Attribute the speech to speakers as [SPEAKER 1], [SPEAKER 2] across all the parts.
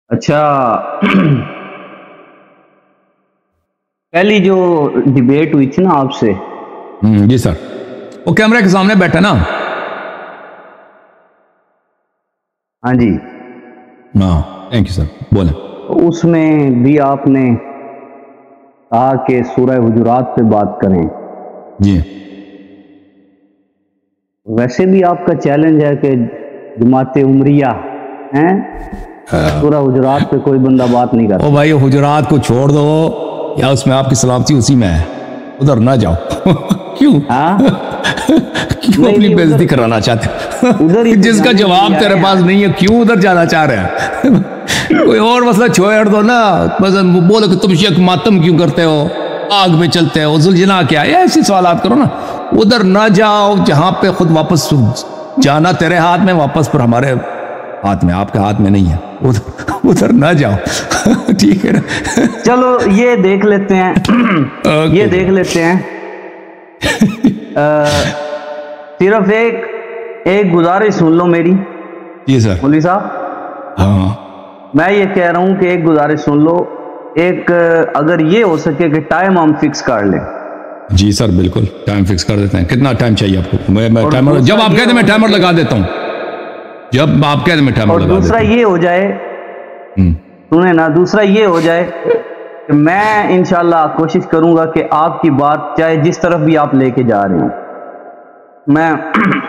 [SPEAKER 1] اچھا، پہلی جو ڈیبیٹ ہوئی تھی نا آپ سے،
[SPEAKER 2] جی سر، وہ کیمرے کے سامنے بیٹھا نا؟
[SPEAKER 1] ہاں جی،
[SPEAKER 2] ہاں تھینک یو سر، بولیں۔
[SPEAKER 1] اس میں بھی آپ نے کہا کہ سورہ حجرات پہ بات کریں۔
[SPEAKER 2] جی
[SPEAKER 1] ویسے بھی آپ کا چیلنج ہے کہ جماعت عمریہ ہیں، سورہ حجرات پہ کوئی بندہ بات نہیں کرتا۔
[SPEAKER 2] او بھائی حجرات کو چھوڑ دو، یا اس میں آپ کی سلامتی اسی میں ہے، ادھر نہ جاؤ۔ کیوں کیوں اپنی بےزتی کرانا چاہتے ہیں؟ جس کا جواب تیرے پاس نہیں ہے کیوں ادھر جانا چاہ رہے ہیں؟ کوئی اور مسئلہ چھوڑ دو نا، بس بولو کہ تم شیخ ماتم کیوں کرتے ہو، آگ میں چلتے ہو، زلزلہ کیا ہے، ایسی سوالات کرو نا۔ ادھر نہ جاؤ جہاں پہ خود واپس جانا تیرے ہاتھ میں، واپس پر ہمارے ہاتھ میں، آپ کے ہاتھ میں نہیں ہے، ادھر نہ جاؤ۔ ٹھیک ہے نا؟
[SPEAKER 1] چلو یہ دیکھ لیتے ہیں، یہ دیکھ لیتے ہیں۔ صرف ایک گزارش سن لو میری۔
[SPEAKER 2] جی سر۔
[SPEAKER 1] مولوی صاحب،
[SPEAKER 2] ہاں
[SPEAKER 1] میں یہ کہہ رہا ہوں کہ ایک گزارش سن لو، ایک اگر یہ ہو سکے کہ ٹائم ہم فکس کر لیں۔
[SPEAKER 2] جی سر بالکل، ٹائم فکس کر دیتے ہیں۔ کتنا ٹائم چاہیے آپ کو؟ میں ٹائمر، جب آپ کہہ دیں میں ٹائمر لگا دیتا ہوں، جب آپ کہہ دیں میں ٹائمر لگا دیتا ہوں۔
[SPEAKER 1] دوسرا یہ ہو جائے، سنیں نا، دوسرا یہ ہو جائے کہ میں انشاءاللہ کوشش کروں گا کہ آپ کی بات چاہے جس طرف بھی آپ لے کے جا رہے ہوں، میں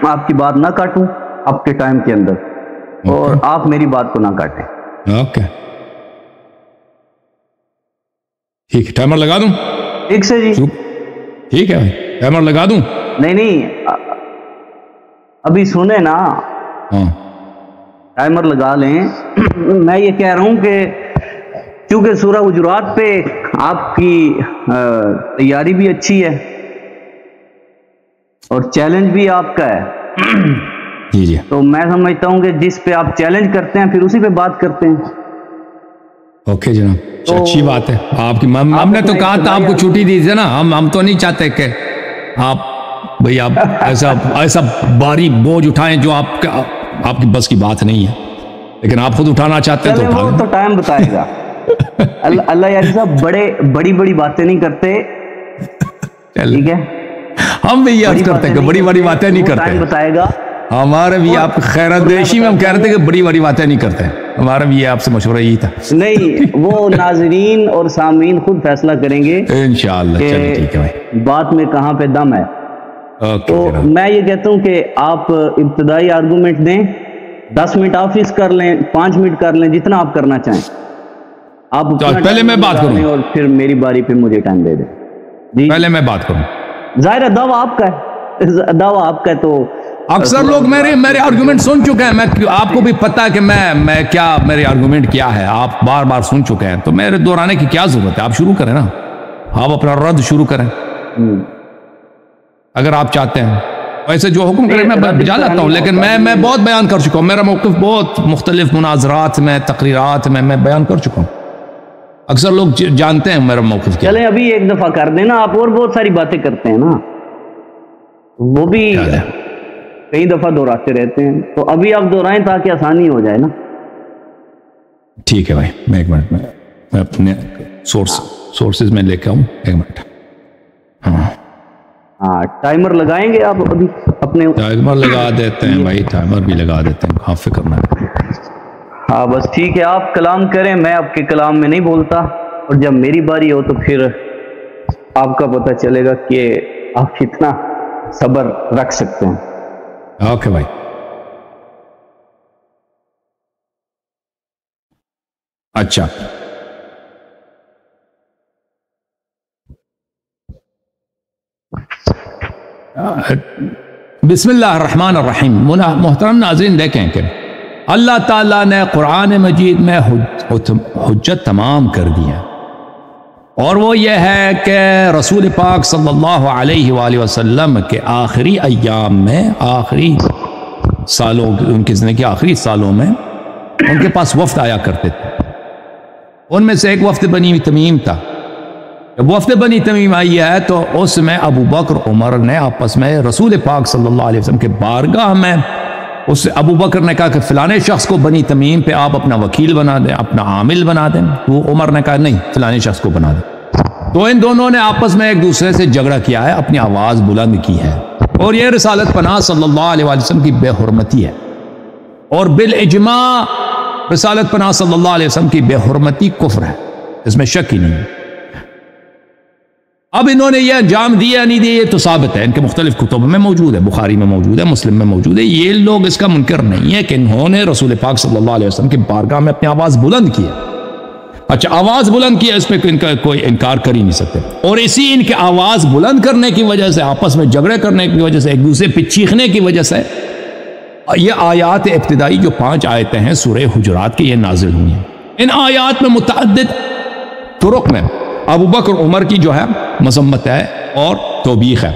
[SPEAKER 1] آپ کی بات نہ کاٹوں آپ کے ٹائم کے اندر، اور آپ میری بات کو نہ کاٹیں۔
[SPEAKER 2] اوکے ٹھیک ہے، ٹائمر لگا دوں؟
[SPEAKER 1] ٹھیک سے جی،
[SPEAKER 2] ٹھیک ہے بھائی، ٹائمر لگا دوں؟
[SPEAKER 1] نہیں ابھی سنیں نا،
[SPEAKER 2] ہاں
[SPEAKER 1] ٹائمر لگا لیں۔ میں یہ کہہ رہا ہوں کہ چونکہ سورہ حجرات پہ آپ کی تیاری بھی اچھی ہے اور چیلنج بھی آپ کا ہے،
[SPEAKER 2] جی جی،
[SPEAKER 1] تو میں سمجھتا ہوں کہ جس پہ آپ چیلنج کرتے ہیں پھر اسی پہ بات کرتے ہیں۔
[SPEAKER 2] اوکے جناب، اچھی بات ہے آپ کی۔ ہم نے تو کہا تھا آپ کو چھٹی دی تھی نا، ہم تو نہیں چاہتے کہ آپ بھئی آپ ایسا بھاری بوجھ اٹھائیں جو آپ کی بس کی بات نہیں ہے، لیکن آپ خود اٹھانا چاہتے ہیں تو اٹھا لیں۔
[SPEAKER 1] وہ تو ٹائم بتائے گا۔ اللہ یاری صاحب بڑی باتیں نہیں کرتے، ٹھیک ہے؟
[SPEAKER 2] ہم بھی یہ عرض کرتے ہیں کہ بڑی باتیں نہیں کرتے،
[SPEAKER 1] ٹائم بتائے گا
[SPEAKER 2] ہمارے بھی آپ خیر اندیشی میں ہم کہہ رہے تھے کہ بڑی باتیں نہیں کرتے، ہمارا بھی یہ آپ سے مشورہ یہی تھا۔
[SPEAKER 1] نہیں، وہ ناظرین اور سامعین خود فیصلہ کریں گے
[SPEAKER 2] انشاءاللہ۔ چلیے ٹھیک ہے بھائی،
[SPEAKER 1] بات میں کہاں پہ دم ہے۔ تو میں یہ کہتا ہوں کہ آپ ابتدائی آرگومنٹ دیں، 10 منٹ آپ فکس کر لیں، 5 منٹ کر لیں، جتنا آپ کرنا چاہیں آپ۔
[SPEAKER 2] پہلے میں بات کروں
[SPEAKER 1] اور پھر میری باری پہ مجھے ٹائم دے دیں۔ جی
[SPEAKER 2] پہلے میں بات کروں؟
[SPEAKER 1] ظاہر ہے دعویٰ آپ کا ہے، دعویٰ آپ کا ہے، تو
[SPEAKER 2] اکثر لوگ میرے آرگومنٹ سن چکے ہیں، آپ کو بھی پتا ہے کہ میں کیا، میرے آرگومنٹ کیا ہے، آپ بار بار سن چکے ہیں، تو میرے دہرانے کی کیا ضرورت ہے؟ آپ شروع کریں نا، آپ اپنا رد شروع کریں اگر آپ چاہتے ہیں۔ ویسے جو حکم کریں میں بجا لاتا ہوں، لیکن میں بہت بیان کر چکا ہوں، میرا موقف بہت مختلف مناظرات میں، تقریرات میں بیان کر چکا ہوں، اکثر لوگ جانتے ہیں میرا موقف کیا۔
[SPEAKER 1] چلیں ابھی ایک دفعہ کر دیں نا، آپ اور بہت ساری باتیں کرتے ہیں نا، وہ بھی کئی دفعہ دہراتے رہتے ہیں، تو ابھی آپ دہرائیں تاکہ آسانی ہو جائے نا۔
[SPEAKER 2] ٹھیک ہے بھائی، میں ایک منٹ میں اپنے سورسز میں لے کے آؤں، ایک منٹ۔
[SPEAKER 1] ہاں ٹائمر لگائیں گے آپ ابھی اپنے؟
[SPEAKER 2] ٹائمر لگا دیتے ہیں بھائی، ٹائمر بھی لگا دیتے ہیں، کہاں فکر نہ کریں۔
[SPEAKER 1] ہاں بس ٹھیک ہے، آپ کلام کریں، میں آپ کے کلام میں نہیں بولتا، اور جب میری باری ہو تو پھر آپ کا پتہ چلے گا کہ آپ کتنا صبر رکھ سکتے ہیں۔
[SPEAKER 2] اوکے بھائی، اچھا بسم اللہ الرحمن الرحیم۔ محترم ناظرین، دیکھیں کہ اللہ تعالیٰ نے قرآن مجید میں حجت تمام کر دی ہے، اور وہ یہ ہے کہ رسول پاک صلی اللہ علیہ وآلہ وسلم کے آخری ایام میں، آخری سالوں، ان کی زندگی کے آخری سالوں میں ان کے پاس وفد آیا کرتے تھے، ان میں سے ایک وفد بنی تمیم تھا۔ جب وفد بنی تمیم آئی ہے تو اس میں ابو بکر عمر نے آپس میں رسول پاک صلی اللہ علیہ وسلم کے بارگاہ میں اس سے ابو بکر نے کہا کہ فلانے شخص کو بنی تمیم پہ آپ اپنا وکیل بنا دیں، اپنا عامل بنا دیں. وہ عمر نے کہا نہیں، فلانے شخص کو بنا دیں. تو ان دونوں نے آپس میں ایک دوسرے سے جھگڑا کیا ہے، اپنی آواز بلند کی ہے. اور یہ رسالت پناہ صلی اللہ علیہ وسلم کی بے حرمتی ہے، اور بالاجماع رسالت پناہ صلی اللہ علیہ وسلم کی بے حرمتی کفر ہے، اس میں شک ہی نہیں. اب انہوں نے یہ انجام دیا نہیں دیا، یہ تو ثابت ہے، ان کے مختلف کتب میں موجود ہے، بخاری میں موجود ہے، مسلم میں موجود ہے. یہ لوگ اس کا منکر نہیں ہے کہ انہوں نے رسول پاک صلی اللہ علیہ وسلم کی بارگاہ میں اپنی آواز بلند کی ہے. اچھا، آواز بلند کیا، اس پہ ان کا کوئی انکار کر ہی نہیں سکتے. اور اسی ان کے آواز بلند کرنے کی وجہ سے، آپس میں جھگڑے کرنے کی وجہ سے، ایک دوسرے پہ چیخنے کی وجہ سے یہ آیات ابتدائی جو 5 آیتیں ہیں سورہ حجرات کی، یہ نازل ہوئی ہیں. ان آیات میں متعدد طرق میں ابو بکر عمر کی جو ہے مذمت ہے اور توبیخ ہے.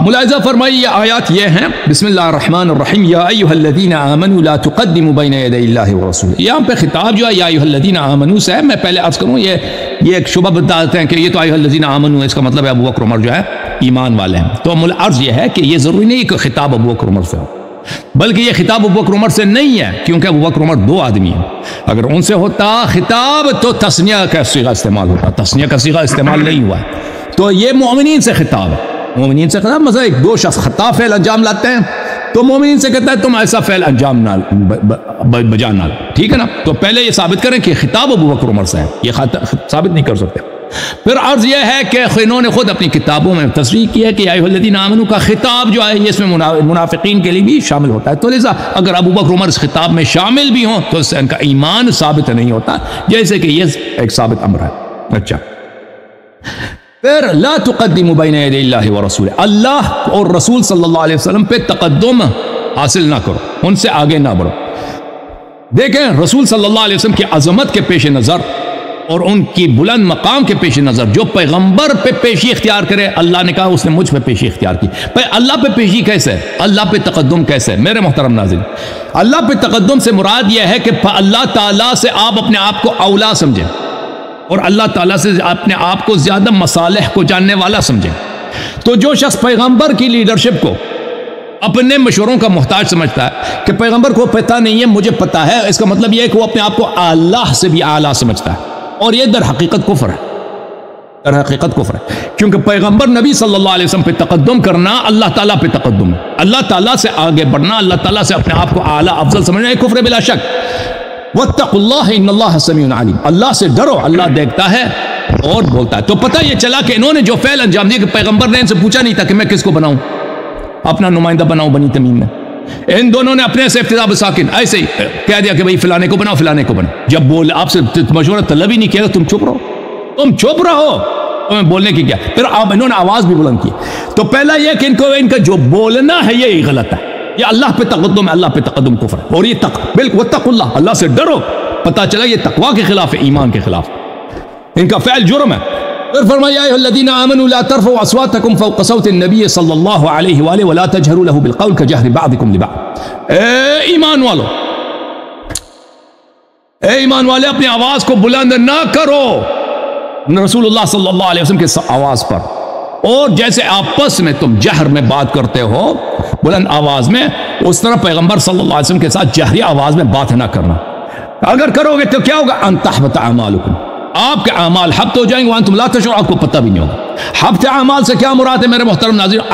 [SPEAKER 2] ملاحظہ فرمائی، یہ آیات یہ ہیں، بسم اللہ الرحمن الرحیم، یا ایھا الذین آمنوا لا تقدموا بین یدی اللہ ورسولہ. یہاں پہ خطاب جو ہے یا ایھا الذین آمنوا سے ہے. میں پہلے عرض کروں، یہ ایک شبہ بتاتے ہیں کہ یہ تو ایھا الذین آمنوا، اس کا مطلب ہے ابو بکر عمر جو ہے ایمان والے ہیں. تو عرض یہ ہے کہ یہ ضروری نہیں کہ خطاب ابو بکر عمر سے ہو، بلکہ یہ خطاب ابو بکر عمر سے نہیں ہے، کیونکہ ابو بکر عمر 2 آدمی ہیں. اگر ان سے ہوتا خطاب تو تثنیہ کا صیغہ استعمال ہوتا، تثنیہ کا صیغہ استعمال نہیں ہوا ہے. تو یہ مومنین سے خطاب ہے، مومنین سے خطاب. مثلا 2 شخص خطا فعل انجام لاتے ہیں تو مومنین سے کہتا ہے تم ایسا فعل انجام نہ بجا نہ، ٹھیک ہے نا. تو پہلے یہ ثابت کریں کہ خطاب ابو بکر عمر سے ہے، یہ ثابت نہیں کر سکتے. پھر عرض یہ ہے کہ انہوں نے خود اپنی کتابوں میں تصریح کی ہے کہ یا ایھا الذین آمنوا کا خطاب جو ہے یہ اس میں منافقین کے لیے بھی شامل ہوتا ہے. تو لذا اگر ابو بکر عمر اس خطاب میں شامل بھی ہوں تو اس سے ان کا ایمان ثابت نہیں ہوتا، جیسے کہ یہ ایک ثابت امر ہے. اچھا، پھر لا تقدموا بین یدی اللہ ورسولہ، اللہ اور رسول صلی اللہ علیہ وسلم پہ تقدم حاصل نہ کرو، ان سے آگے نہ بڑھو. دیکھیں رسول صلی اللہ علیہ وسلم کی عظمت کے پیش نظر اور ان کی بلند مقام کے پیش نظر جو پیغمبر پہ پیشی اختیار کرے، اللہ نے کہا اس نے مجھ پہ پیشی اختیار کی. اللہ پہ پیشی کیسے، اللہ پہ تقدم کیسے؟ میرے محترم ناظرین، اللہ پہ تقدم سے مراد یہ ہے کہ اللہ تعالیٰ سے آپ اپنے آپ کو اولا سمجھیں اور اللہ تعالیٰ سے اپنے آپ کو زیادہ مصالح کو جاننے والا سمجھیں. تو جو شخص پیغمبر کی لیڈرشپ کو اپنے مشوروں کا محتاج سمجھتا ہے کہ پیغمبر کو پتہ نہیں ہے مجھے پتہ ہے، اس کا مطلب یہ ہے کہ وہ اپنے آپ کو اللہ سے بھی اعلیٰ سمجھتا ہے، اور یہ در حقیقت کفر ہے، در حقیقت کفر ہے. کیونکہ پیغمبر نبی صلی اللہ علیہ وسلم پہ تقدم کرنا اللہ تعالیٰ پہ تقدم ہے، اللہ تعالیٰ سے آگے بڑھنا، اللہ تعالیٰ سے اپنے آپ کو اعلیٰ افضل سمجھنا، یہ کفر بلا شک. واتقوا اللہ ان اللہ سمیع علیم، اللہ سے ڈرو، اللہ دیکھتا ہے اور بولتا ہے. تو پتہ یہ چلا کہ انہوں نے جو فعل انجام دیا کہ پیغمبر نے ان سے پوچھا نہیں تھا کہ میں کس کو بناؤں، اپنا نمائندہ بناؤں بنی تمیم میں. ان دونوں نے اپنے سے افتتاح بساکن ایسے ہی کہہ دیا کہ بھئی فلانے کو بناؤ، فلانے کو بناؤ. جب بول آپ سے مشورہ طلب ہی نہیں کیا تم چپ رہو، تم چپ رہو، تمہیں بولنے کی کیا. پھر انہوں نے آواز بھی بلند کی. تو پہلا یہ کہ ان کا جو بولنا ہے یہی غلط ہے، یہ اللہ پہ تقدم ہے، اللہ پہ تقدم کفر ہے. اور یہ بالکل واتقوا اللہ، اللہ سے ڈرو. پتہ چلا یہ تقوی کے خلاف ہے، ایمان کے خلاف، ان کا فعل جرم ہے. پھر فرمایا یا ایھا الذین آمنوا لا ترفعوا اصواتکم فوق صوت النبی صلی اللہ علیہ وآلہ ولا تجہروا له بالقول کجہر بعضکم لبعض. اے ایمان والو، اے ایمان والے، اپنی آواز کو بلند نہ کرو رسول اللہ صلی اللہ علیہ وسلم کے آواز پر، اور جیسے آپس میں تم جہر میں بات کرتے ہو بلند آواز میں، اس طرح پیغمبر صلی اللہ علیہ وسلم کے ساتھ جہری آواز میں بات نہ کرنا. اگر کرو گے تو کیا ہوگا؟ ان تحبط اعمالکم، آپ کے اعمال حبط ہو جائیں گے، وانتم لا تشعرون، آپ کو پتہ بھی نہیں ہوگا. حبط اعمال سے کیا مراد ہے میرے محترم ناظرین؟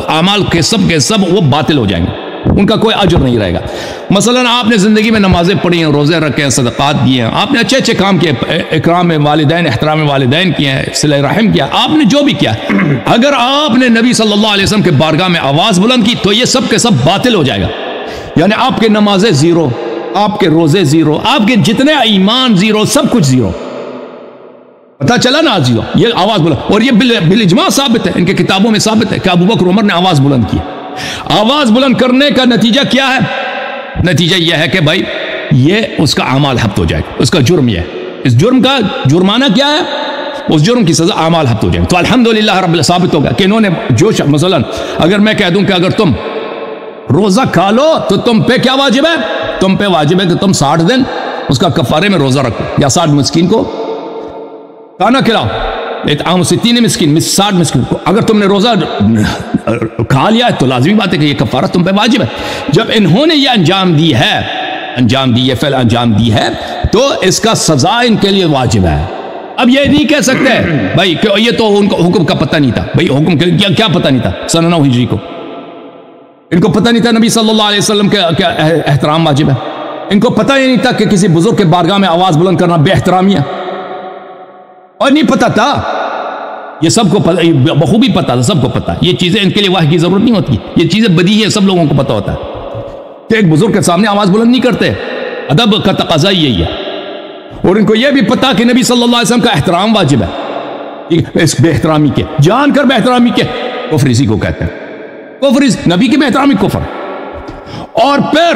[SPEAKER 2] اعمال کے سب وہ باطل ہو جائیں گے، ان کا کوئی اجر نہیں رہے گا. مثلا آپ نے زندگی میں نمازیں پڑھی ہیں، روزے رکھے ہیں، صدقات دیے ہیں، آپ نے اچھے اچھے کام کیے، اکرام والدین، احترام والدین کیے ہیں، صلہ رحم کیا، آپ نے جو بھی کیا، اگر آپ نے نبی صلی اللہ علیہ وسلم کے بارگاہ میں آواز بلند کی تو یہ سب کے سب باطل ہو جائے گا. یعنی آپ کے نمازیں زیرو، آپ کے روزے زیرو، آپ کے جتنے ایمان زیرو، سب کچھ زیرو. پتہ چلا نا زیرو. یہ آواز بلند، اور یہ بالاجماع ثابت ہے، ان کے کتابوں میں ثابت ہے کہ ابو بکر عمر نے آواز بلند کی. آواز بلند کرنے کا نتیجہ کیا ہے؟ نتیجہ یہ ہے کہ بھائی یہ اس کا اعمال حبط ہو جائے گا، اس کا جرم یہ ہے. اس جرم کا جرمانہ کیا ہے؟ اس جرم کی سزا اعمال حبط ہو جائے گا. تو الحمدللہ رب العالمین ثابت ہوگا کہ انہوں نے جو مثلا اگر میں کہہ دوں کہ اگر تم روزہ کھا لو تو تم پہ کیا واجب ہے؟ تم پہ واجب ہے کہ تم 60 دن اس کا کفارے میں روزہ رکھو، یا 60 مسکین کو کھانا کھلاؤ، اطعام 60 مسکین، 60 مسکین کو. اگر تم نے روزہ کھا لیا ہے تو لازمی بات ہے کہ یہ کفارہ تم پہ واجب ہے. جب انہوں نے یہ انجام دی ہے تو اس کا سزا ان کے لیے واجب ہے. اب یہ نہیں کہہ سکتے بھائی کہ یہ تو ان کو حکم کا پتہ نہیں تھا. بھائی حکم کیا پتہ نہیں تھا؟ سن 9 ہجری کو ان کو پتہ نہیں تھا نبی صلی اللہ علیہ وسلم کا احترام واجب ہے. ان کو پتہ ہی نہیں تھا کہ کسی بزرگ کے بارگاہ میں آواز بلند کرنا بے احترامی ہے. اور نہیں پتہ تھا، یہ سب کو بخوبی پتہ تھا، سب کو پتہ. یہ چیزیں ان کے لیے وحی کی ضرورت نہیں ہوتی، یہ چیزیں بدیہی ہیں، سب لوگوں کو پتہ ہوتا ہے کہ ایک بزرگ کے سامنے آواز بلند نہیں کرتے. ادب کا تقاضا یہی ہے. اور ان کو یہ بھی پتا کہ نبی صلی اللہ علیہ وسلم کا احترام واجب ہے. اس بے احترامی کے جان کر بے احترامی کے کفر اسی کو کہتے ہیں. کفر نبی کی بے احترامی کفر. اور پھر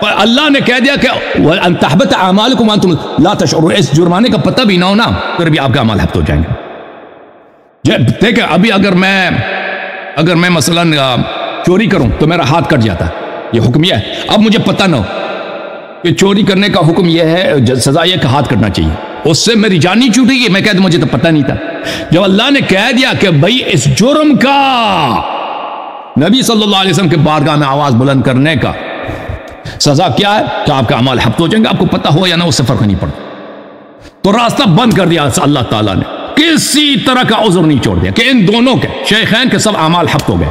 [SPEAKER 2] اللہ نے کہہ دیا کہ وَأَن تَحْبَطَ أَعْمَالُكُمْ وَأَنْتُمْ لَا تَشْعُرُونَ. اس جرمانے کا پتہ بھی نہ ہونا پھر بھی آپ کا اعمال حبط ہو جائیں گے. دیکھیں ابھی اگر میں مثلا چوری کروں تو میرا ہاتھ کٹ جاتا ہے، یہ حکم یہ ہے. اب مجھے پتہ نہ ہو کہ چوری کرنے کا حکم یہ ہے، سزا یہ کہ ہاتھ کٹنا چاہیے، اس سے میری جان نہیں چھوٹے گی. میں کہتا مجھے تو پتہ نہیں تھا. جب اللہ نے کہہ دیا کہ بھائی اس جرم کا نبی صلی اللہ علیہ وسلم کے بارگاہ میں آواز بلند کرنے کا سزا کیا ہے کہ آپ کا اعمال حبط ہو جائیں گے. آپ کو پتہ ہو یا نہ اس سے فرق نہیں پڑتا. تو راستہ بند کر دیا اللہ تعالیٰ نے، کسی طرح کا عذر نہیں چھوڑ دیا کہ ان دونوں کے شیخین کے سب اعمال حبط ہو گئے.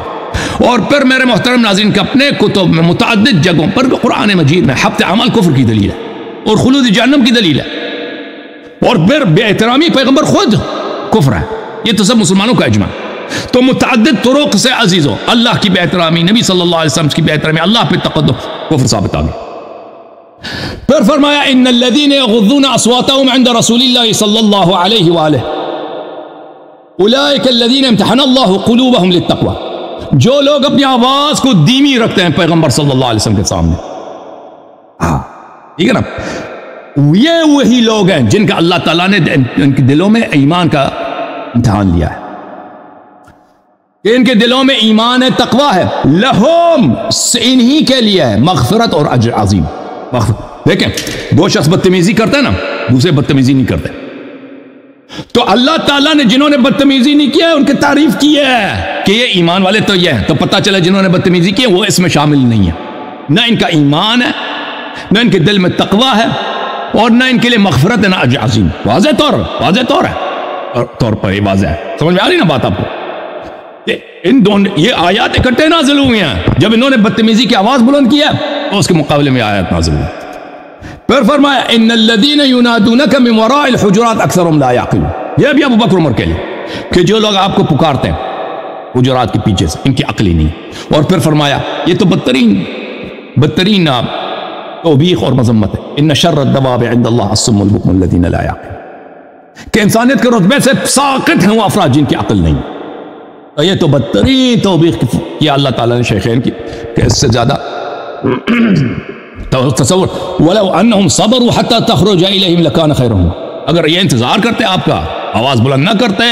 [SPEAKER 2] اور پھر میرے محترم ناظرین کے اپنے کتب میں متعدد جگہوں پر قرآن مجید میں حبط اعمال کفر کی دلیل ہے اور خلود جہنم کی دلیل ہے. اور پھر بے احترامی پیغمبر خود کفر ہے. یہ تو سب مسلمانوں کا اجماع. تو متعدد طرق سے عزیزو اللہ کی بے احترامی، نبی صلی اللہ علیہ وسلم کی بے احترامی، اللہ پہ تقدم کفر ثابت آ گیا. پھر فرمایا ان الذين يغضون اصواتهم عند رسول الله صلی اللہ علیہ وآلہ اولئک الذين امتحن الله قلوبهم للتقوى. جو لوگ اپنی آواز کو دھیمی رکھتے ہیں پیغمبر صلی اللہ علیہ وسلم کے سامنے، ہاں ٹھیک ہے نا، یہ وہی لوگ ہیں جن کا اللہ تعالیٰ نے ان کے دلوں میں ایمان کا امتحان لیا ہے کہ ان کے دلوں میں ایمان ہے، تقوی ہے. لہم انہی کے لیے ہے مغفرت اور اجر عظیم. دیکھیں دو شخص بدتمیزی کرتے ہیں نا، دوسرے بدتمیزی نہیں کرتے. تو اللہ تعالیٰ نے جنہوں نے بدتمیزی نہیں کیا ان کی تعریف کی ہے کہ یہ ایمان والے تو یہ ہیں. تو پتہ چلا جنہوں نے بدتمیزی کی وہ اس میں شامل نہیں ہے. نہ ان کا ایمان ہے، نہ ان کے دل میں تقوی ہے، اور نہ ان کے لیے مغفرت ہے، نہ اجر عظیم. واضح طور پر یہ واضح ہے. سمجھ میں آ رہی نا بات آپ کو؟ ان دونوں یہ آیات اکٹھے نازل ہوئی ہیں. جب انہوں نے بدتمیزی کی آواز بلند کیا تو اس کے مقابلے میں آیات نازل ہوئی. پھر فرمایا ان الذين ينادونك من وراء الحجرات اکثرهم لا يعقلون. یہ بھی ابو بکر عمر کے لیے کہ جو لوگ آپ کو پکارتے ہیں حجرات کے پیچھے سے، ان کی عقل ہی نہیں. اور پھر فرمایا یہ تو بدترین توبیخ اور مذمت ہے. ان شر الدواب عند الله الصم البكم الذين لا يعقلون، کہ انسانیت کے رتبے سے ساقط ہیں وہ افراد جن کی عقل نہیں. تو یہ تو بدترین توبیخ کیا اللہ تعالیٰ نے شیخین کی کہ اس سے زیادہ تصور. وَلَوْ أَنَّهُمْ صَبَرُوا حَتَّى تَخْرُجَ إِلَيْهِمْ لَكَانَ خَيْرٌ لَهُمْ. اگر یہ انتظار کرتے آپ کا، آواز بلند نہ کرتے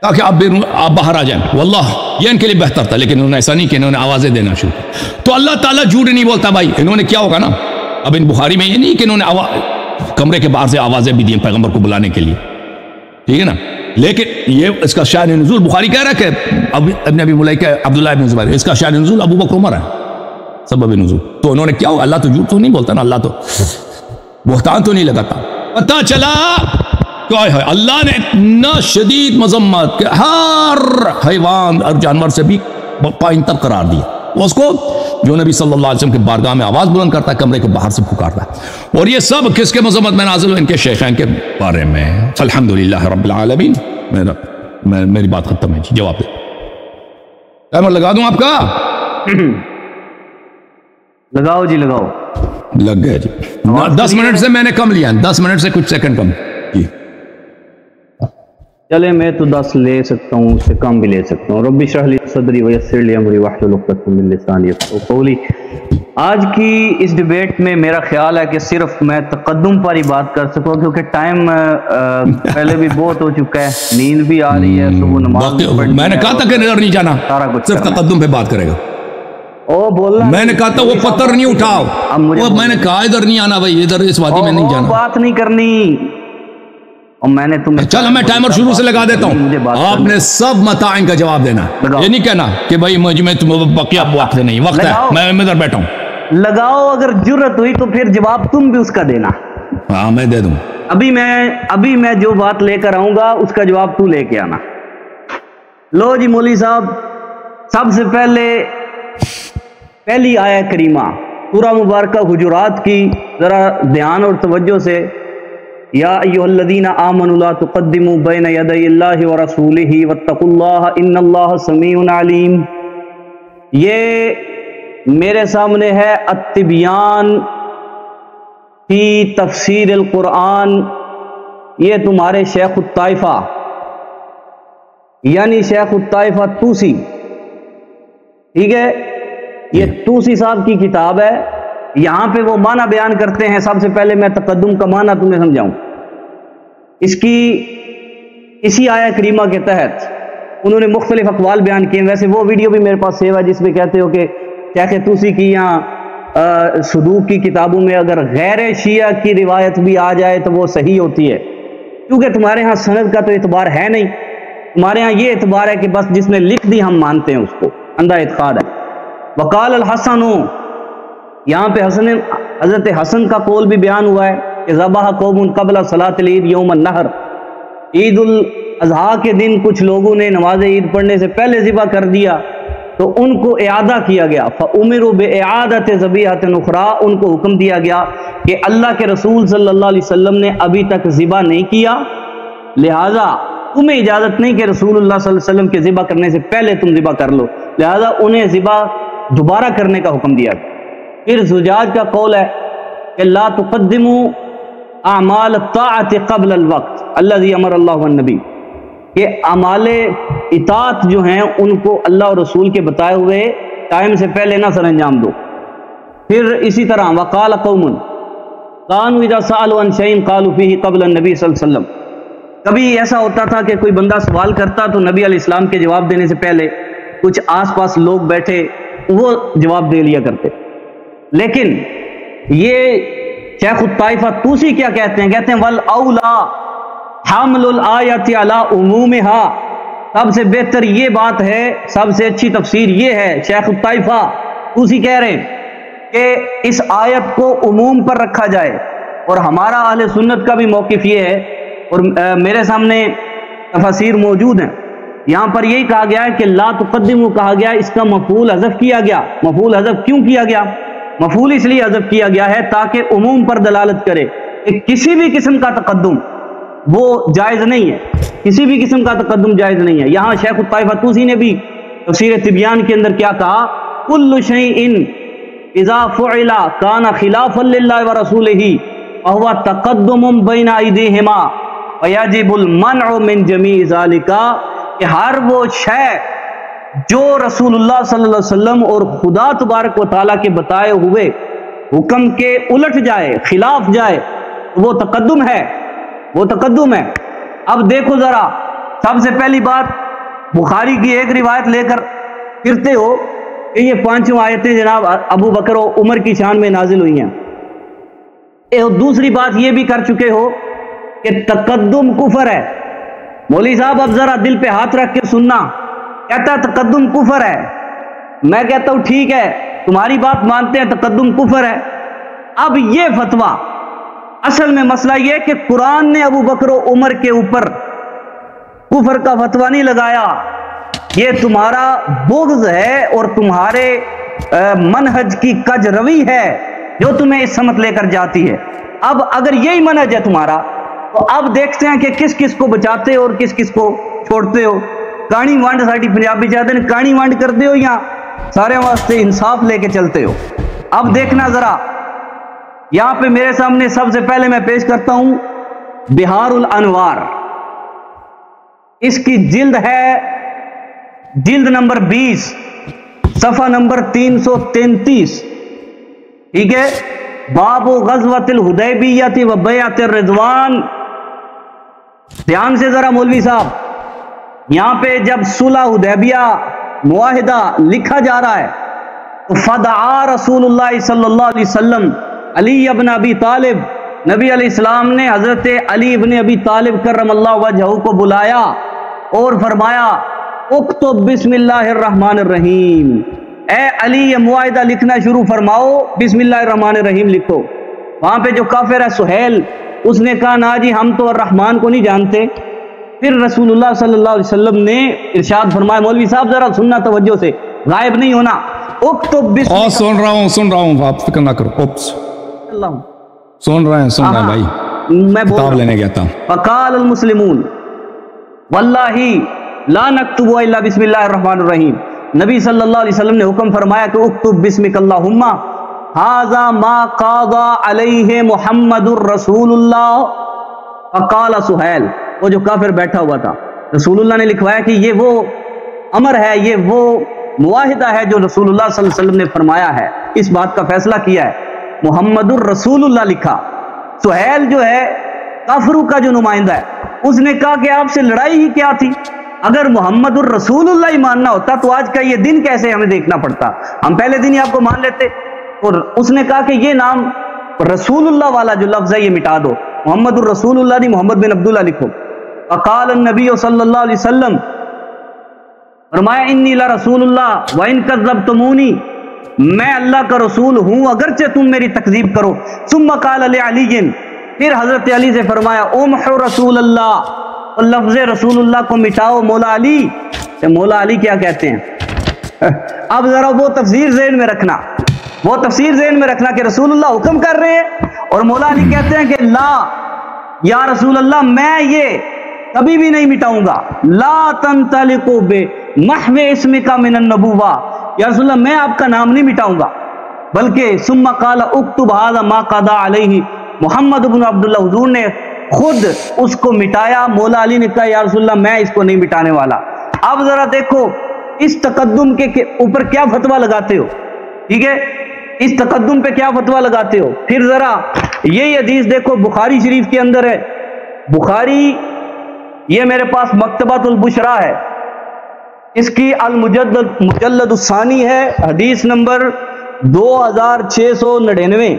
[SPEAKER 2] تاکہ آپ باہر آ جائیں، واللہ یہ ان کے لیے بہتر تھا. لیکن انہوں نے ایسا نہیں کہ انہوں نے آوازیں دینا شروع کی. تو اللہ تعالیٰ جھوٹ نہیں بولتا بھائی. انہوں نے کیا ہوگا نا، اب ان بخاری میں یہ نہیں کہ انہوں نے کمرے کے باہر سے آوازیں بھی دی پیغمبر کو بلانے کے لیے، ٹھیک ہے نا. لیکن یہ اس کا شأن نزول بخاری کہہ رہا ہے کہ ابن ابی ملیکہ عبداللہ ابن زبیر، اس کا شأن نزول ابو بکر عمر ہے سبب نزول. تو انہوں نے کیا ہوگا، اللہ تو جھوٹ تو نہیں بولتا نا، اللہ تو بہتان تو نہیں لگاتا. پتہ چلا کہ اللہ نے اتنا شدید مذمت کہ ہر حیوان اور جانور سے بھی پائن تر قرار دیا اس کو جو نبی صلی اللہ علیہ وسلم کے بارگاہ میں آواز بلند کرتا ہے، کمرے کے باہر سے پکارتا ہے. اور یہ سب کس کے مذمت میں نازل ہو؟ ان کے شیخین کے بارے میں. الحمدللہ رب العالمین. میری بات ختم ہے جی. جواب دے ٹائمر لگا دوں آپ کا؟
[SPEAKER 1] لگاؤ جی لگاؤ.
[SPEAKER 2] لگ گیا جی. 10 منٹ سے میں نے کم لیا، 10 منٹ سے کچھ سیکنڈ کم جی.
[SPEAKER 1] چلے میں تو 10 لے سکتا ہوں، اس سے کم بھی لے سکتا ہوں. رب اشرح لی صدری ویسر لی امری واحلل عقدۃ من لسانی یفقهوا قولی. آج کی اس ڈیبیٹ میں میرا خیال ہے کہ صرف میں تقدم پر ہی بات کر سکوں، کیونکہ ٹائم پہلے بھی بہت ہو چکا ہے، نیند بھی آ رہی ہے، صبح نماز
[SPEAKER 2] میں نے کہا تھا کہ ادھر نہیں جانا، صرف تقدم پہ بات کرے گا. میں نے کہا تھا وہ پتھر نہیں اٹھاؤ، میں نے کہا ادھر نہیں آنا بھائی، ادھر اس وادی میں نہیں جانا،
[SPEAKER 1] بات نہیں کرنی. اور میں نے تمہیں
[SPEAKER 2] چلو میں ٹائمر شروع سے لگا دیتا ہوں، آپ نے سب متاعن کا جواب دینا، یہ نہیں کہنا کہ بھائی مجھ میں بقیہ وقت نہیں، وقت ہے میں ادھر بیٹھا ہوں۔
[SPEAKER 1] لگاؤ، اگر جرت ہوئی تو پھر جواب تم بھی اس کا دینا۔
[SPEAKER 2] ہاں میں دے دوں۔
[SPEAKER 1] ابھی میں جو بات لے کر آؤں گا اس کا جواب تو لے کے آنا۔ لو جی مولوی صاحب، سب سے پہلی آیت کریمہ سورہ مبارکہ حجرات کی ذرا دھیان اور توجہ سے، یا ایھا الذین آمنوا لا تقدموا بین یدی اللہ ورسولہ واتقوا اللہ ان اللہ سمیع علیم، یہ میرے سامنے ہے التبیان فی تفسیر القرآن، یہ تمہارے شیخ الطائفہ یعنی شیخ الطائفہ توسی، ٹھیک ہے، یہ توسی صاحب کی کتاب ہے۔ یہاں پہ وہ معنی بیان کرتے ہیں۔ سب سے پہلے میں تقدم کا معنی تمہیں سمجھاؤں۔ اسی آیت کریمہ کے تحت انہوں نے مختلف اقوال بیان کیے، ویسے وہ ویڈیو بھی میرے پاس سیو ہے جس میں کہتے ہو کہ شیخ توسی کی یہاں صدوق کی کتابوں میں اگر غیر شیعہ کی روایت بھی آ جائے تو وہ صحیح ہوتی ہے، کیونکہ تمہارے ہاں سند کا تو اعتبار ہے نہیں، تمہارے ہاں یہ اعتبار ہے کہ بس جس نے لکھ دی ہم مانتے ہیں اس کو، اندھا اعتقاد ہے۔ وقال الحسن، یہاں پہ حضرت حسن کا قول بھی بیان ہوا ہے کہ ذبح قوم قبل صلاۃ العید یوم النحر، عید الاضحیٰ کے دن کچھ لوگوں نے نماز عید پڑھنے سے پہلے ذبح کر دیا تو ان کو اعادہ کیا گیا، فَأُمِرُوا بِإِعَادَةِ ذَبِیحَةٍ أُخْرَىٰ، ان کو حکم دیا گیا کہ اللہ کے رسول صلی اللہ علیہ وسلم نے ابھی تک ذبح نہیں کیا، لہٰذا تمہیں اجازت نہیں کہ رسول اللہ صلی اللہ علیہ وسلم کے ذبح کرنے سے پہلے تم ذبح کر لو، لہٰذا انہیں ذبح دوبارہ کرنے کا حکم دیا۔ پھر زجاج کا قول ہے کہ لا تقدموا اعمال الطاعت قبل الوقت الذي امر اللہ والنبی، کہ اعمال اطاعت جو ہیں ان کو اللہ اور رسول کے بتائے ہوئے ٹائم سے پہلے نہ سر انجام دو۔ پھر اسی طرح وقال قوم كانوا اذا سالوا عن شيء قالوا فيه قبل النبي صلی اللہ علیہ وسلم، کبھی ایسا ہوتا تھا کہ کوئی بندہ سوال کرتا تو نبی علیہ السلام کے جواب دینے سے پہلے کچھ آس پاس لوگ بیٹھے وہ جواب دے لیا کرتے۔ لیکن یہ شیخ الطائفہ توسی کیا کہتے ہیں؟ کہتے ہیں والاولا حمل الآیت علی عمومها، سب سے بہتر یہ بات ہے، سب سے اچھی تفسیر یہ ہے، شیخ الطائفہ توسی کہہ رہے ہیں کہ اس آیت کو عموم پر رکھا جائے، اور ہمارا اہل سنت کا بھی موقف یہ ہے، اور میرے سامنے تفاسیر موجود ہیں، یہاں پر یہی کہا گیا ہے کہ لا تقدموا کہا گیا، اس کا مفعول حذف کیا گیا۔ مفعول حذف کیوں کیا گیا؟ مفعول اس لیے حذف کیا گیا ہے تاکہ عموم پر دلالت کرے کہ کسی بھی قسم کا تقدم وہ جائز نہیں ہے، کسی بھی قسم کا تقدم جائز نہیں ہے۔ یہاں شیخ الطائفہ توسی نے بھی تفسیر تبیان کے اندر کیا کہا؟ کل شیء اذا فعل کان خلافا للہ ورسولہ فہو تقدم بین ایدیہما ویجب المنع من جمیع ذلک، کہ ہر وہ شے جو رسول اللہ صلی اللہ علیہ وسلم اور خدا تبارک و تعالیٰ کے بتائے ہوئے حکم کے الٹ جائے، خلاف جائے، وہ تقدم ہے، وہ تقدم ہے۔ اب دیکھو ذرا، سب سے پہلی بات بخاری کی ایک روایت لے کر پھرتے ہو کہ یہ پانچوں آیتیں جناب ابو بکر و عمر کی شان میں نازل ہوئی ہیں۔ دوسری بات یہ بھی کر چکے ہو کہ تقدم کفر ہے۔ مولوی صاحب اب ذرا دل پہ ہاتھ رکھ کے سننا، کہتا ہے تقدم کفر ہے، میں کہتا ہوں ٹھیک ہے تمہاری بات مانتے ہیں، تقدم کفر ہے۔ اب یہ فتویٰ، اصل میں مسئلہ یہ کہ قرآن نے ابو بکر و عمر کے اوپر کفر کا فتویٰ نہیں لگایا، یہ تمہارا بغض ہے اور تمہارے منہج کی کج روی ہے جو تمہیں اس سمت لے کر جاتی ہے۔ اب اگر یہی منہج ہے تمہارا تو اب دیکھتے ہیں کہ کس کس کو بچاتے ہو اور کس کس کو چھوڑتے ہو۔ کہانی وانڈ ساڑی پنجابی چاہتے ہیں، کہانی وانڈ کرتے ہو یا سارے واسطے انصاف لے کے چلتے ہو؟ اب دیکھنا ذرا، یہاں پہ میرے سامنے سب سے پہلے میں پیش کرتا ہوں بہار الانوار، اس کی جلد ہے جلد نمبر 20 صفحہ نمبر 333، ٹھیک ہے، باب غزوۃ الحدیبیہ و بیعۃ الرضوان۔ دھیان سے ذرا مولوی صاحب، یہاں پہ جب صلح حدیبیہ معاہدہ لکھا جا رہا ہے تو فدعا رسول اللہ صلی اللہ علیہ وسلم علی ابن ابی طالب نبی علیہ السلام نے حضرت علی ابن ابی طالب کرم اللہ وجہہ کو بلایا اور فرمایا اکتب بسم اللہ الرحمن الرحیم، اے علی یہ معاہدہ لکھنا شروع فرماؤ، بسم اللہ الرحمن الرحیم لکھو۔ وہاں پہ جو کافر ہے سہیل، اس نے کہا نا جی ہم تو الرحمن کو نہیں جانتے۔ پھر رسول اللہ صلی اللہ علیہ وسلم نے ارشاد فرمایا، مولوی صاحب ذرا سننا توجہ سے، غائب نہیں ہونا، اکتب بسم اللہ۔
[SPEAKER 2] سن رہا ہوں آپ فکر نہ کرو،
[SPEAKER 1] اللہ
[SPEAKER 2] سن رہے ہیں بھائی،
[SPEAKER 1] میں
[SPEAKER 2] کتاب لینے گیا تھا۔
[SPEAKER 1] فقال المسلمون واللہ لا نکتب الا بسم اللہ الرحمن الرحیم، نبی صلی اللہ علیہ وسلم نے حکم فرمایا کہ اکتب بسمک اللہم ھذا ما قضى علیہ محمد الرسول اللہ۔ فقال سہیل، وہ جو کافر بیٹھا ہوا تھا، رسول اللہ نے لکھوایا کہ یہ وہ امر ہے، یہ وہ معاہدہ ہے جو رسول اللہ صلی اللہ علیہ وسلم نے فرمایا ہے، اس بات کا فیصلہ کیا ہے، محمد الرسول اللہ لکھا۔ سہیل جو ہے کافروں کا جو نمائندہ ہے، اس نے کہا کہ آپ سے لڑائی ہی کیا تھی، اگر محمد الرسول اللہ ہی ماننا ہوتا تو آج کا یہ دن کیسے ہمیں دیکھنا پڑتا، ہم پہلے دن ہی آپ کو مان لیتے۔ اور اس نے کہا کہ یہ نام رسول اللہ والا جو لفظ ہے یہ مٹا دو، محمد الرسول اللہ نہیں محمد بن عبداللہ لکھو۔ فقال النبی صلی اللہ علیہ وسلم، فرمایا انی لرسول اللہ وان کذبتمونی، میں اللہ کا رسول ہوں اگرچہ تم میری تکذیب کرو۔ ثم قال لعلی، پھر حضرت علی سے فرمایا امحو رسول اللہ، اور لفظ رسول اللہ کو مٹاؤ مولا علی۔ مولا علی کیا کہتے ہیں؟ اب ذرا وہ تفسیر ذہن میں رکھنا، وہ تفسیر ذہن میں رکھنا کہ رسول اللہ حکم کر رہے ہیں اور مولا علی کہتے ہیں کہ لا یا رسول اللہ میں یہ کبھی بھی نہیں مٹاؤں گا، لا تنطلقوا بمحو اسمک من النبوہ، یا رسول اللہ میں آپ کا نام نہیں مٹاؤں گا، بلکہ ثم قال اکتب ھذا ما قضى علیہ محمد بن عبداللہ، حضور نے خود اس کو مٹایا۔ مولا علی نے کہا یا رسول اللہ میں اس کو نہیں مٹانے والا۔ اب ذرا دیکھو اس تقدم کے اوپر کیا فتویٰ لگاتے ہو، ٹھیک ہے، اس تقدم پہ کیا فتویٰ لگاتے ہو۔ پھر ذرا یہ حدیث دیکھو، بخاری شریف کے اندر ہے، بخاری یہ میرے پاس مکتبۃ البشرا ہے، اس کی مجلد الثانی ہے، حدیث نمبر 2699۔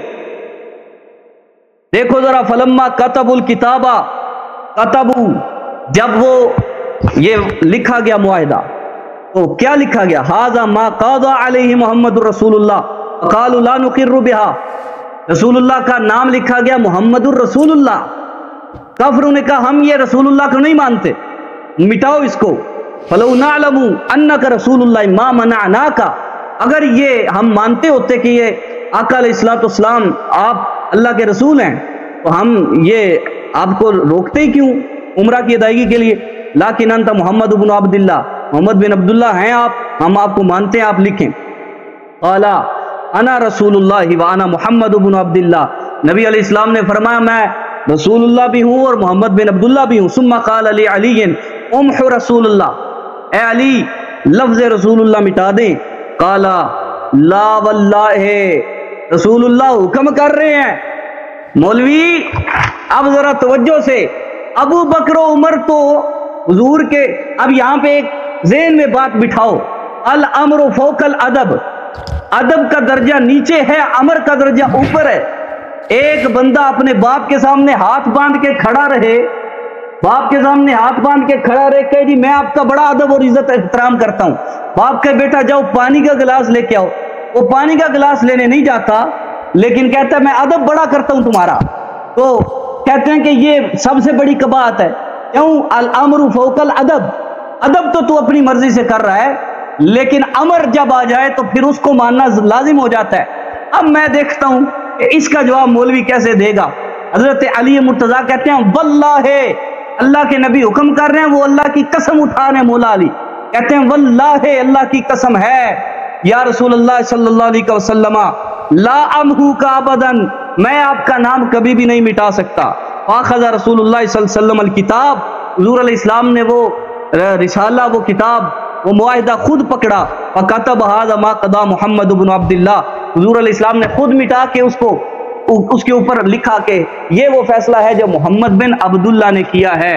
[SPEAKER 1] دیکھو ذرا، فلما کتب الکتابہ، کتبو، جب وہ یہ لکھا گیا معاہدہ تو کیا لکھا گیا، ھذا ما قضى علیہ محمد الرسول اللہ، قالوا لا نقر بها، رسول اللہ کا نام لکھا گیا محمد الرسول اللہ۔ کافروں نے کہا ہم یہ رسول اللہ کو نہیں مانتے، مٹاؤ اس کو۔ فلو نعلم انک رسول اللہ ما منعناک، اگر یہ ہم مانتے ہوتے کہ یہ آقا علیہ الصلوۃ والسلام آپ اللہ کے رسول ہیں تو ہم یہ آپ کو روکتے ہی کیوں عمرہ کی ادائیگی کے لیے۔ لیکن انت محمد بن عبداللہ، محمد بن عبداللہ ہیں آپ، ہم آپ کو مانتے ہیں، آپ لکھیں۔ قال انا رسول اللہ وانا محمد بن عبداللہ، نبی علیہ السلام نے فرمایا میں رسول اللہ بھی ہوں اور محمد بن عبداللہ بھی ہوں۔ ثم قال لعلی امحو رسول اللہ، اے علی لفظ رسول اللہ مٹا دیں۔ قال لا واللہ، رسول اللہ حکم کر رہے ہیں۔ مولوی اب ذرا توجہ سے، ابو بکر و عمر تو حضور کے، اب یہاں پہ ایک ذہن میں بات بٹھاؤ، الامر فوق الادب، ادب کا درجہ نیچے ہے، امر کا درجہ اوپر ہے۔ ایک بندہ اپنے باپ کے سامنے ہاتھ باندھ کے کھڑا رہے، باپ کے سامنے ہاتھ باندھ کے کھڑا رہے، کہ جی میں آپ کا بڑا ادب اور عزت احترام کرتا ہوں، باپ کہ بیٹا جاؤ پانی کا گلاس لے کے آؤ، وہ پانی کا گلاس لینے نہیں جاتا لیکن کہتا ہے میں ادب بڑا کرتا ہوں تمہارا، تو کہتے ہیں کہ یہ سب سے بڑی قباحت ہے۔ کیوں؟ الامر فوق الادب، ادب تو اپنی مرضی سے کر رہا ہے لیکن امر جب آ جائے تو پھر اس کو ماننا لازم ہو جاتا ہے۔ اب میں دیکھتا ہوں کہ اس کا جواب مولوی کیسے دے گا۔ حضرت علی مرتضیٰ کہتے ہیں واللہ، اللہ کے نبی حکم کر رہے ہیں، وہ اللہ کی قسم اٹھا رہے ہیں، مولا علی کہتے ہیں واللہ اللہ کی قسم ہے یا رسول اللہ صلی اللہ علیہ وسلم لا امحو کا ابداً، میں آپ کا نام کبھی بھی نہیں مٹا سکتا۔ فاخذ رسول اللہ صلی اللہ علیہ وسلم الکتاب، حضور علیہ السلام نے وہ رسالہ، وہ کتاب، وہ معاہدہ خود پکڑا۔ فکتب ھذا ما قضى محمد بن عبداللہ، حضور علیہ السلام نے خود مٹا کے اس کو اس کے اوپر لکھا کہ یہ وہ فیصلہ ہے جو محمد بن عبداللہ نے کیا ہے۔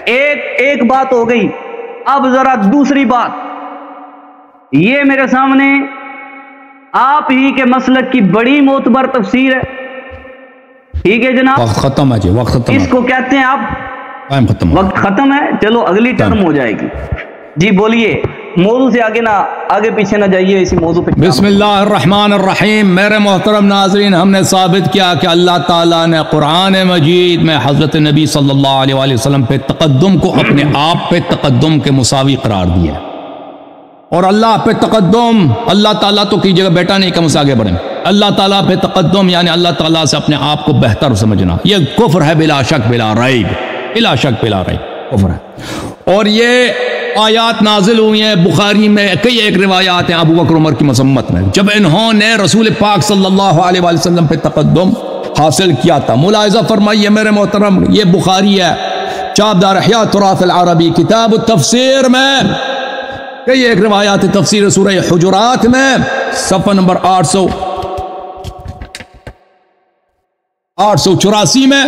[SPEAKER 1] ایک بات ہو گئی، اب ذرا دوسری بات، یہ میرے سامنے آپ ہی کے مسلک کی بڑی معتبر تفسیر ہے، ٹھیک ہے جناب،
[SPEAKER 2] وقت ختم ہے جی، وقت ختم ہے،
[SPEAKER 1] اس کو کہتے ہیں آپ
[SPEAKER 2] ٹائم ختم ہے،
[SPEAKER 1] وقت ختم ہے، چلو اگلی ٹرم ہو جائے گی جی، بولیے، موضوع سے آگے پیچھے نہ جائیے، اسی موضوع پہ۔
[SPEAKER 2] بسم اللہ الرحمن الرحیم۔ میرے محترم ناظرین، ہم نے ثابت کیا کہ اللہ تعالیٰ نے قرآن مجید میں حضرت نبی صلی اللہ علیہ وآلہ وسلم پہ تقدم کو اپنے آپ پہ تقدم کے مساوی قرار دیا ہے، اور اللہ پہ تقدم، اللہ تعالیٰ تو کی جگہ بیٹا نہیں کہ ہم سے آگے بڑھیں، اللہ تعالیٰ پہ تقدم یعنی اللہ تعالیٰ سے اپنے آپ کو بہتر سمجھنا، یہ کفر ہے بلا شک بلا ریب، بلا شک بلا ریب کفر ہے۔ اور یہ آیات نازل ہوئی ہیں بخاری میں، کئی ایک روایات ہیں ابو بکر عمر کی مذمت میں، جب انہوں نے رسول پاک صلی اللہ علیہ وآلہ وسلم پہ تقدم حاصل کیا تھا۔ ملاحظہ فرمائیے میرے محترم، یہ بخاری ہے، چابدار احیاء تراث العربی کتاب التفسیر میں، کئی ایک روایات تفسیر سورہ حجرات میں، صفحہ نمبر 884 میں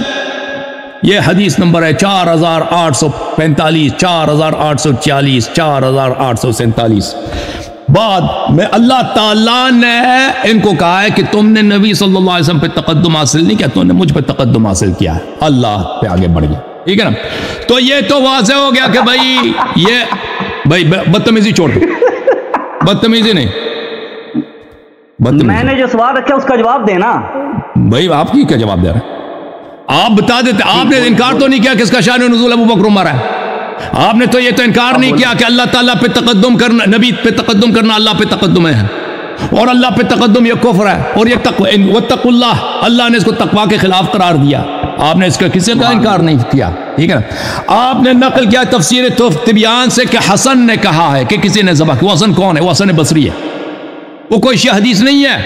[SPEAKER 2] یہ حدیث نمبر ہے 4845، 4840، 4847۔ بعد میں اللہ تعالیٰ نے ان کو کہا ہے کہ تم نے نبی صلی اللہ علیہ وسلم پہ تقدم حاصل نہیں کیا، تم نے مجھ پہ تقدم حاصل کیا ہے، اللہ پہ آگے بڑھ گیا، ٹھیک ہے نا؟ تو یہ تو واضح ہو گیا کہ بھائی بدتمیزی چھوڑ دو، بدتمیزی نہیں،
[SPEAKER 1] میں نے جو سوال رکھا اس کا جواب دینا۔
[SPEAKER 2] بھائی آپ کی کیا جواب دے رہے ہیں؟ آپ بتا دیتے، آپ نے انکار تو نہیں کیا کہ اس کا شان نزول ابو بکر عمر ہے، آپ نے تو یہ تو انکار نہیں کیا کہ اللہ تعالیٰ پہ تقدم کرنا، نبی پہ تقدم کرنا اللہ پہ تقدم ہے، اور اللہ پہ تقدم یہ کفر ہے، اور یہ واتقوا اللہ، اللہ نے اس کو تقوی کے خلاف قرار دیا، آپ نے اس کا کسی کا انکار نہیں کیا، ٹھیک ہے نا؟ آپ نے نقل کیا تفسیر تبیان سے کہ حسن نے کہا ہے کہ کسی نے ذبح کیا، وہ حسن کون ہے؟ وہ حسن بصری ہے، وہ کوئی شیعہ حدیث نہیں ہے۔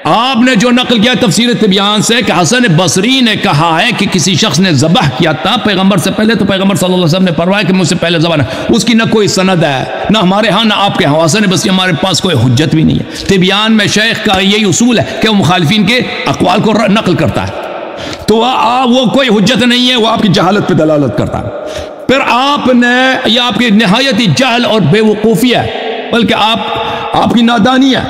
[SPEAKER 2] آپ نے جو نقل کیا تفسیر تبیان سے کہ حسن بصری نے کہا ہے کہ کسی شخص نے ذبح کیا تھا پیغمبر سے پہلے، تو پیغمبر صلی اللہ علیہ وسلم نے فرمایا کہ مجھ سے پہلے ذبح نہ، اس کی نہ کوئی سند ہے، نہ ہمارے ہاں نہ آپ کے ہاں، حسن بصری ہمارے پاس کوئی حجت بھی نہیں ہے۔ تبیان میں شیخ کا یہی اصول ہے کہ وہ مخالفین کے اقوال کو نقل کرتا ہے، تو وہ کوئی حجت نہیں ہے، وہ آپ کی جہالت پہ دلالت کرتا ہے۔ پھر آپ نے، یہ آپ کی نہایت جہل اور بے وقوفی ہے، بلکہ آپ کی نادانی ہے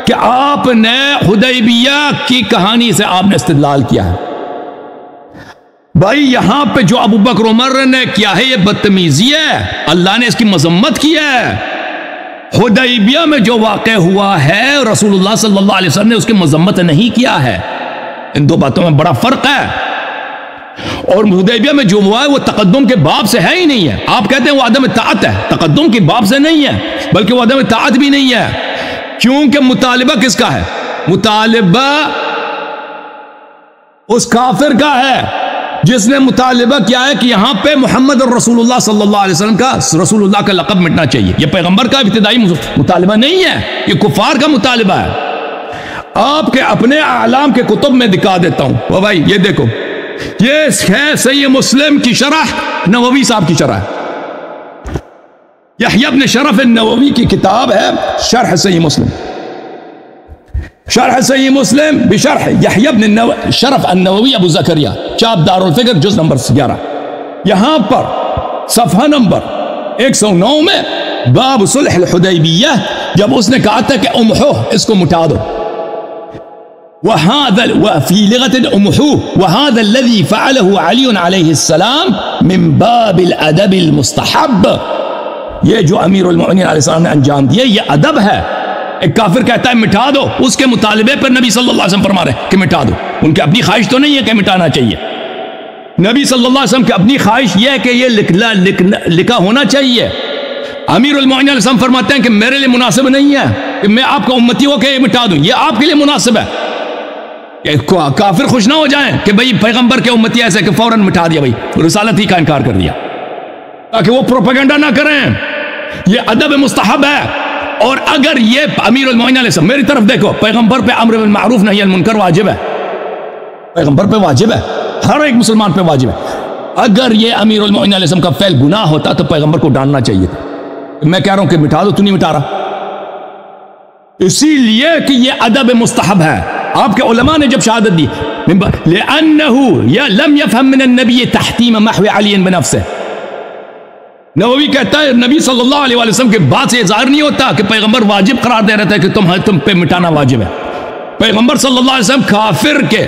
[SPEAKER 2] کہ آپ نے حدیبیہ کی کہانی سے آپ نے استدلال کیا ہے۔ بھائی یہاں پہ جو ابو بکر عمر نے کیا ہے یہ بدتمیزی ہے، اللہ نے اس کی مذمت کی ہے۔ حدیبیہ میں جو واقع ہوا ہے رسول اللہ صلی اللہ علیہ وسلم نے اس کی مذمت نہیں کیا ہے، ان دو باتوں میں بڑا فرق ہے۔ اور حدیبیہ میں جو ہوا ہے وہ تقدم کے باب سے ہے ہی نہیں ہے، آپ کہتے ہیں وہ عدم اطاعت ہے، تقدم کے باب سے نہیں ہے، بلکہ وہ عدم اطاعت بھی نہیں ہے، کیونکہ مطالبہ کس کا ہے؟ مطالبہ اس کافر کا ہے جس نے مطالبہ کیا ہے کہ یہاں پہ محمد رسول اللہ صلی اللہ علیہ وسلم کا، رسول اللہ کا لقب مٹنا چاہیے۔ یہ پیغمبر کا ابتدائی مطالبہ نہیں ہے، یہ کفار کا مطالبہ ہے۔ آپ کے اپنے اعلام کے کتب میں دکھا دیتا ہوں، وہ بھائی یہ دیکھو، یہ ہے صحیح مسلم کی شرح، نووی صاحب کی شرح، یحییٰ ابن شرف النووی کی کتاب ہے شرح صحیح مسلم، شرح صحیح مسلم بشرح یحییٰ ابن شرف النووی ابو زکریا، چاپ دار الفکر جز نمبر 11، یہاں پر صفحہ نمبر 109 میں باب صلح الحدیبیہ، جب اس نے کہا تھا کہ امحوہ، اس کو مٹا دو، وفي لغة امحوه وهذا الذي فعله علي عليه السلام من باب الادب المستحب، یہ جو امیر المؤمنین علیہ السلام نے انجام دیا یہ ادب ہے۔ ایک کافر کہتا ہے مٹا دو، اس کے مطالبے پر نبی صلی اللہ علیہ وسلم فرما رہے ہیں کہ مٹا دو، ان کی اپنی خواہش تو نہیں ہے کہ مٹانا چاہیے، نبی صلی اللہ علیہ وسلم کی اپنی خواہش یہ ہے کہ یہ لکھا ہونا چاہیے۔ امیر المؤمنین علیہ السلام فرماتے ہیں کہ میرے لیے مناسب نہیں ہے کہ میں آپ کا امتی ہو کہ یہ مٹا دوں، یہ آپ کے لیے مناسب ہے کہ کافر خوش نہ ہو جائیں کہ بھئی پیغمبر کے امتی ایسے کہ فوراً مٹا دیا، بھئی رسالت ہی کا انکار کر دیا، تاکہ وہ پروپیگنڈا نہ کریں، یہ ادب مستحب ہے۔ اور اگر یہ امیر المؤمنین علیہ السلام، میری طرف دیکھو، پیغمبر پہ امر بالمعروف نہی عن المنکر واجب ہے، پیغمبر پہ واجب ہے، ہر ایک مسلمان پہ واجب ہے۔ اگر یہ امیر المؤمنین علیہ السلام کا فعل گناہ ہوتا تو پیغمبر کو ڈاننا چاہیے تھا، میں کہہ رہا ہوں کہ مٹا دو، تو نہیں مٹا رہا، اسی لیے کہ یہ ادب مستحب ہے۔ آپ کے علماء نے جب شہادت دی لأنه لم يفهم من النبي تحتیم محو علی بنفسه، نووی کہتا ہے نبی صلی اللہ علیہ وسلم کے بعد سے ظاہر نہیں ہوتا کہ پیغمبر واجب قرار دے رہا تھا کہ تم پہ مٹانا واجب ہے۔ پیغمبر صلی اللہ علیہ وسلم کافر کے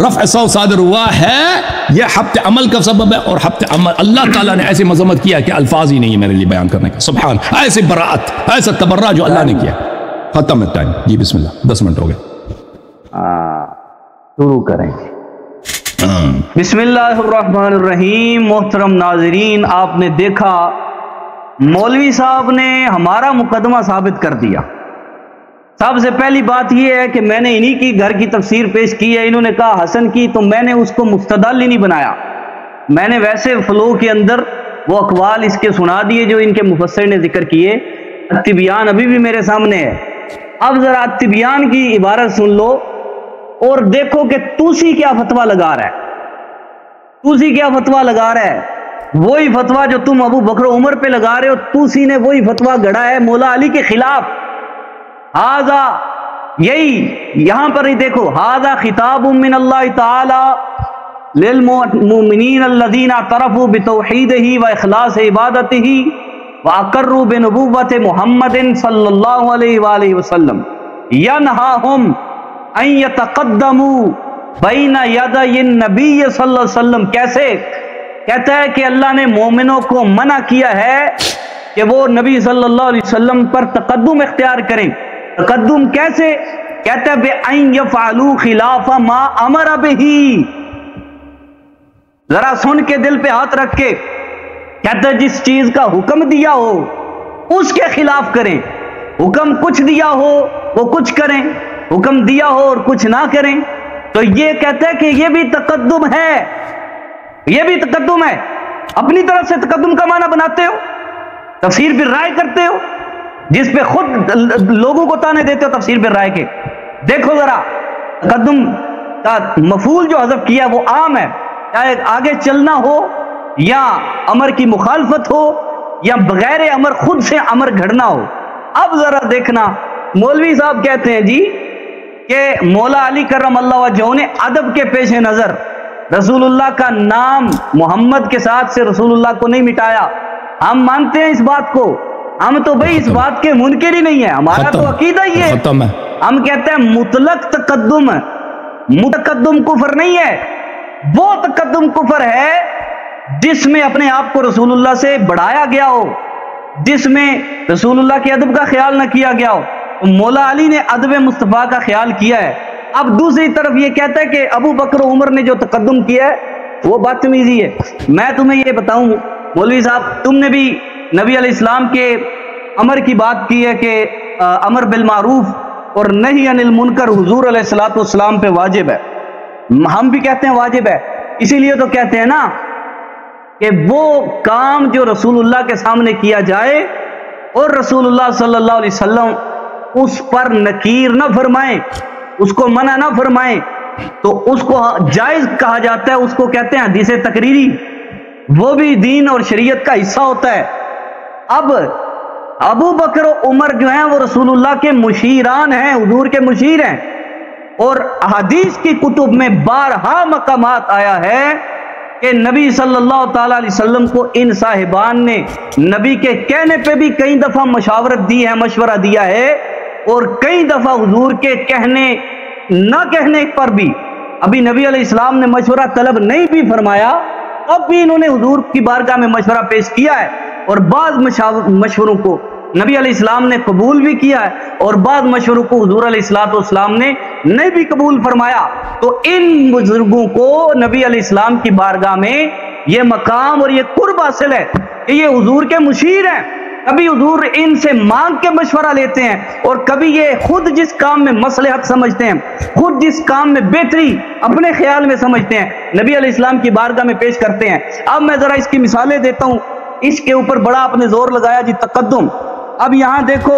[SPEAKER 2] رفع صوت صادر ہوا ہے، یہ حبت عمل کا سبب ہے، اور حبت عمل اللہ تعالیٰ نے ایسی مذمت کیا کہ الفاظ ہی نہیں ہے میرے لیے بیان کرنے کا. سبحان، ایسی براعت، ایسا تبرع جو اللہ نے کیا. ختم ہے ٹائم. جی بسم اللہ، 10 منٹ ہو گئے.
[SPEAKER 1] شروع کریں. بسم اللہ الرحمن الرحیم. محترم ناظرین، آپ نے دیکھا مولوی صاحب نے ہمارا مقدمہ ثابت کر دیا. سب سے پہلی بات یہ ہے کہ میں نے انہی کی گھر کی تفسیر پیش کی ہے. انہوں نے کہا حسن کی، تو میں نے اس کو مستدل ہی نہیں بنایا. میں نے ویسے فلو کے اندر وہ اقوال اس کے سنا دیے جو ان کے مفسر نے ذکر کیے. التبیان ابھی بھی میرے سامنے ہے. اب ذرا التبیان کی عبارت سن لو اور دیکھو کہ توسی کیا فتویٰ لگا رہا ہے. توسی کیا فتویٰ لگا رہا ہے؟ وہی فتویٰ جو تم ابو بکر و عمر پہ لگا رہے ہو، توسی نے وہی فتویٰ گڑا ہے مولا علی کے خلاف. ہاذا، یہی یہاں پر ہی دیکھو، ہاذا خطاب من اللہ تعالی للمؤمنین الذین اعترفوا بتوحیدہ واخلاص عبادتہ واقروا بنبوت محمد صلی اللہ علیہ وآلہ وسلم ینہاہم ان یتقدموا بین یدی النبی صلی اللہ علیہ وسلم. کیسے؟ کہتا ہے کہ اللہ نے مومنوں کو منع کیا ہے کہ وہ نبی صلی اللہ علیہ وسلم پر تقدم اختیار کریں. تقدم کیسے؟ کہتا ہے بِأَن يَفْعَلُوا خِلَافَ مَا أَمَرَ بِهِ. ذرا سن کے دل پہ ہاتھ رکھ کے، کہتا ہے جس چیز کا حکم دیا ہو اس کے خلاف کریں. حکم کچھ دیا ہو وہ کچھ کریں، حکم دیا ہو اور کچھ نہ کریں. تو یہ کہتا ہے کہ یہ بھی تقدم ہے، یہ بھی تقدم ہے. اپنی طرف سے تقدم کا معنی بناتے ہو، تفسیر پھر رائے کرتے ہو، جس پہ خود لوگوں کو تانے دیتے ہو تفسیر پہ رائے کے. دیکھو ذرا تقدم کا مفعول جو حذف کیا وہ عام ہے، چاہے آگے چلنا ہو یا امر کی مخالفت ہو یا بغیر امر خود سے امر گھڑنا ہو. اب ذرا دیکھنا، مولوی صاحب کہتے ہیں جی کہ مولا علی کرم اللہ وجہہ نے ادب کے پیش نظر رسول اللہ کا نام محمد کے ساتھ سے رسول اللہ کو نہیں مٹایا. ہم مانتے ہیں اس بات کو، ہم تو بھئی اس بات کے منکر ہی نہیں ہے، ہمارا تو عقیدہ ہی ہے. ہم کہتے ہیں مطلق تقدم، متقدم کفر نہیں ہے. وہ تقدم کفر ہے جس میں اپنے آپ کو رسول اللہ سے بڑھایا گیا ہو، جس میں رسول اللہ کے ادب کا خیال نہ کیا گیا ہو. مولا علی نے ادب مصطفیٰ کا خیال کیا ہے. اب دوسری طرف یہ کہتا ہے کہ ابو بکر و عمر نے جو تقدم کیا ہے وہ بدتمیزی ہے. میں تمہیں یہ بتاؤں مولوی صاحب، تم نے بھی نبی علیہ السلام کے امر کی بات کی ہے کہ امر بالمعروف اور نہی عن المنکر حضور علیہ الصلوۃ والسلام پہ واجب ہے. ہم بھی کہتے ہیں واجب ہے. اسی لیے تو کہتے ہیں نا کہ وہ کام جو رسول اللہ کے سامنے کیا جائے اور رسول اللہ صلی اللہ علیہ وسلم اس پر نکیر نہ فرمائیں، اس کو منع نہ فرمائیں، تو اس کو جائز کہا جاتا ہے. اس کو کہتے ہیں حدیث تقریری، وہ بھی دین اور شریعت کا حصہ ہوتا ہے. اب ابو بکر و عمر جو ہیں وہ رسول اللہ کے مشیران ہیں، حضور کے مشیر ہیں، اور احادیث کی کتب میں بارہا مقامات آیا ہے کہ نبی صلی اللہ تعالی علیہ وسلم کو ان صاحبان نے نبی کے کہنے پہ بھی کئی دفعہ مشاورت دی ہے، مشورہ دیا ہے، اور کئی دفعہ حضور کے کہنے نہ کہنے پر بھی ابھی نبی علیہ السلام نے مشورہ طلب نہیں بھی فرمایا، اب بھی انہوں نے حضور کی بارگاہ میں مشورہ پیش کیا ہے. اور بعض مشوروں کو نبی علیہ السلام نے قبول بھی کیا ہے اور بعض مشوروں کو حضور علیہ السلام نے نہیں بھی قبول فرمایا. تو ان بزرگوں کو نبی علیہ السلام کی بارگاہ میں یہ مقام اور یہ قرب حاصل ہے کہ یہ حضور کے مشیر ہیں. کبھی حضور ان سے مانگ کے مشورہ لیتے ہیں اور کبھی یہ خود جس کام میں مصلحت سمجھتے ہیں، خود جس کام میں بہتری اپنے خیال میں سمجھتے ہیں، نبی علیہ السلام کی بارگاہ میں پیش کرتے ہیں. اب میں ذرا اس کی مثالیں دیتا ہوں. اس کے اوپر بڑا آپ نے زور لگایا جی تقدم. اب یہاں دیکھو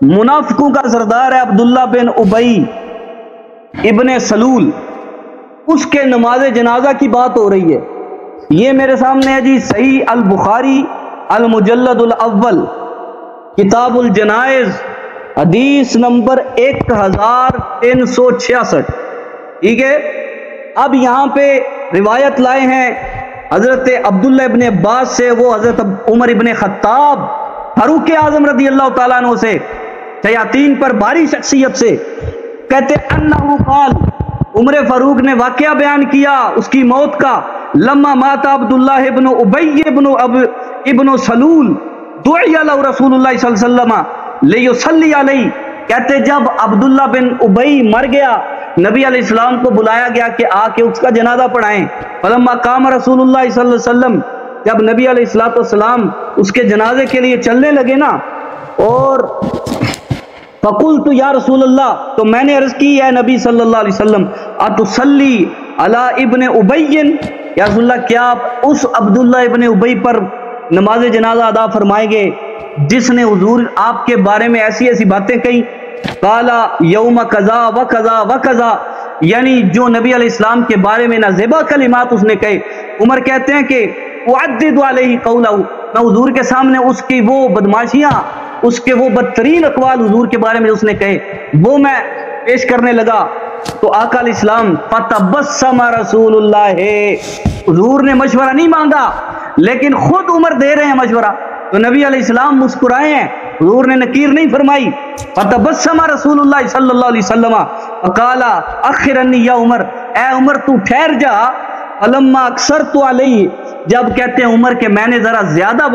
[SPEAKER 1] منافقوں کا سردار ہے عبداللہ بن ابی ابن سلول، اس کے نماز جنازہ کی بات ہو رہی ہے. یہ میرے سامنے ہے جی صحیح البخاری المجلد الاول کتاب الجنائز حدیث نمبر 1366. ٹھیک ہے. اب یہاں پہ روایت لائے ہیں حضرت عبداللہ ابن عباس سے، وہ حضرت عمر ابن خطاب فاروق اعظم رضی اللہ تعالیٰ عنہ سے، شیاطین پر بھاری شخصیت سے، کہتے انہو قال، عمر فاروق نے واقعہ بیان کیا اس کی موت کا، لما مات عبداللہ ابن ابی ابن سلول دعی له رسول اللہ صلی اللہ علیہ وسلم لیصلی علیہ، کہتے جب عبداللہ بن ابی مر گیا نبی علیہ السلام کو بلایا گیا کہ آ کے اس کا جنازہ پڑھائیں، فلما قام رسول اللہ صلی اللہ علیہ وسلم، جب نبی علیہ السلام اس کے جنازے کے لیے چلنے لگے نا، اور فقلت یا رسول اللہ، تو میں نے عرض کی اے نبی صلی اللہ علیہ وسلم، اتصلی علی ابن ابی، یا رسول اللہ کیا آپ اس عبداللہ ابن ابی پر نماز جنازہ ادا فرمائیں گے جس نے حضور آپ کے بارے میں ایسی ایسی باتیں کہیں؟ قالا یوم قضا و قضا و قضا، یعنی جو نبی علیہ السلام کے بارے میں نازیبہ کلمات اس نے کہے۔ عمر کہتے ہیں کہ اعدد علیہ قولہ، میں حضور کے سامنے اس کی وہ بدماشیاں، اس کے وہ بدترین اقوال حضور کے بارے میں اس نے کہے وہ میں پیش کرنے لگا، تو آقا علیہ السلام فتبسم رسول اللہ، حضور نے مشورہ نہیں مانگا لیکن خود عمر دے رہے ہیں مشورہ، تو نبی علیہ السلام مسکرائے ہیں، حضور نے نکیر نہیں فرمائی۔ فتبسم رسول اللہ صلی اللہ علیہ وسلم فقال اخرنی یا عمر، اے عمر تو ٹھہر جا، فلما اکثرت علیہ، جب کہتے ہیں عمر کہ میں نے ذرا زیادہ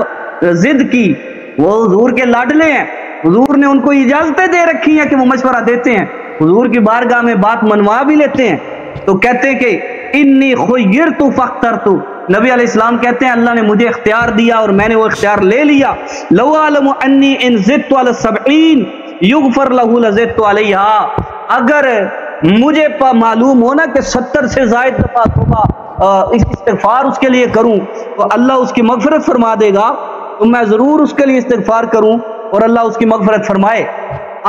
[SPEAKER 1] ضد کی، وہ حضور کے لاڈلے ہیں، حضور نے ان کو اجازتیں دے رکھی ہیں کہ وہ مشورہ دیتے ہیں، حضور کی بارگاہ میں بات منوا بھی لیتے ہیں، تو کہتے ہیں کہ انی خیرت فاخترت، نبی علیہ السلام کہتے ہیں اللہ نے مجھے اختیار دیا اور میں نے وہ اختیار لے لیا، لو علم انی ان زدت علی 70 یغفر له لزدت علیہا، اگر مجھے معلوم ہونا کہ 70 سے زائد دفعہ توبہ استغفار اس کے لیے کروں تو اللہ اس کی مغفرت فرما دے گا، تو میں ضرور اس کے لیے استغفار کروں اور اللہ اس کی مغفرت فرمائے۔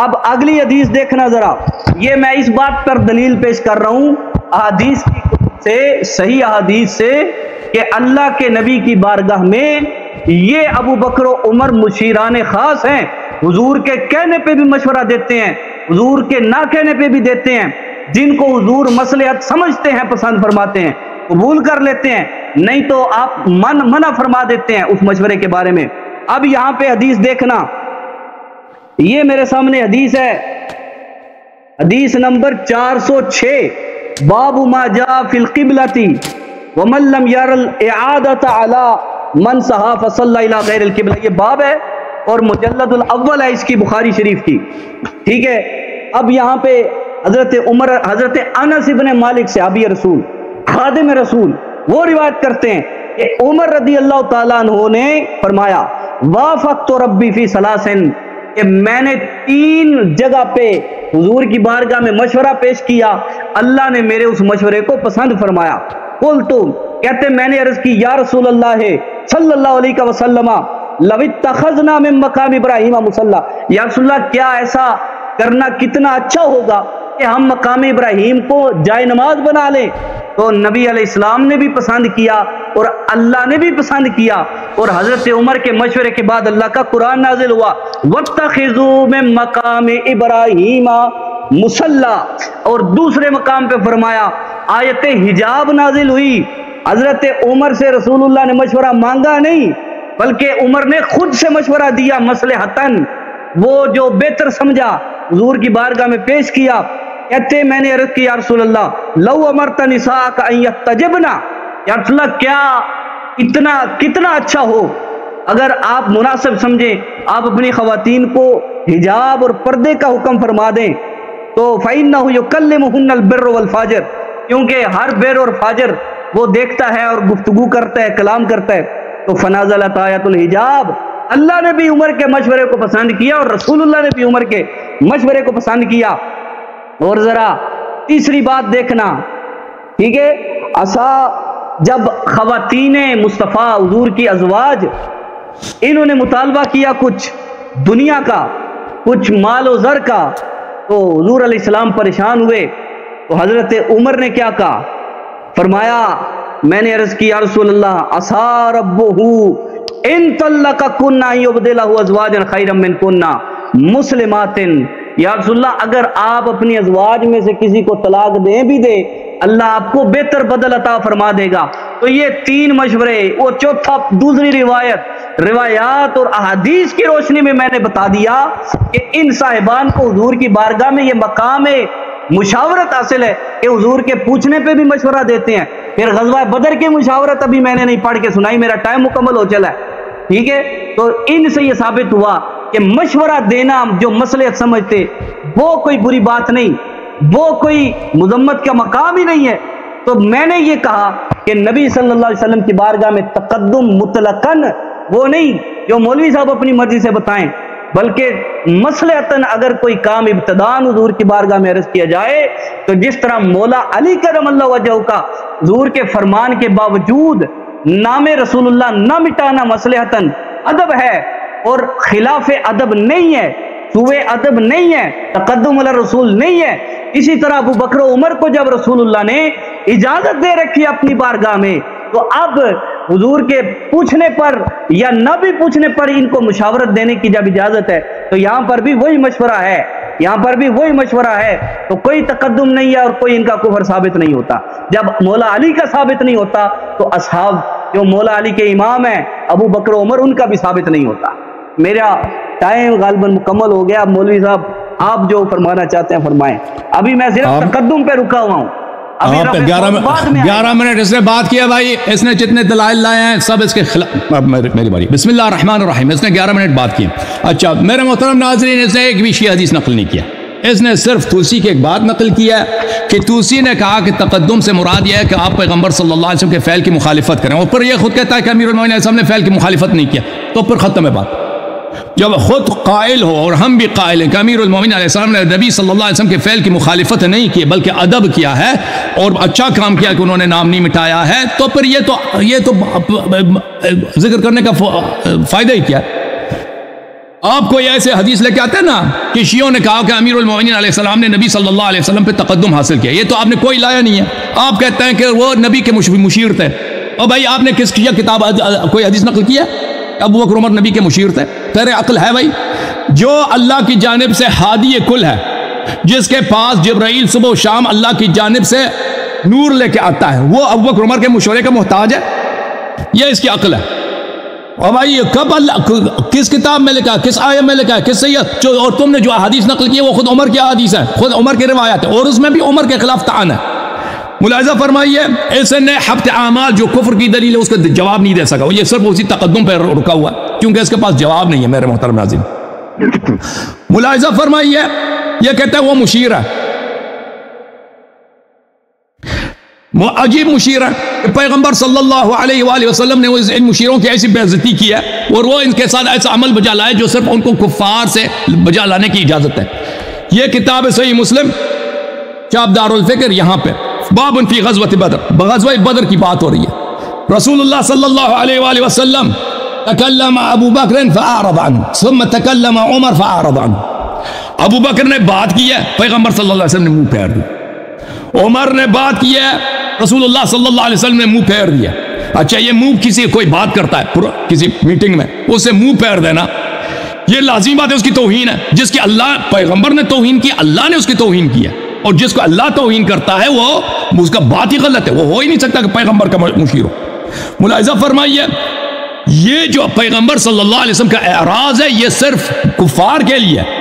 [SPEAKER 1] اب اگلی حدیث دیکھنا ذرا، یہ میں اس بات پر دلیل پیش کر رہا ہوں احادیث کی کتب سے، صحیح احادیث سے، کہ اللہ کے نبی کی بارگاہ میں یہ ابو بکر و عمر مشیران خاص ہیں، حضور کے کہنے پہ بھی مشورہ دیتے ہیں، حضور کے نہ کہنے پہ بھی دیتے ہیں، جن کو حضور مصلحت سمجھتے ہیں پسند فرماتے ہیں قبول کر لیتے ہیں، نہیں تو آپ منع فرما دیتے ہیں اس مشورے کے بارے میں۔ اب یہاں پہ حدیث دیکھنا، یہ میرے سامنے حدیث ہے، حدیث نمبر 406، باب ما جاء فی القبلۃ ومن لم ير الاعادۃ علی من صحا فصلی الی غیر القبلہ، یہ باب ہے اور مجلد الاول ہے اس کی بخاری شریف کی، ٹھیک ہے۔ اب یہاں پہ حضرت عمر، حضرت انس ابن مالک صحابی رسول، خادم رسول، وہ روایت کرتے ہیں کہ عمر رضی اللہ تعالیٰ عنہ نے فرمایا وافقت ربی فی ثلاثن، کہ میں نے 3 جگہ پہ حضور کی بارگاہ میں مشورہ پیش کیا، اللہ نے میرے اس مشورے کو پسند فرمایا۔ قلت، کہتے میں نے عرض کی یا رسول اللہ صلی اللہ علیہ وسلم لو اتخذنا من مقام ابراہیم مصلی، یا رسول اللہ کیا ایسا کرنا کتنا اچھا ہوگا کہ ہم مقام ابراہیم کو جائے نماز بنا لیں، تو نبی علیہ السلام نے بھی پسند کیا اور اللہ نے بھی پسند کیا، اور حضرت عمر کے مشورے کے بعد اللہ کا قرآن نازل ہوا وَاتَّخِذُوا مِن مَّقَامِ إِبْرَاهِيمَ مُصَلَّى، اور دوسرے مقام پہ فرمایا آیت حجاب نازل ہوئی، حضرت عمر سے رسول اللہ نے مشورہ مانگا نہیں بلکہ عمر نے خود سے مشورہ دیا مصلحتاً، وہ جو بہتر سمجھا حضور کی بارگاہ میں پیش کیا۔ کہتے میں نے عرض کی یا رسول اللہ لو امرت نساءک ان یحتجبنا، یا رسول اللہ کیا کتنا اچھا ہو اگر آپ مناسب سمجھیں آپ اپنی خواتین کو حجاب اور پردے کا حکم فرما دیں، تو فإنہ یکلمہن البر والفاجر، کیونکہ ہر بر اور فاجر وہ دیکھتا ہے اور گفتگو کرتا ہے، کلام کرتا ہے۔ تو فنازلت آیت الحجاب، اللہ نے بھی عمر کے مشورے کو پسند کیا اور رسول اللہ نے بھی عمر کے مشورے کو پسند کیا۔ اور ذرا تیسری بات دیکھنا، ٹھیک ہے، جب خواتین مصطفیٰ حضور کی ازواج انہوں نے مطالبہ کیا کچھ دنیا کا، کچھ مال و زر کا، تو حضور علیہ السلام پریشان ہوئے، تو حضرت عمر نے کیا کہا، فرمایا میں نے عرض کی یا رسول اللہ عسى ربہ ان طلقکن ان یبدلہ ازواجا خیرا منکن مسلمات، یا رسول اللہ اگر آپ اپنی ازواج میں سے کسی کو طلاق دیں بھی دے اللہ آپ کو بہتر بدل عطا فرما دے گا۔ تو یہ 3 مشورے، وہ چوتھا دوسری روایات اور احادیث کی روشنی میں نے بتا دیا کہ ان صاحبان کو حضور کی بارگاہ میں یہ مقام مشاورت حاصل ہے کہ حضور کے پوچھنے پہ بھی مشورہ دیتے ہیں. پھر غزوہ بدر کی مشاورت ابھی میں نے نہیں پڑھ کے سنائی، میرا ٹائم مکمل ہو چلا ہے. ٹھیک ہے، تو ان سے یہ ثابت ہوا کہ مشورہ دینا جو مصلحت سمجھتے وہ کوئی بری بات نہیں، وہ کوئی مذمت کا مقام ہی نہیں ہے. تو میں نے یہ کہا کہ نبی صلی اللہ علیہ وسلم کی بارگاہ میں تقدم مطلقاً وہ نہیں جو مولوی صاحب اپنی مرضی سے بتائیں، بلکہ مصلحتاً اگر کوئی کام ابتداءً حضور کی بارگاہ میں عرض کیا جائے تو جس طرح مولا علی کرم اللہ وجہہ کا حضور کے فرمان کے باوجود نام رسول اللہ نہ مٹانا مصلحتاً ادب ہے اور خلاف ادب نہیں ہے، سوء ادب نہیں ہے، تقدم علی رسول نہیں ہے. اسی طرح ابو بکر و عمر کو جب رسول اللہ نے اجازت دے رکھی اپنی بارگاہ میں، تو اب حضور کے پوچھنے پر یا نہ بھی پوچھنے پر ان کو مشاورت دینے کی جب اجازت ہے تو یہاں پر بھی وہی مشورہ ہے، یہاں پر بھی وہی مشورہ ہے. تو کوئی تقدم نہیں ہے اور کوئی ان کا کفر ثابت نہیں ہوتا. جب مولا علی کا ثابت نہیں ہوتا تو اصحاب جو مولا علی کے امام ہیں ابو بکر و عمر ان کا بھی ثابت نہیں ہوتا. میرا ٹائم غالباً مکمل ہو گیا. مولوی صاحب آپ جو فرمانا چاہتے ہیں فرمائیں. ابھی میں صرف تقدم پہ رکا ہوا ہوں.
[SPEAKER 2] 11 منٹ اس نے بات کیا بھائی، اس نے جتنے دلائل لائے ہیں سب اس کے خلاف. میری باری. بسم اللہ الرحمن الرحیم. اس نے 11 منٹ بات کی. اچھا میرے محترم ناظرین، اس نے ایک بھی شیعہ حدیث نقل نہیں کیا. اس نے صرف توسی کی ایک بات نقل کیا ہے کہ توسی نے کہا کہ تقدم سے مراد یہ ہے کہ آپ پیغمبر صلی اللہ علیہ وسلم کے فعل کی مخالفت کریں، اور پھر یہ خود کہتا ہے کہ امیر المومنین علیہ السلام نے فعل کی مخالفت نہیں کیا. تو پھر ختم ہے بات. جب خود قائل ہو اور ہم بھی قائل ہیں کہ امیر المومنین علیہ السلام نے نبی صلی اللہ علیہ وسلم کے فعل کی مخالفت نہیں کی بلکہ ادب کیا ہے اور اچھا کام کیا کہ انہوں نے نام نہیں مٹایا ہے، تو پھر یہ تو ذکر کرنے کا فائدہ ہی کیا ہے؟ آپ کو یہ ایسے حدیث لے کے آتے ہیں نا کہ شیعوں نے کہا کہ امیر المومنین علیہ السلام نے نبی صلی اللہ علیہ وسلم پہ تقدم حاصل کیا. یہ تو آپ نے کوئی لایا نہیں ہے. آپ کہتے ہیں کہ وہ نبی کے مشیر تھے. اور بھائی آپ نے کس کتاب کوئی حدیث نقل کیا؟ ابو بکر عمر نبی کے مشیر تھے. تیرے عقل ہے بھائی؟ جو اللہ کی جانب سے ہادی کل ہے، جس کے پاس جبرائیل صبح و شام اللہ کی جانب سے نور لے کے آتا ہے، وہ ابو بکر عمر کے مشورے کا محتاج ہے؟ یہ اس کی عقل ہے. اور بھائی کب اللہ کس کتاب میں لکھا ہے، کس آیت میں لکھا ہے، کس سید اور تم نے جو حدیث نقل کی ہے وہ خود عمر کی حدیث ہے، خود عمر کی روایت ہے، اور اس میں بھی عمر کے خلاف طعن ہے. ملاحظہ فرمائیے اس نے حبط اعمال جو کفر کی دلیل ہے اس کا جواب نہیں دے سکا. یہ صرف اسی تقدم پہ رکا ہوا ہے کیونکہ اس کے پاس جواب نہیں ہے. میرے محترم ناظرین ملاحظہ فرمائیے، یہ کہتا ہے وہ مشیر ہے، عجیب مشیر ہے. پیغمبر صلی اللہ علیہ وآلہ وسلم نے ان مشیروں کی ایسی بے عزتی کی ہے اور وہ ان کے ساتھ ایسا عمل بجا لائے جو صرف ان کو کفار سے بجا لانے کی اجازت ہے. یہ کتاب ہے صحیح مسلم چاپ دار الفکر، یہاں پہ باب فی غزوۃ بدر، غزوہ بدر کی بات ہو رہی ہے. رسول اللہ صلی اللہ علیہ وآلہ وسلم تکلم ابو بکر فاعرض عنہ ثم تکلم عمر فاعرض عنہ. ابو بکر نے بات کی ہے، پیغمبر صلی اللہ علیہ وسلم نے منہ پھیر دیا. عمر نے بات کی ہے، رسول اللہ صلی اللہ علیہ وسلم نے منہ پھیر دیا. اچھا یہ منہ کسی کوئی بات کرتا ہے کسی میٹنگ میں اسے منہ پھیر دینا یہ لازمی بات ہے، اس کی توہین ہے. جس کی اللہ پیغمبر نے توہین کی، اللہ نے اس کی توہین کی ہے، اور جس کو اللہ توہین کرتا ہے وہ اس کا بات ہی غلط ہے. وہ ہو ہی نہیں سکتا کہ پیغمبر کا مشیر ہو. ملاحظہ فرمائیے یہ جو پیغمبر صلی اللہ علیہ وسلم کا اعراض ہے یہ صرف کفار کے لیے ہے.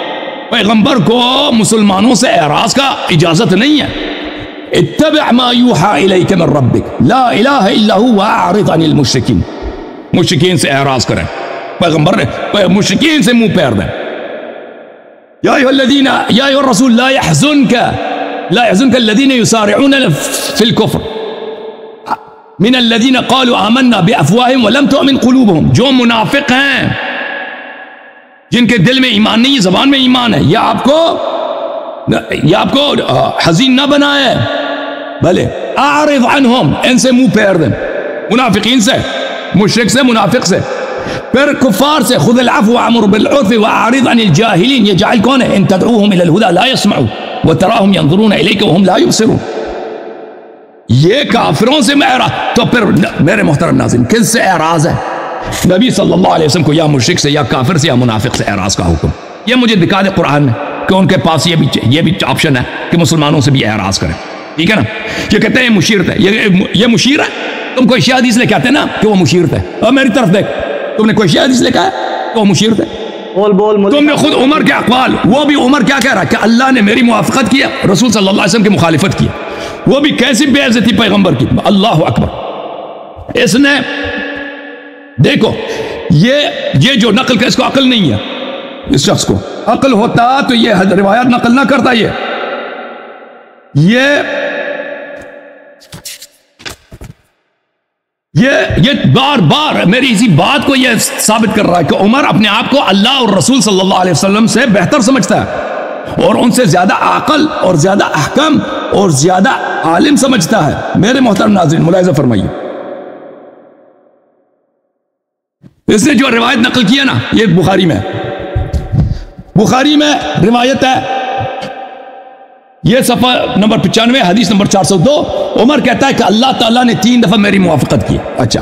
[SPEAKER 2] پیغمبر کو مسلمانوں سے اعراض کا اجازت نہیں ہے. اتبع ما یوحى الیک من ربک لا الہ الا هو واعرض عن المشرکین. مشرکین سے اعراض کریں، پیغمبر نے مشرکین سے منہ پھیر دیں. یا ایھا الذین یا ایھا الرسول لا يحزنك الذین یسارعون فی الکفر من الذین قالوا آمنا بافواہہم ولم تؤمن قلوبہم. جو منافق ہیں جن کے دل میں ایمان نہیں، زبان میں ایمان ہے، یہ آپ کو حزین نہ بنائے، بھلے اعرض عنہم، ان سے منہ پھیر دیں. منافقین سے، مشرک سے، منافق سے. پھر کفار سے خذ العفو وامر بالعرف واعرض عن الجاہلین. یہ جاہل کون ہے؟ ان تدعوهم الى الهدى لا يسمعوا وتراهم ينظرون اليك وهم لا يبصرون. یہ کافروں سے اعراض. تو پھر میرے محترم ناظرین کس سے اعراض ہے؟ نبی صلی اللہ علیہ وسلم کو یا مشرک سے یا کافر سے یا منافق سے اعراض کا حکم. یہ مجھے دکھا دے قرآن میں کہ ان کے پاس یہ بھی آپشن ہے کہ مسلمانوں سے بھی اعراض کریں. ٹھیک ہے نا؟ یہ کہتے ہیں مشیر تھے. یہ مشیر ہے. تم کوئی شیعہ حدیث لے کے آتے ہیں نا کہ وہ مشیر تھے، اور میری طرف دیکھ، تم نے کوئی شیعہ حدیث لے کے آیا کہ وہ مشیر تھے؟ تم نے خود عمر کے اقوال، وہ بھی عمر کیا کہہ رہا کہ اللہ نے میری موافقت کیا، رسول صلی اللہ علیہ وسلم کی مخالفت کی، وہ بھی کیسی بے عزتی پیغمبر کی، اللہ اکبر۔ اس نے دیکھو یہ جو نقل کا، اس کو عقل نہیں ہے، اس شخص کو عقل ہوتا تو یہ روایات نقل نہ کرتا۔ یہ بار بار میری اسی بات کو یہ ثابت کر رہا ہے کہ عمر اپنے آپ کو اللہ اور رسول صلی اللہ علیہ وسلم سے بہتر سمجھتا ہے اور ان سے زیادہ عقل اور زیادہ احکام اور زیادہ عالم سمجھتا ہے۔ میرے محترم ناظرین ملاحظہ فرمائیے، اس نے جو روایت نقل کیا نا، یہ بخاری میں روایت ہے، یہ صفحہ نمبر 95 حدیث نمبر 402۔ عمر کہتا ہے کہ اللہ تعالیٰ نے 3 دفعہ میری موافقت کی۔ اچھا،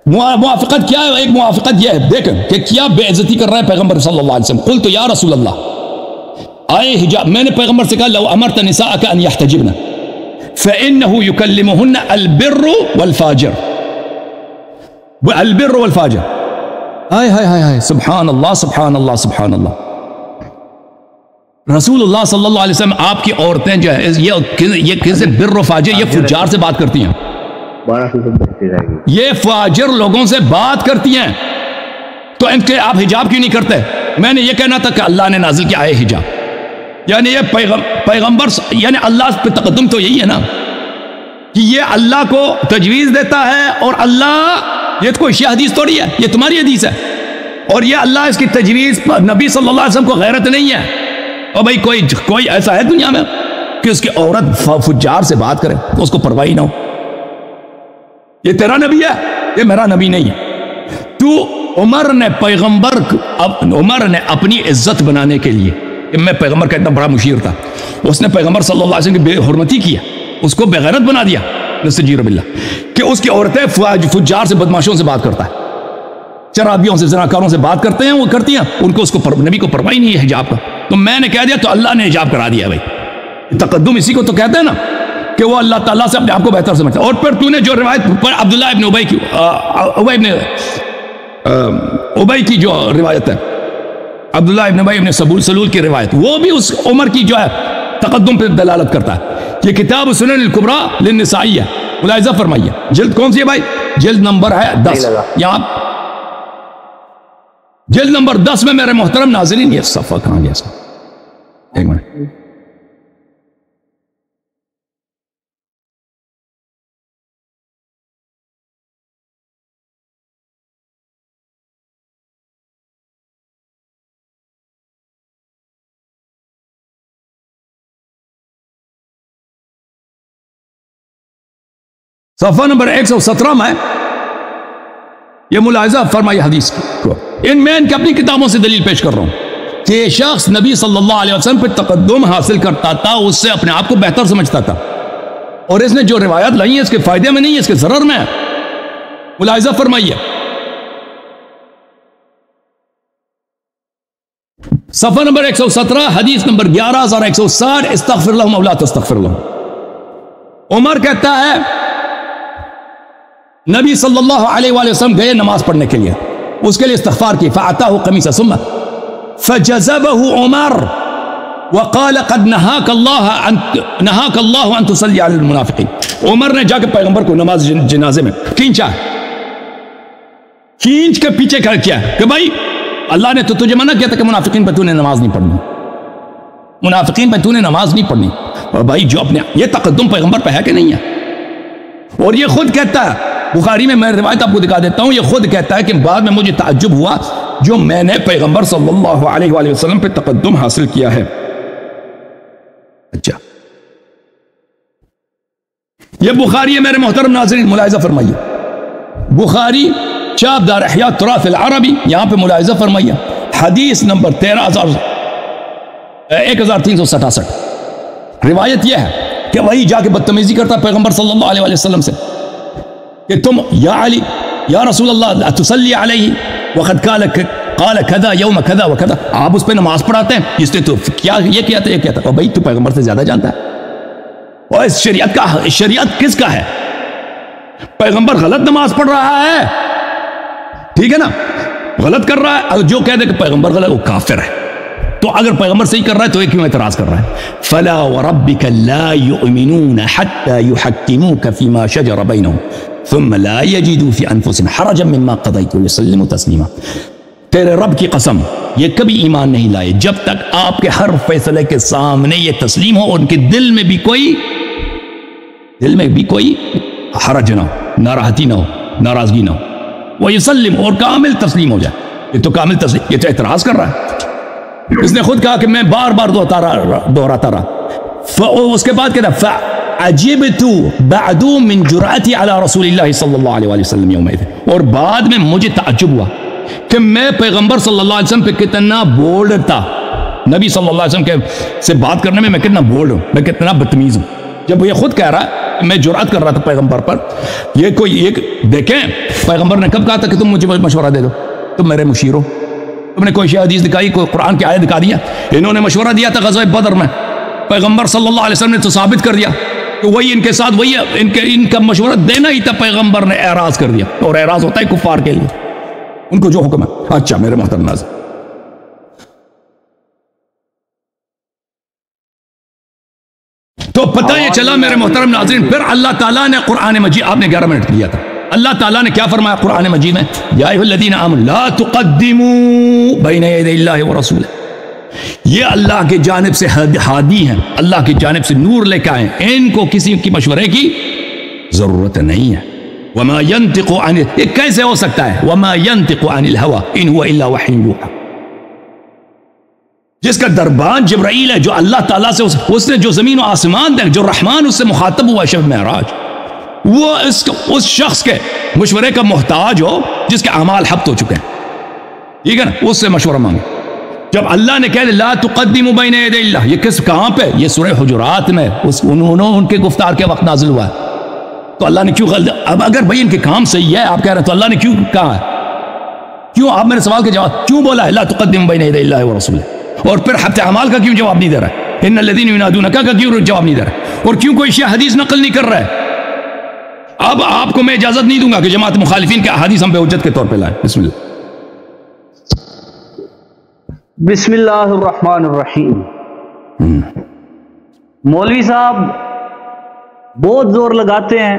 [SPEAKER 2] موافقت کیا ہے؟ ایک موافقت یہ ہے، دیکھیں کہ کیا بے عزتی کر رہا ہے پیغمبر صلی اللہ علیہ وسلم۔ قلت یا رسول اللہ، آئے حجاب، میں نے پیغمبر سے کہا لو امرت نساءک ان یحتجبن فانه یکلمہن البر والفاجر، البر والفاجر۔ ہائے ہائے ہائے ہائے، سبحان اللہ سبحان اللہ سبحان اللہ۔ رسول اللہ صلی اللہ علیہ وسلم آپ کی عورتیں جو ہے یہ کسی بر و فاجر، یہ فجار سے بات کرتی ہیں، یہ فاجر لوگوں سے بات کرتی ہیں، تو ان کے آپ حجاب کیوں نہیں کرتے؟ میں نے یہ کہنا تھا کہ اللہ نے نازل کیا ہے حجاب، یعنی یہ پیغمبر، یعنی اللہ پہ تقدم تو یہی ہے نا کہ یہ اللہ کو تجویز دیتا ہے، اور اللہ، یہ تو کوئی شیعہ حدیث تھوڑی ہے، یہ تمہاری حدیث ہے، اور یہ اللہ اس کی تجویز، نبی صلی اللہ علیہ وسلم کو غیرت نہیں ہے۔ اور بھائی کوئی ایسا ہے دنیا میں کہ اس کی عورت فجار سے بات کرے تو اس کو پرواہ نہ ہو؟ یہ تیرا نبی ہے، یہ میرا نبی نہیں ہے۔ تو عمر نے اپنی عزت بنانے کے لیے، کہ میں پیغمبر کا اتنا بڑا مشیر تھا، اس نے پیغمبر صلی اللہ علیہ وسلم کی بے حرمتی کیا، اس کو بے غیرت بنا دیا، نستجیر باللہ، کہ اس کی عورتیں فجار سے، بدماشوں سے بات کرتا ہے، شرابیوں سے، زناکاروں سے بات کرتے ہیں، وہ کرتی ہیں، ان کو اس کو نبی کو پرواہ نہیں ہے حجاب کا۔ تو میں نے کہہ دیا تو اللہ نے حجاب کرا دیا۔ بھائی تقدم اسی کو تو کہتے ہیں نا کہ وہ اللہ تعالیٰ سے اپنے آپ کو بہتر سمجھتا ہے۔ اور پھر تو نے جو روایت عبداللہ ابن ابی کی جو روایت ہے، عبداللہ ابن ابی ابن سلول کی روایت، وہ بھی اس عمر کی جو ہے تقدم پہ دلالت کرتا ہے۔ یہ کتاب سنن الکبریٰ للنسائی ہے، ملاحظہ فرمائیے، جلد کون سی ہے بھائی؟ جلد نمبر ہے 10، یہاں جلد نمبر 10 میں میرے محترم ناظرین، یہ صفحہ کہاں گیا سا؟ ایک منٹ، صفحہ نمبر 117 میں یہ ملاحظہ فرمائی حدیث کو، میں ان کی اپنی کتابوں سے دلیل پیش کر رہا ہوں کہ یہ شخص نبی صلی اللہ علیہ وسلم پہ تقدم حاصل کرتا تھا، اس سے اپنے آپ کو بہتر سمجھتا تھا، اور اس نے جو روایات لائی ہیں اس کے فائدے میں نہیں، اس کے ضرر میں ہے۔ ملاحظہ فرمائیے، صفحہ نمبر 117 حدیث نمبر 11160، استغفر لهم او لا تستغفر لهم۔ عمر کہتا ہے نبی صلی اللہ علیہ وآلہ وسلم گئے نماز پڑھنے کے لیے، اس کے لیے استغفار کی، فَأَتَاهُ قَمِيصًا ثُمَّ فَجَذَبَهُ عُمَرٌ وَقَالَ قَدْ نَهَاكَ اللَّهُ أَن تُصَلِّ عَلَى الْمُنَافِقِينَ۔ عمر نے جا کے پیغمبر کو نماز جنازے میں کھینچا، کھینچ کے پیچھے کیا کہ بھائی اللہ نے تو تجھے منع کیا تھا کہ منافقین پہ تو نے نماز نہیں پڑھنی، منافقین پہ تو نے نماز نہیں پڑھنی۔ اور بھائی جو اپنے یہ تقدم پیغمبر پہ ہے کہ نہیں ہے؟ اور یہ خود کہتا ہے، بخاری میں روایت آپ کو دکھا دیتا ہوں، یہ خود کہتا ہے کہ بعد میں مجھے تعجب ہوا جو میں نے پیغمبر صلی اللہ علیہ وآلہ وسلم پہ تقدم حاصل کیا ہے۔ اچھا، یہ بخاری ہے میرے محترم ناظرین، ملاحظہ فرمائیے، بخاری چاپ دار احیاء تراث العربی، یہاں پہ ملاحظہ فرمائیے، حدیث نمبر 1367، روایت یہ ہے کہ وہی جا کے بدتمیزی کرتا پیغمبر صلی اللہ علیہ وآلہ وسلم سے کہ تم یا علی یا رسول اللہ تصلی علیہ وقد قال کذا یوم کذا وکذا، آپ اس پہ نماز پڑھاتے ہیں جس نے تو کیا یہ کیا تھا یہ کیا تھا، اور بھائی تو پیغمبر سے زیادہ جانتا ہے، اور اس شریعت کس کا ہے؟ پیغمبر غلط نماز پڑھ رہا ہے، ٹھیک ہے نا، غلط کر رہا ہے، جو کہہ دے کہ پیغمبر غلط وہ کافر ہے. تو اگر پیغمبر صحیح کر رہا ہے تو یہ کیوں اعتراض کر رہا ہے؟ فلا وربك لا يؤمنون حتى يحكموك فيما شجر بينهم ثم لا يجدوا في انفسهم حرجا مما قضيت ويسلموا تسليما. تیرے رب کی قسم یہ کبھی ایمان نہیں لائے جب تک آپ کے ہر فیصلے کے سامنے یہ تسلیم ہو، ان کے دل میں بھی کوئی حرج نہ ہو، ناراحتی نہ ہو، ناراضگی نہ ہو، وہ یسلم اور کامل تسلیم ہو جائے. یہ تو کامل تسلیم، یہ تو اعتراض کر رہا ہے. اس نے خود کہا کہ میں بار بار دہراتا رہا. اس کے بعد کہتا فعجبت بعد من جرأتی علی رسول اللہ صلی اللہ علیہ وسلم یومئذ، اور بعد میں مجھے تعجب ہوا کہ میں پیغمبر صلی اللہ علیہ وسلم پہ کتنا بولڈ تھا. نبی صلی اللہ علیہ وسلم سے بات کرنے میں کتنا بولڈ ہوں، میں کتنا بدتمیز ہوں. جب یہ خود کہہ رہا ہے میں جرأت کر رہا تھا پیغمبر پر. یہ کوئی ایک دیکھیں پیغمبر نے کب کہا تھا کہ تم مجھے مشورہ دے دو، تم میرے مشیر ہو، تم نے کوئی شیء حدیث دکھائی، کوئی قرآن کی آیت دکھا دیا؟ انہوں نے مشورہ دیا تھا غزوہ بدر میں، پیغمبر صلی اللہ علیہ وسلم نے تو ثابت کر دیا کہ وہی ان کے ساتھ وہی ان کا مشورہ دینا ہی تھا. پیغمبر نے اعراض کر دیا، اور اعراض ہوتا ہے کفار کے لیے، ان کو جو حکم ہے. اچھا میرے محترم ناظرین، تو پتہ یہ چلا میرے محترم ناظرین، پھر اللہ تعالیٰ نے قرآن مجید، آپ نے 11 منٹ لیا تھا، اللہ تعالیٰ نے کیا فرمایا قرآن مجید میں؟ یا ایھا الذین آمنوا لا تقدموا بین یدی اللہ ورسولہ. یہ اللہ کی جانب سے ہادی ہیں، اللہ کی جانب سے نور لے کے آئے، ان کو کسی کی مشورے کی ضرورت نہیں ہے. وما ينطق عن، یہ کیسے ہو سکتا ہے؟ وما ينطق عن الهوى ان هو الا وحی یوحی. جس کا دربان جبرائیل ہے، جو اللہ تعالیٰ سے اس نے جو زمین و آسمان دے، جو رحمان اس سے مخاطب ہوا شب معراج، وہ اس شخص کے مشورے کا محتاج ہو جس کے اعمال حبط ہو چکے ہیں، ٹھیک ہے نا، اس سے مشورہ مانگے. جب اللہ نے کہا لا تقدموا بین یدی اللہ، یہ کہاں پہ؟ یہ سورہ حجرات میں ان کے گفتار کے وقت نازل ہوا ہے. تو اللہ نے کیوں اب اگر بھائی ان کے کام صحیح ہے آپ کہہ رہے ہیں، تو اللہ نے کیوں کہا ہے؟ کیوں آپ میرے سوال کے جواب کیوں بولا ہے لا تقدموا بین یدی اللہ ورسولہ؟ اور پھر حبط اعمال کا کیوں جواب نہیں دے رہا ہے؟ ان الذین ینادونک کا کیوں جواب نہیں دے رہا ہے؟ اور کیوں کوئی شیء حدیث نقل نہیں کر رہا ہے؟ اب آپ کو میں اجازت نہیں دوں گا کہ جماعت مخالفین کے احادیث ہم پہ حجت کے طور پہ لائیں. بسم اللہ.
[SPEAKER 1] بسم اللہ الرحمن الرحیم. مولوی صاحب بہت زور لگاتے ہیں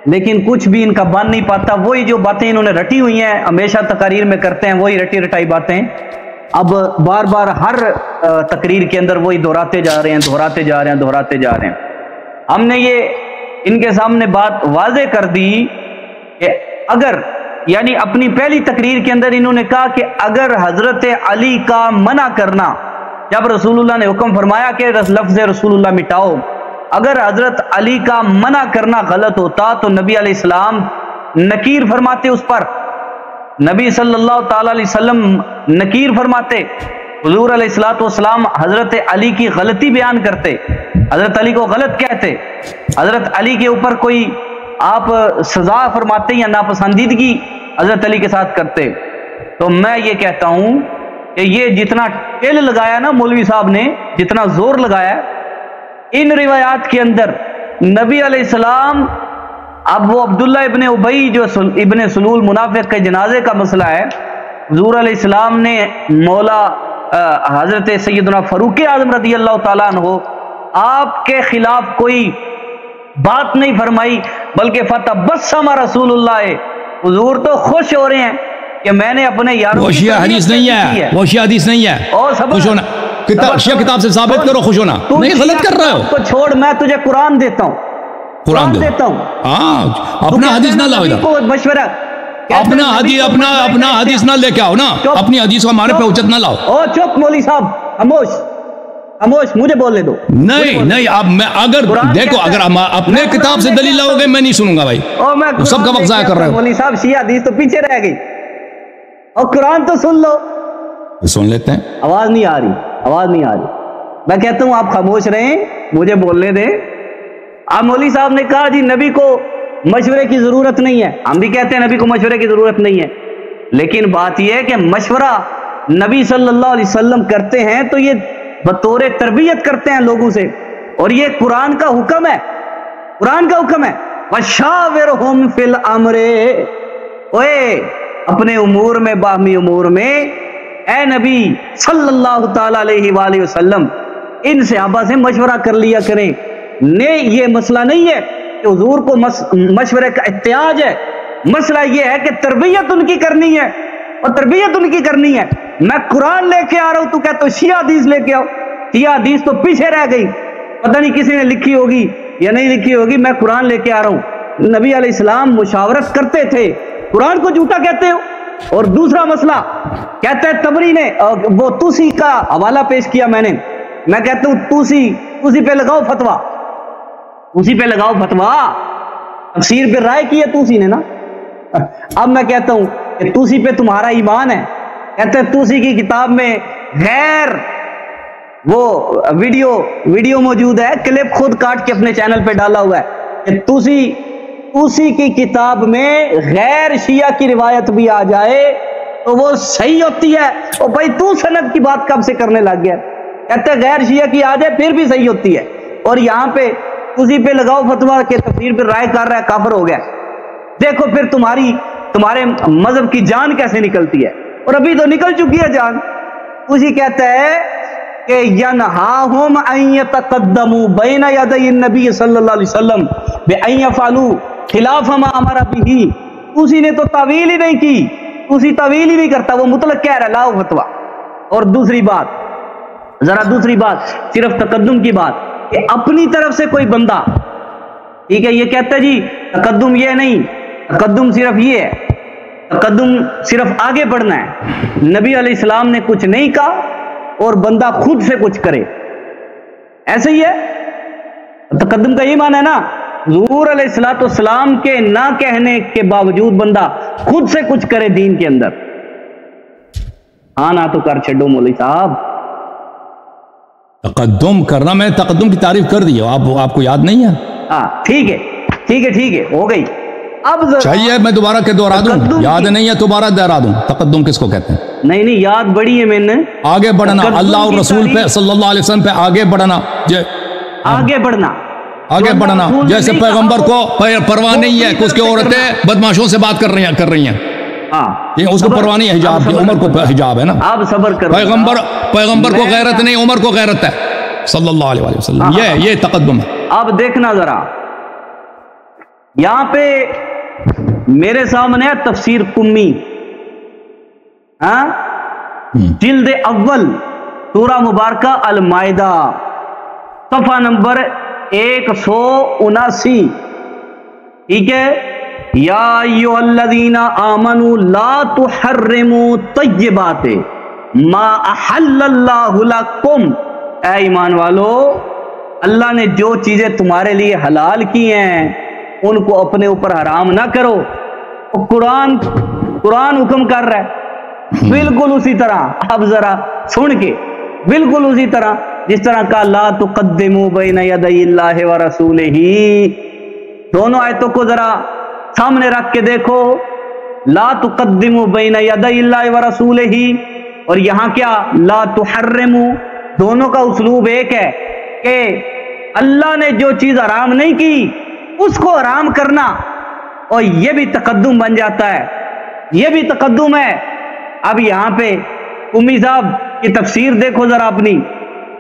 [SPEAKER 1] لیکن کچھ بھی ان کا بن نہیں پاتا. وہی جو باتیں انہوں نے رٹی ہوئی ہیں ہمیشہ تقاریر میں کرتے ہیں، وہی رٹی رٹائی باتیں اب بار بار ہر تقریر کے اندر وہی دہراتے جا رہے ہیں. ہم نے یہ ان کے سامنے بات واضح کر دی کہ اگر یعنی اپنی پہلی تقریر کے اندر انہوں نے کہا کہ اگر حضرت علی کا منع کرنا، جب رسول اللہ نے حکم فرمایا کہ لفظ رسول اللہ مٹاؤ، اگر حضرت علی کا منع کرنا غلط ہوتا تو نبی علیہ السلام نکیر فرماتے، اس پر نبی صلی اللہ تعالی علیہ وسلم نکیر فرماتے. حضور علیہ الصلوۃ والسلام حضرت علی کی غلطی بیان کرتے، حضرت علی کو غلط کہتے، حضرت علی کے اوپر کوئی آپ سزا فرماتے یا ناپسندیدگی حضرت علی کے ساتھ کرتے. تو میں یہ کہتا ہوں کہ یہ جتنا ٹیل لگایا نا مولوی صاحب نے، جتنا زور لگایا ان روایات کے اندر نبی علیہ السلام، اب وہ عبداللہ ابن ابی جو ابن سلول منافق کے جنازے کا مسئلہ ہے، حضور علیہ السلام نے مولا حضرت سیدنا فاروق اعظم رضی اللہ تعالیٰ عنہ آپ کے خلاف کوئی بات نہیں فرمائی، بلکہ فتبسم رسول اللہ، حضور تو خوش ہو رہے ہیں کہ میں نے اپنے یاروں
[SPEAKER 2] وہ شیعہ حدیث نہیں ہے، وہ شیعہ حدیث نہیں ہے، خوش ہونا شیعہ کتاب سے ثابت کرو، خوش ہونا نہیں، غلط کر رہے ہو.
[SPEAKER 1] تو چھوڑ، میں تجھے قرآن دیتا ہوں، قرآن دیتا ہوں.
[SPEAKER 2] ہاں اپنا حدیث نہ لاؤ ادھر،
[SPEAKER 1] مشورہ
[SPEAKER 2] اپنا حدیث نہ لے کے آؤ نا، اپنی حدیث کو ہمارے پہ حجت نہ لاؤ.
[SPEAKER 1] او چپ مولوی صاحب، خاموش، مجھے بولنے دو.
[SPEAKER 2] نہیں اب میں اگر دیکھو اگر اپنے کتاب سے دلیل لاؤ گے میں نہیں سنوں گا بھائی، سب کا وقت ضائع کر رہے ہو.
[SPEAKER 1] مولوی صاحب شیعہ حدیث تو پیچھے رہ گئی، اور قرآن تو سن لو.
[SPEAKER 2] سن لیتے ہیں.
[SPEAKER 1] آواز نہیں آ رہی. میں کہتا ہوں آپ خاموش رہیں، مجھے بولنے دیں. آپ مولوی صاحب نے کہا جی نبی کو مشورے کی ضرورت نہیں ہے، ہم بھی کہتے ہیں نبی کو مشورے کی ضرورت نہیں ہے، لیکن بات یہ ہے کہ مشورہ نبی صلی اللہ علیہ وسلم کرتے ہیں تو یہ بطور تربیت کرتے ہیں لوگوں سے، اور یہ قرآن کا حکم ہے، قرآن کا حکم ہے وَشَاوِرْهُمْ فِي الْأَمْرِ. اوے اپنے امور میں، باہمی امور میں اے نبی صلی اللہ تعالی علیہ وآلہ وسلم ان صحابہ سے مشورہ کر لیا کریں. یہ مسئلہ نہیں ہے کہ حضور کو مشورے کا احتیاج ہے، مسئلہ یہ ہے کہ تربیت ان کی کرنی ہے، اور تربیت ان کی کرنی ہے. میں قرآن لے کے آ رہا ہوں، تو کہتا ہوں شیعہ حدیث لے کے آؤ. شیعہ حدیث تو پیچھے رہ گئی، پتہ نہیں کسی نے لکھی ہوگی یا نہیں لکھی ہوگی. میں قرآن لے کے آ رہا ہوں. نبی علیہ السلام مشاورت کرتے تھے، قرآن کو جھوٹا کہتے ہو. اور دوسرا مسئلہ کہتا ہے تبری نے وہ توسی کا حوالہ پیش کیا، میں کہتا ہوں توسی پہ لگاؤ فتویٰ، توسی پہ لگاؤ فتویٰ. تفسیر پہ رائے کی ہے توسی نے نا. اب میں کہتا ہوں کہ توسی پہ تمہارا ایمان ہے. کہتے ہیں توسی کی کتاب میں غیر وہ ویڈیو موجود ہے، کلپ خود کاٹ کے اپنے چینل پہ ڈالا ہوا ہے کہ توسی کی کتاب میں غیر شیعہ کی روایت بھی آ جائے تو وہ صحیح ہوتی ہے. اور بھائی تو سند کی بات کب سے کرنے لگ گیا؟ کہتے ہیں غیر شیعہ کی آ جائے پھر بھی صحیح ہوتی ہے، اور یہاں پہ توسی پہ لگاؤ فتویٰ کہ تفسیر پہ رائے کر رہا ہے، کافر ہو گیا. دیکھو پھر تمہارے مذہب کی جان کیسے نکلتی ہے، اور ابھی تو نکل چکی ہے جان. توسی کہتا ہے کہ ینہاہم ان یتقدموا بین یدی النبی صلی اللہ علیہ وسلم بان یفعلوا خلاف ما امر بہ. توسی نے تو تعویل ہی نہیں کی، توسی تعویل ہی نہیں کرتا، وہ مطلق کہہ رہا ہے لاؤ فتویٰ. اور دوسری بات صرف تقدم کی بات کہ اپنی طرف سے کوئی بندہ ٹھیک ہے یہ کہتا ہے جی تقدم یہ نہیں، تقدم صرف یہ ہے، تقدم صرف آگے بڑھنا ہے. نبی علیہ السلام نے کچھ نہیں کہا اور بندہ خود سے کچھ کرے، ایسے ہی ہے. تقدم کا یہ معنی ہے نا، حضور علیہ السلام کے نہ کہنے کے باوجود بندہ خود سے کچھ کرے دین کے اندر. ہاں نہ تو کر چھڈو مولوی صاحب.
[SPEAKER 2] تقدم کرنا، میں تقدم کی تعریف کر دی، آپ کو یاد نہیں ہے؟
[SPEAKER 1] ہاں ٹھیک ہے ہو گئی. اب
[SPEAKER 2] چاہیے میں دوبارہ کے دہرا دوں، یاد نہیں ہے دوبارہ دہرا دوں. تقدم کس کو کہتے ہیں؟
[SPEAKER 1] نہیں یاد بڑی ہے میں نے.
[SPEAKER 2] آگے بڑھنا، اللہ اور رسول پہ صلی اللہ علیہ وسلم پہ آگے بڑھنا، آگے بڑھنا. جیسے پیغمبر کو پرواہ نہیں ہے کہ اس کی عورتیں بدماشوں سے بات کر رہی ہیں، اس کو پرواہ نہیں ہے حجاب کی. عمر کو حجاب ہے نا.
[SPEAKER 1] آپ صبر کرو.
[SPEAKER 2] پیغمبر کو غیرت نہیں، عمر کو غیرت ہے صلی اللہ علیہ وسلم. یہ تقدم ہے.
[SPEAKER 1] اب دیکھنا ذرا، یہاں پہ میرے سامنے ہے تفسیر قمی، جلد اول سورہ مبارکہ المائدہ، صفحہ نمبر 179. ٹھیک ہے، یا ایھا الذین آمنوا لا تحرموا طیبات ما احل اللہ لکم. اے ایمان والو، اللہ نے جو چیزیں تمہارے لیے حلال کی ہیں ان کو اپنے اوپر حرام نہ کرو. قرآن حکم کر رہا ہے بالکل اسی طرح. اب ذرا سن کے، بالکل اسی طرح جس طرح کا لا تقدموا بین یدی اللہ ورسولہ. دونوں آیتوں کو ذرا سامنے رکھ کے دیکھو، لا تقدموا بین یدی اللہ ورسولہ، اور یہاں کیا لا تحرموا. دونوں کا اسلوب ایک ہے کہ اللہ نے جو چیز حرام نہیں کی اس کو حرام کرنا، اور یہ بھی تقدم بن جاتا ہے، یہ بھی تقدم ہے. اب یہاں پہ قمی صاحب کی تفسیر دیکھو ذرا اپنی.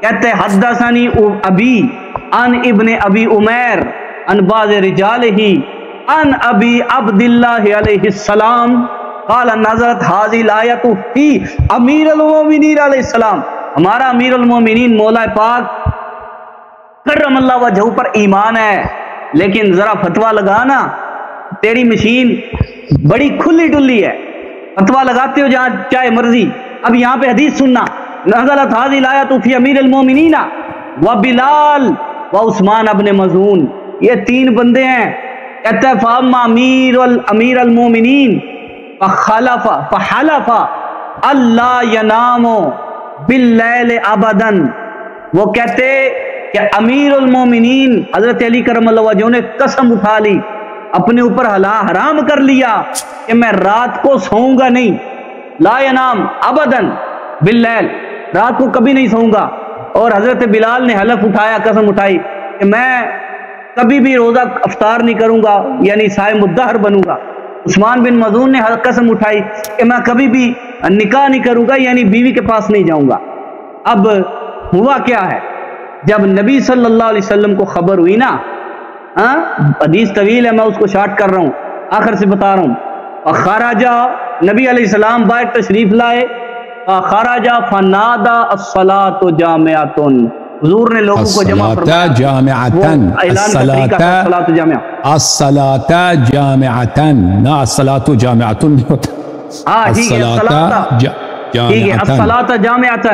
[SPEAKER 1] کہتے ہیں حدثنی ابی عن ابن ابی عمیر عن بعض رجالہ عن ابی عبداللہ علیہ السلام قال نظرت هذه الآیت فی امیر المومنین علیہ السلام. ہمارا امیر المومنین مولا پاک کرم اللہ وجہہ پر ایمان ہے، لیکن ذرا فتویٰ لگانا، تیری مشین بڑی کھلی ڈلی ہے، فتویٰ لگاتے ہو جہاں چاہے مرضی. اب یہاں پہ حدیث سننا، نزلت هذه الآیت فی امیر المومنین و بلال و عثمان ابن مظعون. یہ تین بندے ہیں. کہتا ہے فاما امیر المومنین فحلف اللہ ینام باللیل ابدا. وہ کہتے کہ امیر المومنین حضرت علی کرم اللہ وجہہ نے قسم اٹھا لی، اپنے اوپر حرام کر لیا کہ میں رات کو سوؤں گا نہیں، لا ینام ابدا باللیل، رات کو کبھی نہیں سوؤں گا. اور حضرت بلال نے حلف اٹھایا، قسم اٹھائی کہ میں کبھی بھی روزہ افطار نہیں کروں گا، یعنی صائم الدہر بنوں گا. عثمان بن مظعون نے قسم اٹھائی کہ میں کبھی بھی نکاح نہیں کروں گا، یعنی بیوی کے پاس نہیں جاؤں گا۔ اب ہوا کیا ہے، جب نبی صلی اللہ علیہ وسلم کو خبر ہوئی نا، حدیث طویل ہے، میں اس کو شارٹ کر رہا ہوں، آخر سے بتا رہا ہوں۔ خراجہ، نبی علیہ السلام باہر تشریف لائے، خراجہ فنادا الصلاۃ جامعۃ، حضور نے لوگوں کو جمع فرمایا،
[SPEAKER 2] الصلاۃ جامعۃ، الصلاۃ جامعۃ، نہ الصلاۃ جامعۃ نہیں ہوتا،
[SPEAKER 1] ہاں ٹھیک ہے، الصلاۃ جامعۃ،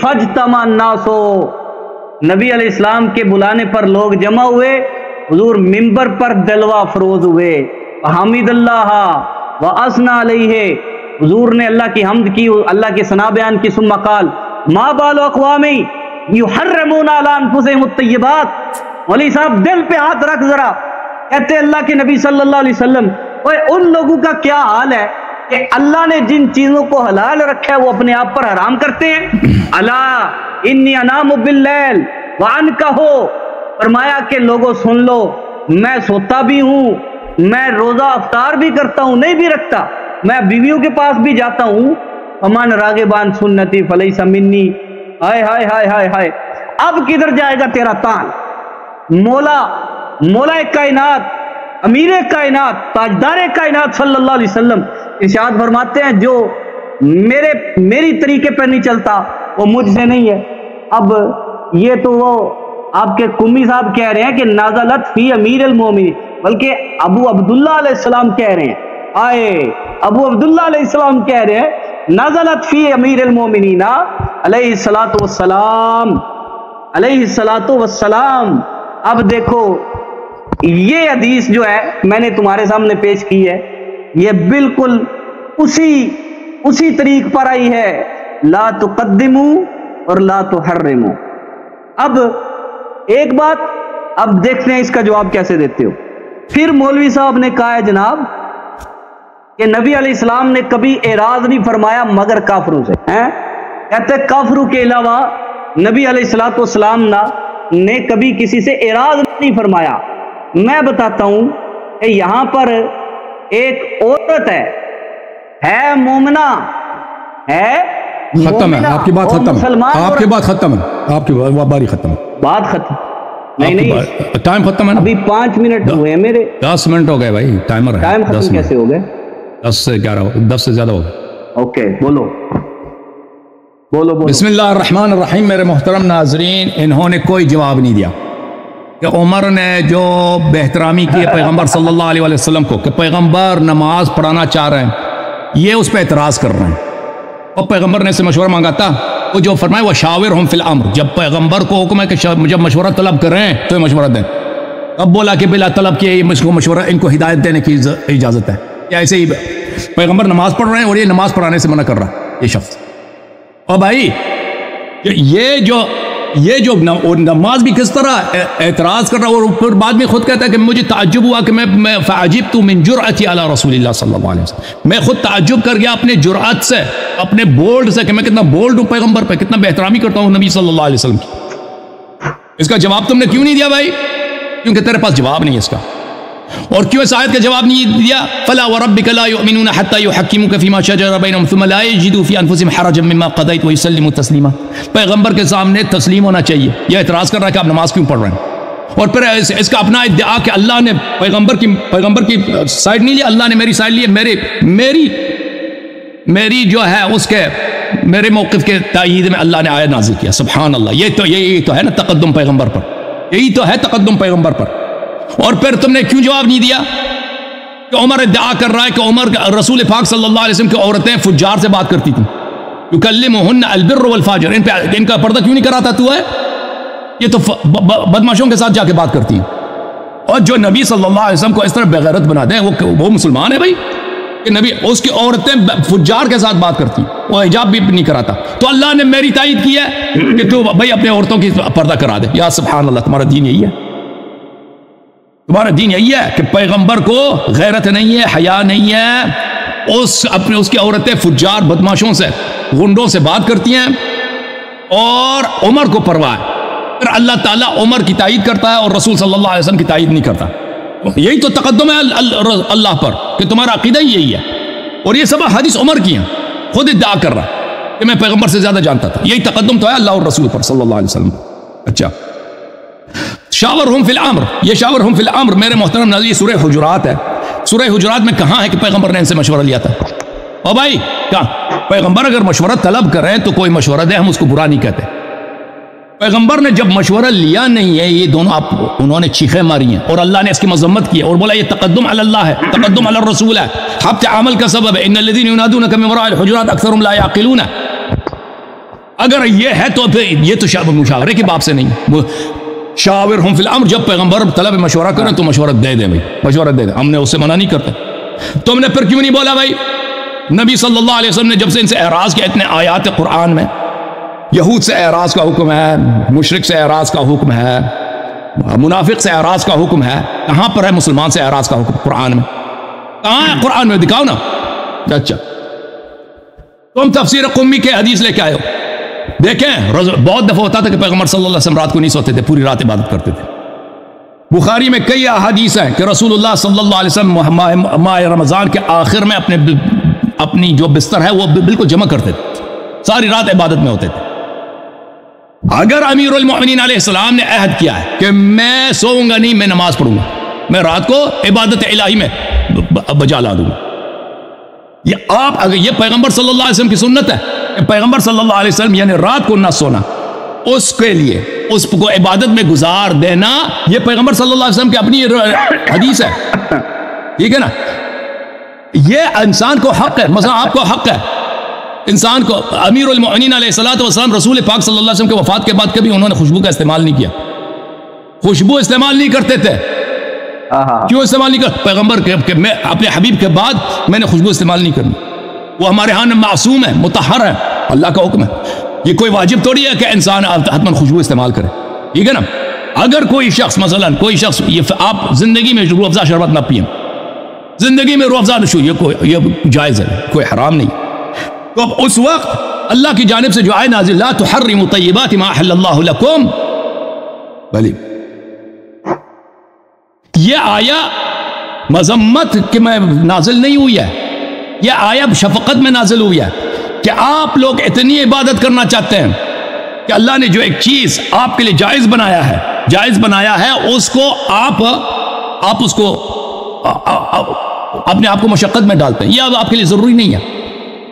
[SPEAKER 1] فاجتمع الناس، نبی علیہ السلام کے بلانے پر لوگ جمع ہوئے، حضور منبر پر جلوہ افروز ہوئے، حمد اللہ واثنى علیہ، حضور نے اللہ کی حمد کی، اللہ کی ثنا بیان کی، ثم قال ما بال اقوام یحرمون علی انفسهم الطیبات۔ مولوی صاحب دل پہ ہاتھ رکھ ذرا، کہتے اللہ کے نبی صلی اللہ علیہ وسلم، ان لوگوں کا کیا حال ہے کہ اللہ نے جن چیزوں کو حلال رکھا ہے وہ اپنے آپ پر حرام کرتے ہیں۔ الا انی انام باللیل وانکحو، فرمایا کہ لوگوں سن لو، میں سوتا بھی ہوں، میں روزہ افطار بھی کرتا ہوں، نہیں بھی رکھتا، میں بیویوں کے پاس بھی جاتا ہوں۔ فمن راغبان سنتی فلیس منی، ہائے ہائے ہائے ہائے ہائے، اب کدھر جائے گا تیرا تان؟ مولا کائنات، امیر کائنات، تاجدار کائنات صلی اللہ علیہ وسلم ارشاد فرماتے ہیں جو میری طریقے پر نہیں چلتا وہ مجھ سے نہیں ہے۔ اب یہ تو وہ آپ کے قمی صاحب کہہ رہے ہیں کہ نازلت فی امیر المومنین، بلکہ ابو عبداللہ علیہ السلام کہہ رہے ہیں، ابو عبداللہ علیہ السلام کہہ رہے ہیں نازلت فی امیر المومنین علیہ الصلاۃ والسلام، علیہ الصلاۃ والسلام۔ اب دیکھو یہ حدیث جو ہے میں نے تمہارے سامنے پیش کی ہے، یہ بالکل اسی طریق پر آئی ہے، لا تقدموا اور لا تحرموا۔ اب ایک بات، اب دیکھتے ہیں اس کا جواب کیسے دیتے ہو۔ پھر مولوی صاحب نے کہا ہے جناب کہ نبی علیہ السلام نے کبھی اعراض نہیں فرمایا مگر کافروں سے، کہتے کافروں کے علاوہ نبی علیہ السلام نے کبھی کسی سے اعراض نہیں فرمایا۔ میں بتاتا ہوں کہ یہاں پر ایک عورت ہے مومنہ،
[SPEAKER 2] ختم ہے آپ کی بات، ختم آپ کی بات، ختم ہے آپ کی باری، ختم بات،
[SPEAKER 1] ختم نہیں
[SPEAKER 2] ٹائم ختم ہے نا،
[SPEAKER 1] ابھی 5 منٹ ہوئے ہیں میرے،
[SPEAKER 2] 10 منٹ ہو گئے بھائی، ٹائمر ہے،
[SPEAKER 1] ٹائم ختم کیسے ہو گئے؟
[SPEAKER 2] 10 سے 11، 10 سے زیادہ ہو گئے۔
[SPEAKER 1] اوکے بولو۔
[SPEAKER 2] بسم اللہ الرحمن الرحیم۔ میرے محترم ناظرین، انہوں نے کوئی جواب نہیں دیا کہ عمر نے جو بہترامی کی پیغمبر صلی اللہ علیہ وسلم کو کہ پیغمبر نماز پڑھانا چاہ رہے ہیں، یہ اس پہ اعتراض کر رہے ہیں، اور پیغمبر نے سے مشورہ مانگا تھا، وہ جو فرمائے وہ شاورہم فی الامر، جب پیغمبر کو حکم ہے کہ جب مشورہ طلب کر رہے ہیں تو یہ مشورہ دیں، اب بولا کہ بلا طلب کیے یہ مشورہ، ان کو ہدایت دینے کی اجازت ہے، یا ایسے ہی پیغمبر نماز پڑھ رہے ہیں اور یہ نماز پڑھانے سے منع کر رہا ہے یہ شخص۔ اور بھائی یہ جو نماز بھی کس طرح اعتراض کر رہا ہے، اور پھر بعد میں خود کہتا ہے کہ مجھے تعجب ہوا کہ میں فعجبت من جرأتی علی رسول اللہ صلی اللہ علیہ وسلم، میں خود تعجب کر گیا اپنے جرأت سے، اپنے بولڈ سے، کہ میں کتنا بولڈ ہوں پیغمبر پہ، کتنا بہترامی کرتا ہوں نبی صلی اللہ علیہ وسلم کی۔ اس کا جواب تم نے کیوں نہیں دیا بھائی؟ کیونکہ تیرے پاس جواب نہیں ہے اس کا۔ اور کیوں اس آیت کا جواب نہیں دیا؟ فلا وربک لا یؤمنون حتی یحکموک فیما شجر بینہم ثم لا یجدوا فی انفسہم حرجا مما قضیت ویسلموا تسلیما۔ پیغمبر کے سامنے تسلیم ہونا چاہیے۔ یہ اعتراض کر رہا ہے کہ آپ نماز کیوں پڑھ رہے ہیں، اور پھر اس کا اپنا ادعا کہ اللہ نے پیغمبر کی سائڈ نہیں لی، اللہ نے میری سائڈ لی، میری جو ہے اس کے میرے موقف کے تائید میں اللہ نے آیت نازل کیا۔ سبحان اللہ، یہی تو ہے نا تقدم پیغمبر پر، یہی تو ہے تقدم پیغمبر پر۔ اور پھر تم نے کیوں جواب نہیں دیا کہ عمر ادعا کر رہا ہے کہ عمر رسول پاک صلی اللہ علیہ وسلم کی عورتیں فجار سے بات کرتی تھیں، یکلمہن البر والفاجر، ان کا پردہ کیوں نہیں کراتا تو ہے؟ یہ تو بدماشوں کے ساتھ جا کے بات کرتی ہیں۔ اور جو نبی صلی اللہ علیہ وسلم کو اس طرح بغیرت بنا دیں، وہ مسلمان ہے بھائی؟ کہ نبی اس کی عورتیں فجار کے ساتھ بات کرتی، وہ حجاب بھی نہیں کراتا، تو اللہ نے میری تائید کی ہے کہ تو بھائی اپنے عورتوں کی پردہ کرا دے۔ یا سبحان اللہ، تمہارا دین یہی ہے، تمہارا دین یہی ہے کہ پیغمبر کو غیرت نہیں ہے، حیا نہیں ہے، اس کی عورتیں فجار بدماشوں سے، غنڈوں سے بات کرتی ہیں، اور عمر کو پرواہ ہے۔ پھر اللہ تعالیٰ عمر کی تائید کرتا ہے اور رسول صلی اللہ علیہ وسلم کی تائید نہیں کرتا۔ یہی تو تقدم ہے اللہ پر کہ تمہارا عقیدہ ہی یہی ہے. اور یہ سب حدیث عمر کی ہیں, خود ادعا کر رہا کہ میں پیغمبر سے زیادہ جانتا تھا. یہی تقدم تو ہے اللہ اور رسول پر صلی اللہ علیہ وسلم. اچھا, شاورہم فی الامر, یہ شاورہم فی الامر میرے محترم ناظرین سورہ حجرات ہے. سورہ حجرات میں کہاں ہے کہ پیغمبر نے ان سے مشورہ لیا تھا؟ او بھائی کہاں؟ پیغمبر اگر مشورہ طلب کریں تو کوئی مشورہ دے, ہم اس کو برا نہیں کہتے. پیغمبر نے جب مشورہ لیا نہیں ہے, یہ دونوں انہوں نے چیخیں ماری ہیں اور اللہ نے اس کی مذمت کی اور بولا یہ تقدم علی اللہ ہے, تقدم علی الرسول ہے, حبط عمل کا سبب ہے. ان الذین ینادونک من وراء الحجرات اکثرهم لا یعقلون. اگر یہ ہے تو پھر یہ تو مشاورے کی باب سے نہیں. شاورہم فی الامر, جب پیغمبر طلب مشورہ کریں تو مشورہ دے دیں بھائی, مشورہ دے دیں, ہم نے اس سے منع نہیں کرتے. تم نے پھر کیوں نہیں بولا بھائی؟ نبی صلی اللہ علیہ وسلم نے جب سے ان سے اعراض کیا, اتنے آیات قرآن میں یہود سے اعراض کا حکم ہے, مشرک سے اعراض کا حکم ہے, منافق سے اعراض کا حکم ہے. کہاں پر ہے مسلمان سے اعراض کا حکم قرآن میں؟ کہاں ہے قرآن میں؟ دکھاؤ نا. اچھا, تم تفسیر قمی کے حدیث لے کے آئے ہو. دیکھیں بہت دفعہ ہوتا تھا کہ پیغمبر صلی اللہ علیہ وسلم رات کو نہیں سوتے تھے, پوری رات عبادت کرتے تھے. بخاری میں کئی احادیث ہیں کہ رسول اللہ صلی اللہ علیہ وسلم ماہ رمضان کے آخر میں اپنی جو بستر ہے وہ بالکل جمع کرتے تھے, ساری رات عبادت میں ہوتے تھے. اگر امیر المؤمنین علیہ السلام نے عہد کیا ہے کہ میں سوؤں گا نہیں, میں نماز پڑھوں گا, میں رات کو عبادت الہی میں بجا لا دوں گا, یہ آپ اگر یہ پیغمبر صلی اللہ علیہ وسلم کی سنت ہے کہ پیغمبر صلی اللہ علیہ وسلم یعنی رات کو نہ سونا, اس کے لیے اس کو عبادت میں گزار دینا, یہ پیغمبر صلی اللہ علیہ وسلم کی اپنی حدیث ہے. ٹھیک ہے نا, یہ انسان کو حق ہے. مثلا آپ کو حق ہے انسان کو, امیر المؤمنین علیہ الصلوۃ والسلام رسول پاک صلی اللہ علیہ وسلم کے وفات کے بعد کبھی انہوں نے خوشبو کا استعمال نہیں کیا, خوشبو استعمال نہیں کرتے تھے. کیوں استعمال نہیں کرتے؟ پیغمبر کہ میں اپنے حبیب کے بعد میں نے خوشبو استعمال نہیں کرنی, وہ ہمارے ہاں معصوم ہے, مطہر ہے, اللہ کا حکم ہے. یہ کوئی واجب تھوڑی ہے کہ انسان حتماً خوشبو استعمال کرے. ٹھیک ہے نا, اگر کوئی شخص مثلا کوئی شخص یہ آپ زندگی میں روح افزا شربت نہ پئیں, زندگی میں روح افزا نشو, یہ جائز ہے, کوئی حرام نہیں. تو اب اس وقت اللہ کی جانب سے جو آئے نازل, لا تحرموا طیبات ما احل اللہ لکم, بلی یہ آیا مذمت کہ میں نازل نہیں ہوئی ہے, یہ آیا شفقت میں نازل ہوئی ہے کہ آپ لوگ اتنی عبادت کرنا چاہتے ہیں کہ اللہ نے جو ایک چیز آپ کے لیے جائز بنایا ہے اس کو آپ اس کو اپنے آپ کو مشقت میں ڈالتے ہیں. یہ اب آپ کے لیے ضروری نہیں ہے.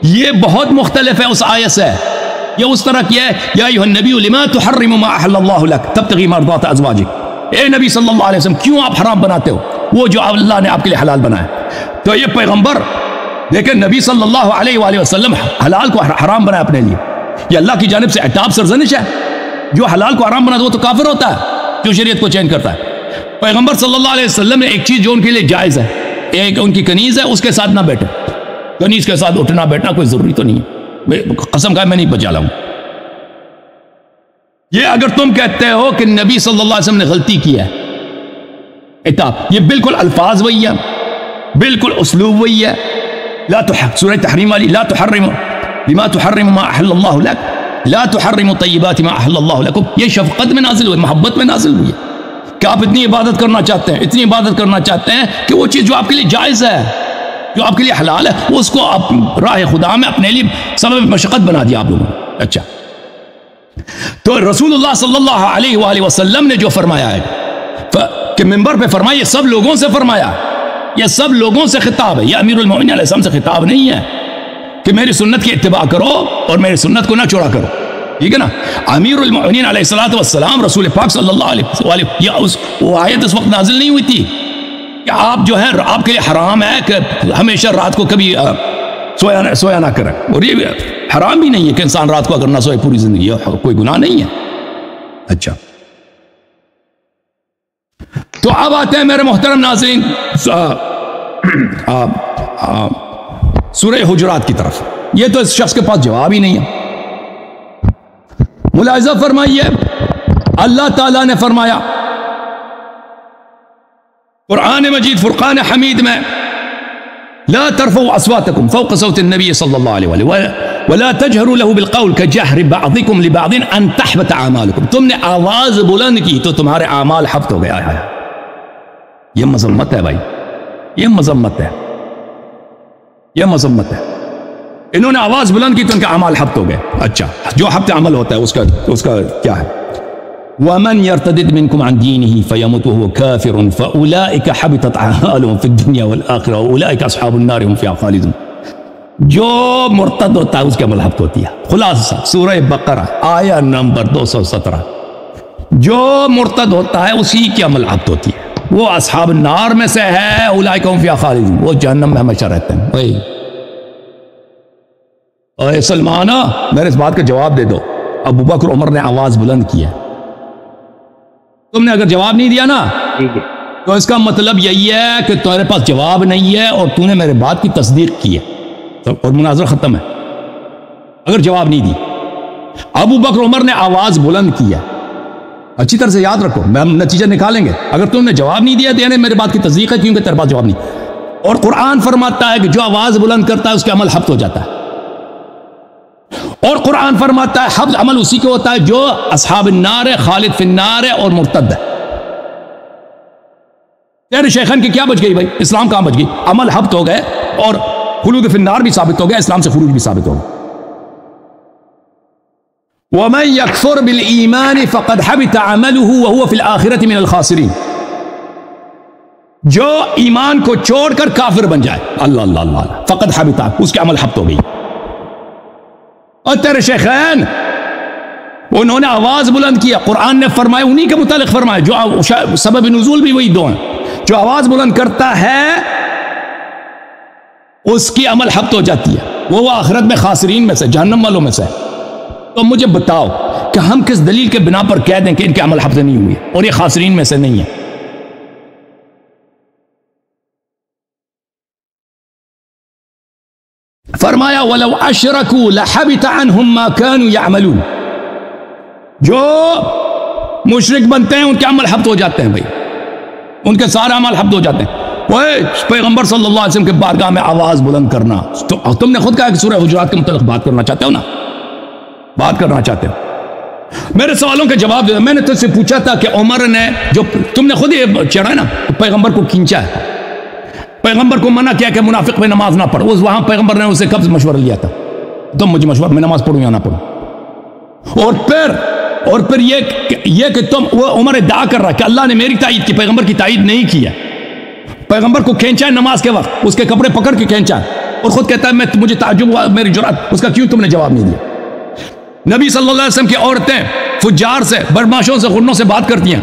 [SPEAKER 2] یہ بہت مختلف ہے اس آیت سے. یہ اس طرح کیا ہے, یا ایھا النبی لما تحرم ما احل اللہ لک تبتغی مرضات ازواجک, اے نبی صلی اللہ علیہ وسلم کیوں آپ حرام بناتے ہو وہ جو اللہ نے آپ کے لیے حلال بنایا. تو یہ پیغمبر دیکھیں نبی صلی اللہ علیہ وآلہ وسلم حلال کو حرام بنایا اپنے لیے, یہ اللہ کی جانب سے عتاب سرزنش ہے. جو حلال کو حرام بنا وہ تو کافر ہوتا ہے جو شریعت کو چینج کرتا ہے. پیغمبر صلی اللہ علیہ وسلم نے ایک چیز جو ان کے لیے جائز ہے, ایک ان کی کنیز ہے, اس کے ساتھ نہ بیٹھے. کنیز کے ساتھ اٹھنا بیٹھنا کوئی ضروری تو نہیں ہے, قسم کھائے میں نہیں بچا لاؤں. یہ اگر تم کہتے ہو کہ نبی صلی اللہ علیہ وسلم نے غلطی کی ہے, عتاب, یہ بالکل الفاظ وہی ہے, بالکل اسلوب وہی ہے. سورہ تحریم والی, لا تحرم بما تحرم ما احل اللہ لک, لا تحرم طیبات ما احل اللہ لکم, یہ شفقت میں نازل ہوئی, محبت میں نازل ہوئی ہے کہ آپ اتنی عبادت کرنا چاہتے ہیں, اتنی عبادت کرنا چاہتے ہیں کہ وہ چیز جو آپ کے لیے جائز ہے, جو آپ کے لیے حلال ہے, وہ اس کو آپ راہ خدا میں اپنے لیے سبب مشقت بنا دیا آپ لوگوں نے. اچھا, تو رسول اللہ صلی اللہ علیہ وآلہ وسلم نے جو فرمایا ہے کہ منبر پہ فرمایا, یہ سب لوگوں سے فرمایا, یہ سب لوگوں سے خطاب ہے, یہ امیر المؤمنین علیہ السلام سے خطاب نہیں ہے کہ میری سنت کی اتباع کرو اور میری سنت کو نہ چھوڑا کرو. ٹھیک ہے نا, امیر المؤمنین علیہ السلام رسول پاک صلی اللہ علیہ وآلہ, یہ وہ آیت اس وقت نازل نہیں ہوئی تھی کہ آپ جو ہے آپ کے لیے حرام ہے کہ ہمیشہ رات کو کبھی سویا نہ کریں, اور یہ حرام بھی نہیں ہے کہ انسان رات کو اگر نہ سوئے پوری زندگی, کوئی گناہ نہیں ہے. اچھا, تو اب آتے ہیں میرے محترم ناظرین سورہ حجرات کی طرف. یہ تو اس شخص کے پاس جواب ہی نہیں ہے. ملاحظہ فرمائیے, اللہ تعالیٰ نے فرمایا قرآن مجید فرقان حمید میں, لا ترفعوا اصواتكم فوق صوت النبي صلی اللہ علیہ وآلہ ولا تجهروا له بالقول كجهر بعضكم لبعض ان تحبط اعمالكم, تم نے آواز بلند کی تو تمہارے اعمال حبط ہو گیا ہے. یہ مذمت ہے بھائی، یہ مذمت ہے، یہ مذمت ہے۔ انہوں نے آواز بلند کی تو ان کے اعمال حبط ہو گئے۔ اچھا، جو حبط عمل ہوتا ہے اس کا کیا ہے؟ وَمَنْ يَرْتَدِدْ مِنْكُمْ عَنْ دِينِهِ فَيَمُتْ وَهُوَ كَافِرٌ فَأُولَئِكَ حَبِطَتْ أَعْمَالُهُم فِي الدُّنْيَا وَالْآخِرَةِ وَأُولَئِكَ أَصْحَابُ النَّارِ هُمْ فِيهَا خَالِدُونَ۔ جو مرتد ہوتا ہے اس کے عمل حبط ہوتی ہے۔ خلاصہ سورہ بقرہ آیہ نمبر 217، جو مرتد ہوتا ہے اسی کی عمل حبط ہوتی ہے، وہ اصحاب النار میں سے ہے، اولئک هم فیہا خالدون، وہ جہنم میں ہمیشہ رہتے ہیں۔ وہی اے سلمانہ، میرے اس بات کا جواب دے دو، ابو بکر عمر نے آواز بلند کی ہے، تم نے اگر جواب نہیں دیا نا تو اس کا مطلب یہی ہے کہ تمہارے پاس جواب نہیں ہے اور تو نے میرے بات کی تصدیق کی ہے اور مناظرہ ختم ہے۔ اگر جواب نہیں دی، ابو بکر عمر نے آواز بلند کی ہے، اچھی طرح سے یاد رکھو، ہم نتیجہ نکالیں گے۔ اگر تم نے جواب نہیں دیا تو میرے بات کی تصدیق ہے، کیونکہ تیرے پاس جواب نہیں۔ اور قرآن فرماتا ہے کہ جو آواز بلند کرتا ہے اس کا عمل حبط ہو جاتا ہے، اور قرآن فرماتا ہے حبط عمل اسی کو ہوتا ہے جو اصحاب النار ہے، خالد فی النار ہے اور مرتد ہے۔ تیرے شیخین کی کیا بچ گئی بھائی؟ اسلام کہاں بچ گئی؟ عمل حبط ہو گئے اور خلود فی النار بھی ثابت ہو گیا، اسلام سے خروج بھی ثابت ہو گیا۔ وَمَن يَكْفُرْ بِالْإِيمَانِ فَقَدْ حَبِطَ عَمَلُهُ وَهُوَ فِي الْآخِرَةِ مِنَ الْخَاسِرِينَ۔ جو ایمان کو چھوڑ کر کافر بن جائے، اللہ اللہ اللہ، فقد حبط، اس کے عمل حبط ہو گئی۔ اور تیرے شیخین انہوں نے آواز بلند کیا، قرآن نے فرمایا، انہی کے متعلق فرمایا، جو سبب نزول بھی وہی دو ہیں، جو آواز بلند کرتا ہے اس کی عمل حبط ہو جاتی ہے، وہ آخرت میں خاسرین میں سے، جہنم والوں میں سے۔ تو مجھے بتاؤ کہ ہم کس دلیل کے بنا پر کہہ دیں کہ ان کے عمل حبط نہیں ہوئے اور یہ خاسرین میں سے نہیں ہے؟ فرمایا وَلَوْ أَشْرَكُوا لَحَبِطَ عَنْهُمْ مَا كَانُوا يَعْمَلُونَ۔ جو مشرک بنتے ہیں ان کے عمل حبط ہو جاتے ہیں بھائی، ان کے سارے عمل حبط ہو جاتے ہیں۔ وہ پیغمبر صلی اللہ علیہ وسلم کے بارگاہ میں آواز بلند کرنا، تو تم نے خود کہا کہ سورہ حجرات کے متعلق بات کرنا چاہتے ہو نا، بات کرنا چاہتے ہو، میرے سوالوں کے جواب دے دو۔ میں نے تجھ سے پوچھا تھا کہ عمر نے، جو تم نے خود یہ چڑھا ہے نا، پیغمبر کو کھینچا ہے، پیغمبر کو منع کیا کہ منافق میں نماز نہ پڑھ، وہاں پیغمبر نے اسے کب مشورہ لیا تھا؟ تم مجھے مشورہ، میں نماز پڑھوں یا نہ پڑھوں؟ اور پھر یہ کہ تم، وہ عمر ادعا کر رہا ہے کہ اللہ نے میری تائید کی، پیغمبر کی تائید نہیں کیا، پیغمبر کو کھینچا ہے نماز کے وقت، اس کے کپڑے پکڑ کے کھینچا ہے، اور خود کہتا ہے مجھے تعجب ہوا، میری جرأت، اس کا کیوں تم نے جواب نہیں دیا؟ نبی صلی اللہ علیہ وسلم کی عورتیں فجار سے، بدماشوں سے، غنوں سے بات کرتی ہیں،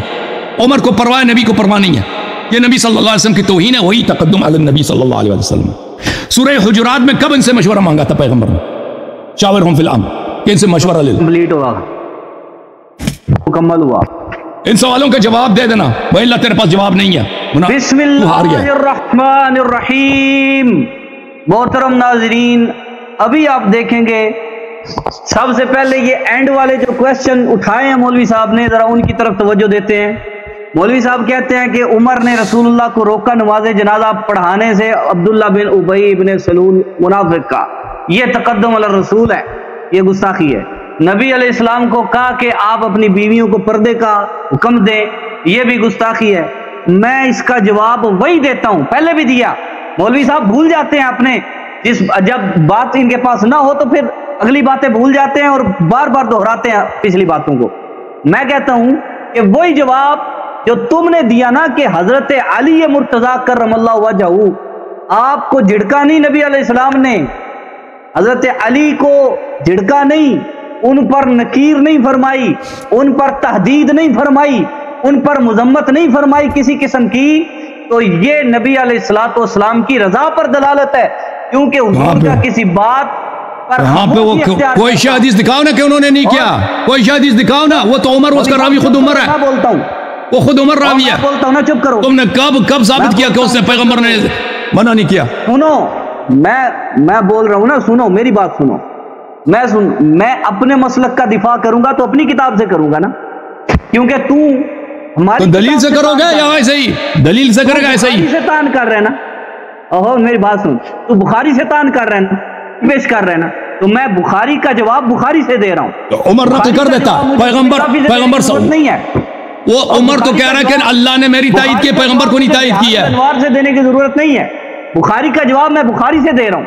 [SPEAKER 2] عمر کو پرواہ، نبی کو پرواہ نہیں ہے، یہ نبی صلی اللہ علیہ وسلم کی توہین ہے، وہی تقدم علی النبی صلی اللہ علیہ وسلم۔ سورہ حجرات میں کب ان سے مشورہ مانگا تھا پیغمبر نے؟ شاورہم فی الامر، کہ ان سے مشورہ لے لو،
[SPEAKER 1] کمپلیٹ ہوا، مکمل ہوا۔
[SPEAKER 2] ان سوالوں کا جواب دے دینا، بھائی اللہ تیرے پاس جواب نہیں ہے۔
[SPEAKER 1] بسم اللہ الرحمن الرحیم۔ محترم ناظرین، ابھی آپ دیکھیں گے سب سے پہلے یہ اینڈ والے جو کویسچن اٹھائے ہیں مولوی صاحب نے، ذرا ان کی طرف توجہ دیتے ہیں۔ مولوی صاحب کہتے ہیں کہ عمر نے رسول اللہ کو روکا نماز جنازہ پڑھانے سے عبداللہ بن ابی بن سلول منافق کا، یہ تقدم علی الرسول ہے، یہ گستاخی ہے۔ نبی علیہ السلام کو کہا کہ آپ اپنی بیویوں کو پردے کا حکم دیں، یہ بھی گستاخی ہے۔ میں اس کا جواب وہی دیتا ہوں، پہلے بھی دیا، مولوی صاحب بھول جاتے ہیں اپنے، جب بات ان کے پاس نہ ہو تو پھر اگلی باتیں بھول جاتے ہیں اور بار بار دہراتے ہیں پچھلی باتوں کو۔ میں کہتا ہوں کہ وہی جواب جو تم نے دیا نا کہ حضرت علی مرتضیٰ کرم اللہ وجہہ، آپ کو جھڑکا نہیں نبی علیہ السلام نے، حضرت علی کو جھڑکا نہیں، ان پر نکیر نہیں فرمائی، ان پر تحدید نہیں فرمائی، ان پر مذمت نہیں فرمائی کسی قسم کی، تو یہ نبی علیہ السلام کی رضا پر دلالت ہے، کیونکہ حضور کا کسی بات پر
[SPEAKER 2] کوئی شاہ حدیث دکھاؤ نا کہ انہوں نے نہیں کیا، کوئی شاہ حدیث دکھاؤ نا، وہ تو عمر، اس کا راوی خود عمر ہے،
[SPEAKER 1] میں بولتا ہوں،
[SPEAKER 2] وہ خود عمر راوی ہے،
[SPEAKER 1] بولتا ہوں نا، چپ کرو،
[SPEAKER 2] تم نے کب ثابت کیا کہ اس نے پیغمبر نے منع نہیں کیا؟
[SPEAKER 1] سنو، میں بول رہا ہوں نا، سنو میری بات سنو، میں اپنے مسلک کا دفاع کروں گا تو اپنی کتاب سے کروں گا نا، کیونکہ تو ہماری
[SPEAKER 2] دلیل سے کرو گے یا ایسے ہی؟ دلیل سے کرے گا ایسے ہی؟
[SPEAKER 1] سے تان کر رہے نا، اوہو میری بات سن، تو بخاری سے تان کر رہے نا، پیش کر رہے نا، تو میں بخاری کا جواب بخاری سے دے رہا ہوں۔
[SPEAKER 2] عمر نقل کر دیتا، پیغمبر
[SPEAKER 1] نہیں ہے،
[SPEAKER 2] وہ عمر تو کہہ رہا ہے کہ اللہ نے میری تائید کی، پیغمبر کو نہیں تائید کیا ہے۔
[SPEAKER 1] انوار سے دینے کی ضرورت نہیں ہے، بخاری کا جواب میں بخاری سے دے رہا ہوں،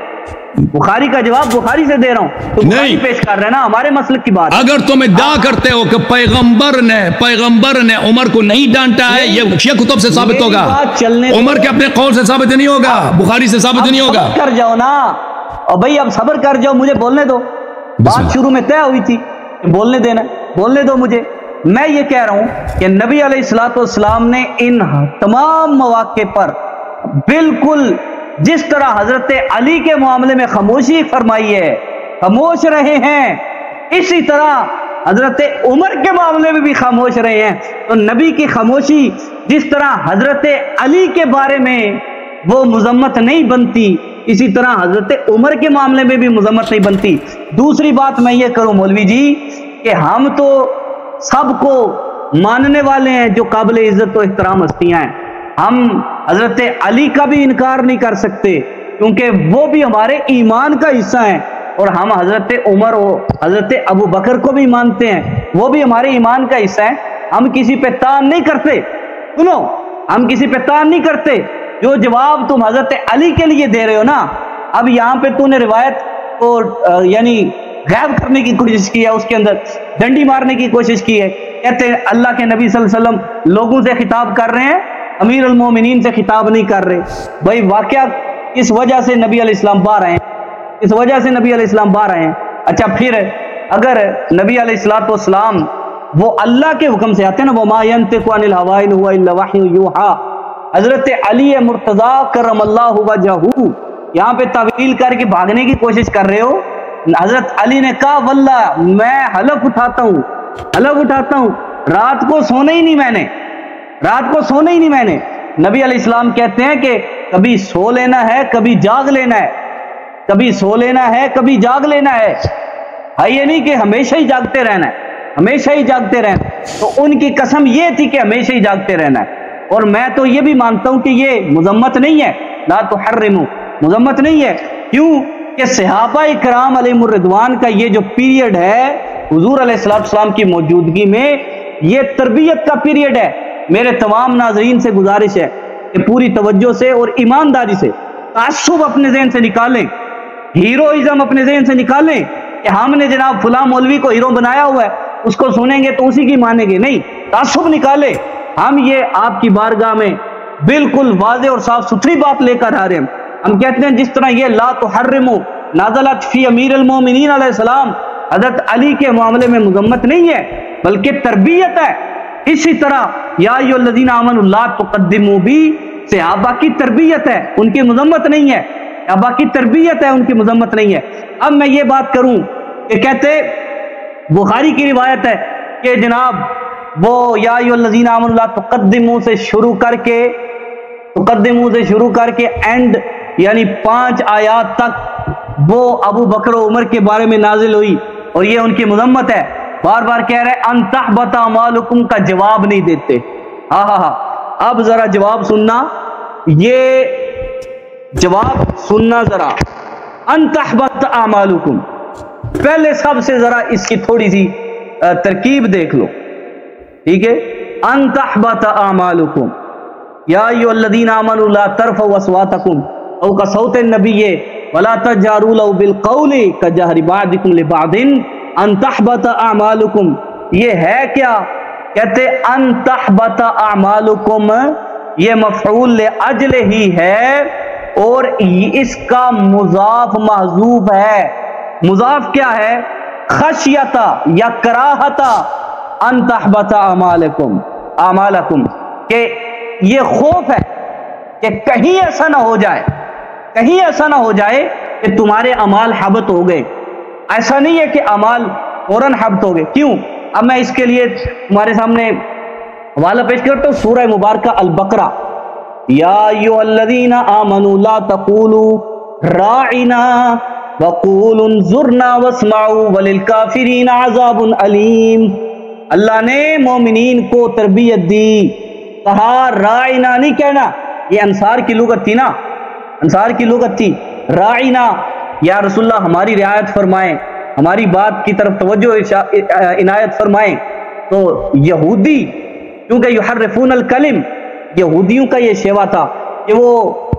[SPEAKER 1] بخاری کا جواب بخاری سے دے رہا ہوں، تو بخاری پیش کر رہے ہیں نا، ہمارے مسلک کی بات۔
[SPEAKER 2] اگر تم ادعا کرتے ہو کہ پیغمبر نے عمر کو نہیں ڈانٹا ہے، یہ شیعہ کتب سے ثابت ہوگا، عمر کے اپنے قول سے ثابت نہیں ہوگا، بخاری سے ثابت نہیں ہوگا۔
[SPEAKER 1] کر جاؤ نا، اور بھائی اب صبر کر جاؤ، مجھے بولنے دو، بات شروع میں طے ہوئی تھی، بولنے دینا، بولنے دو مجھے۔ میں یہ کہہ رہا ہوں کہ نبی علیہ الصلوۃ والسلام نے ان تمام مواقع پر بالکل جس طرح حضرت علی کے معاملے میں خاموشی فرمائی ہے، خاموش رہے ہیں، اسی طرح حضرت عمر کے معاملے میں بھی خاموش رہے ہیں۔ تو نبی کی خاموشی جس طرح حضرت علی کے بارے میں وہ مذمت نہیں بنتی، اسی طرح حضرت عمر کے معاملے میں بھی مذمت نہیں بنتی۔ دوسری بات میں یہ کروں مولوی جی کہ ہم تو سب کو ماننے والے ہیں جو قابل عزت و احترام ہستیاں ہیں، ہم حضرت علی کا بھی انکار نہیں کر سکتے کیونکہ وہ بھی ہمارے ایمان کا حصہ ہیں، اور ہم حضرت عمر و حضرت ابو بکر کو بھی مانتے ہیں، وہ بھی ہمارے ایمان کا حصہ ہیں۔ ہم کسی پہ تان نہیں کرتے، سنو، ہم کسی پہ تان نہیں کرتے۔ جو جواب تم حضرت علی کے لیے دے رہے ہو نا، اب یہاں پہ تو نے روایت کو یعنی غائب کرنے کی کوشش کی ہے، اس کے اندر ڈنڈی مارنے کی کوشش کی ہے، کہتے ہیں اللہ کے نبی صلی اللہ علیہ وسلم لوگوں سے خطاب کر رہے ہیں، امیر المومنین سے خطاب نہیں کر رہے۔ بھائی واقعہ اس وجہ سے نبی علیہ السلام باہر آئے، اس وجہ سے نبی علیہ السلام باہر آئے۔ اچھا پھر اگر نبی علیہ الصلوۃ والسلام وہ اللہ کے حکم سے آتے ہیں نا، وَمَا يَنْطِقُ عَنِ الْهَوَىٰ إِنْ هُوَ إِلَّا وَحْيٌ يُوحَىٰ، حضرت علی مرتضیٰ کرم اللہ وجہہ، یہاں پہ تعویل کر کے بھاگنے کی کوشش کر رہے ہو۔ حضرت علی نے کہا واللہ میں حلف اٹھاتا ہوں، حلف اٹھاتا ہوں، رات کو سونا ہی نہیں میں نے، رات کو سونا ہی نہیں میں نے۔ نبی علیہ السلام کہتے ہیں کہ کبھی سو لینا ہے کبھی جاگ لینا ہے، کبھی سو لینا ہے کبھی جاگ لینا ہے، یہ نہیں کہ ہمیشہ ہی جاگتے رہنا ہے، ہمیشہ ہی جاگتے رہنا ہے۔ تو ان کی قسم یہ تھی کہ ہمیشہ ہی جاگتے رہنا ہے، اور میں تو یہ بھی مانتا ہوں کہ یہ مذمت نہیں ہے، لا تحرموا، مذمت نہیں ہے۔ کیوں کہ صحابہ کرام علیہم الرضوان کا یہ جو پیریڈ ہے حضور علیہ السلام کی موجودگی میں، یہ تربیت کا پیریڈ ہے۔ میرے تمام ناظرین سے گزارش ہے کہ پوری توجہ سے اور ایمانداری سے تعصب اپنے ذہن سے نکالیں، ہیروئزم اپنے ذہن سے نکالیں کہ ہم نے جناب فلاں مولوی کو ہیرو بنایا ہوا ہے، اس کو سنیں گے تو اسی کی مانیں گے، نہیں، تعصب نکالے۔ ہم یہ آپ کی بارگاہ میں بالکل واضح اور صاف ستھری بات لے کر آ رہے ہیں۔ ہم کہتے ہیں جس طرح یہ لا تحرموا نازلت فی امیر المومنین علیہ السلام، حضرت علی کے معاملے میں مذمت نہیں ہے بلکہ تربیت ہے، اسی طرح یا ایھا الذین آمنوا لا تقدموا بھی صحابہ کی تربیت ہے، ان کی مذمت نہیں ہے، صحابہ کی تربیت ہے، ان کی مذمت نہیں ہے۔ اب میں یہ بات کروں کہ کہتے بخاری کی روایت ہے کہ جناب وہ یا ایھا الذین آمنوا لا تقدموا سے شروع کر کے، تقدموا سے شروع کر کے اینڈ یعنی 5 آیات تک وہ ابو بکر و عمر کے بارے میں نازل ہوئی، اور یہ ان کی مذمت ہے۔ بار بار کہہ رہے ان تحبط اعمالکم کا جواب نہیں دیتے۔ ہاں ہاں ہاں، اب ذرا جواب سننا، یہ جواب سننا ذرا، ان تحبط اعمالکم، پہلے سب سے ذرا اس کی تھوڑی سی ترکیب دیکھ لو، ٹھیک ہے؟ ان تحبط اعمالکم یا ایھا الذین آمنوا لا ترفعوا اصواتکم فوق صوت النبی ولا تجهروا له بالقول كجهر بعضکم لبعض ان تحبط اعمالکم، یہ ہے کیا؟ کہتے ان تحبط اعمالکم یہ مفعول لاجل ہی ہے، اور اس کا مضاف محذوف ہے۔ مضاف کیا ہے؟ خشیتا یا کراہتا ان تحبط اعمالکم، کہ یہ خوف ہے کہ کہیں ایسا نہ ہو جائے، کہیں ایسا نہ ہو جائے کہ تمہارے اعمال حبط ہو گئے۔ ایسا نہیں ہے کہ اعمال فوراً حبط ہو گئے۔ کیوں؟ اب میں اس کے لیے تمہارے سامنے حوالہ پیش کرتا ہوں، سورہ مبارکہ البقرہ، یا ایھا الذین آمنوا لا تقولوا راعنا وقولوا انظرنا واسمعوا وللکافرین عذاب علیم۔ اللہ نے مومنین کو تربیت دی، کہا راعنا نہیں کہنا، یہ انصار کی لغت تھی نا، انصار کی لغت تھی، راعنا یا رسول اللہ ہماری رعایت فرمائیں، ہماری بات کی طرف توجہ عنایت فرمائیں۔ تو یہودی کیونکہ یحرفون الکلم، یہودیوں کا یہ شیوا تھا کہ وہ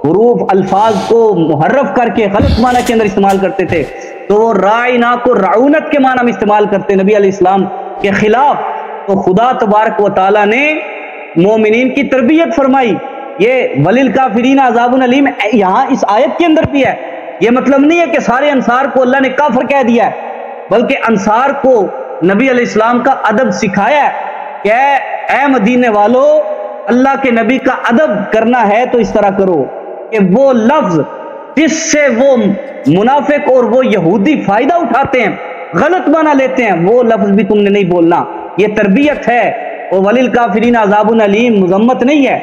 [SPEAKER 1] حروف الفاظ کو محرف کر کے غلط معنی کے اندر استعمال کرتے تھے، تو وہ رائنا کو رعونت کے معنی میں استعمال کرتے نبی علیہ السلام کے خلاف. تو خدا تبارک و تعالیٰ نے مومنین کی تربیت فرمائی. یہ وَلِلْكَافِرِينَ عَذَابٌ علیم یہاں اس آیت کے اندر بھی ہے. یہ مطلب نہیں ہے کہ سارے انصار کو اللہ نے کافر کہہ دیا ہے، بلکہ انصار کو نبی علیہ السلام کا ادب سکھایا ہے کہ اے مدینے والو، اللہ کے نبی کا ادب کرنا ہے تو اس طرح کرو کہ وہ لفظ جس سے وہ منافق اور وہ یہودی فائدہ اٹھاتے ہیں، غلط معنی لیتے ہیں، وہ لفظ بھی تم نے نہیں بولنا. یہ تربیت ہے. اور وَلِلْكَافِرِينَ عَذَابٌ علیم مذمت نہیں ہے.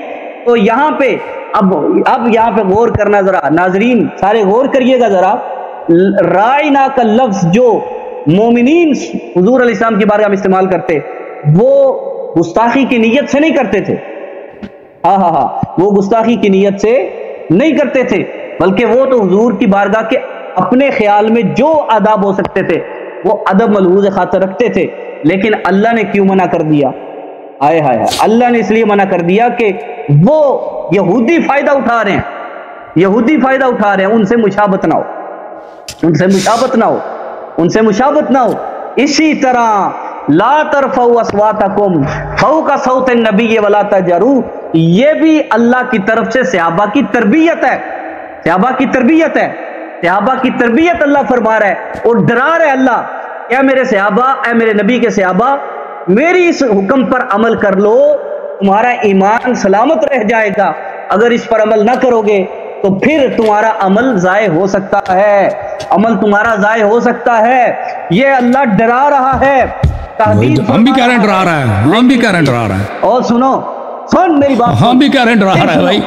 [SPEAKER 1] تو یہاں پہ اب یہاں پہ غور کرنا ذرا، ناظرین سارے غور کریے گا ذرا. رائنا کا لفظ جو مومنین حضور علیہ السلام کی بارگاہ میں استعمال کرتے، وہ گستاخی کی نیت سے نہیں کرتے تھے. وہ گستاخی کی نیت سے نہیں کرتے تھے، بلکہ وہ تو حضور کی بارگاہ کے اپنے خیال میں جو آداب ہو سکتے تھے وہ ادب ملحوظ خاطر رکھتے تھے. لیکن اللہ نے کیوں منع کر دیا؟ آئے ہائے، اللہ نے اس لیے منع کر دیا کہ وہ یہودی فائدہ اٹھا رہے ہیں، یہودی فائدہ اٹھا رہے ہیں، ان سے مشابہت نہ ہو، ان سے مشابہت نہ ہو، ان سے مشابہت نہ ہو. اسی طرح لا ترفعوا اصواتکم فوق صوت النبی ولا تجہروا، یہ بھی اللہ کی طرف سے صحابہ کی تربیت ہے. صحابہ کی تربیت ہے، صحابہ کی تربیت اللہ فرما رہا ہے اور ڈرا رہا ہے اللہ، اے میرے صحابہ، اے میرے نبی کے صحابہ، میری اس حکم پر عمل کر لو، تمہارا ایمان سلامت رہ جائے گا. اگر اس پر عمل نہ کرو گے تو پھر تمہارا عمل ضائع ہو سکتا ہے، عمل تمہارا ضائع ہو سکتا ہے. یہ اللہ ڈرا رہا ہے.
[SPEAKER 2] ہم بھی کہہ رہے ہیں ڈرا رہا ہے، ہم بھی کہہ رہے ہیں ڈرا رہا ہے.
[SPEAKER 1] اور سن میری بات،
[SPEAKER 2] ہم بھی کہہ رہے ہیں ڈرا رہا ہے بھائی.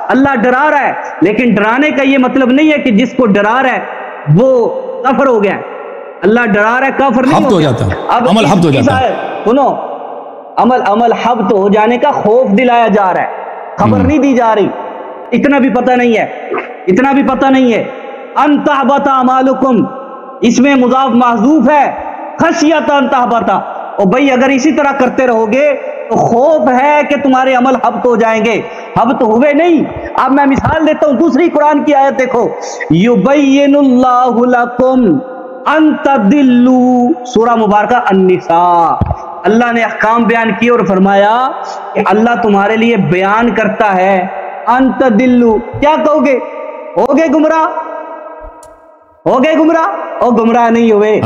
[SPEAKER 1] اللہ ڈرا رہا ہے، لیکن ڈرانے کا یہ مطلب نہیں ہے کہ جس کو ڈرا رہا ہے وہ کافر ہو گیا. اللہ ڈرا رہا ہے، کافر نہیں ہو جاتا.
[SPEAKER 2] عمل حبط ہو جاتا ہے.
[SPEAKER 1] سنو، عمل حبط ہو جانے کا خوف دلایا جا رہا ہے، خبر نہیں دی جا رہی. اتنا بھی پتہ نہیں ہے، اتنا بھی پتہ نہیں ہے. ان تحبط اعمالکم، اس میں مضاف محذوف ہے، خشیت ان تحبط. اور بھائی اگر اسی طرح کرتے رہو گے تو خوف ہے کہ تمہارے عمل حبط ہو جائیں گے. حبط ہوئے نہیں. اب میں مثال دیتا ہوں، دوسری قرآن کی آیت دیکھو، یبین اللہ لکم ان تضلوا، سورہ مبارکہ النساء. اللہ نے احکام بیان کیے اور فرمایا کہ اللہ تمہارے لیے بیان کرتا ہے ان تضلوا. کیا کہو گے؟ ہو گئے گمراہ، ہو گئے گمراہ؟ اور گمراہ نہیں ہوئے.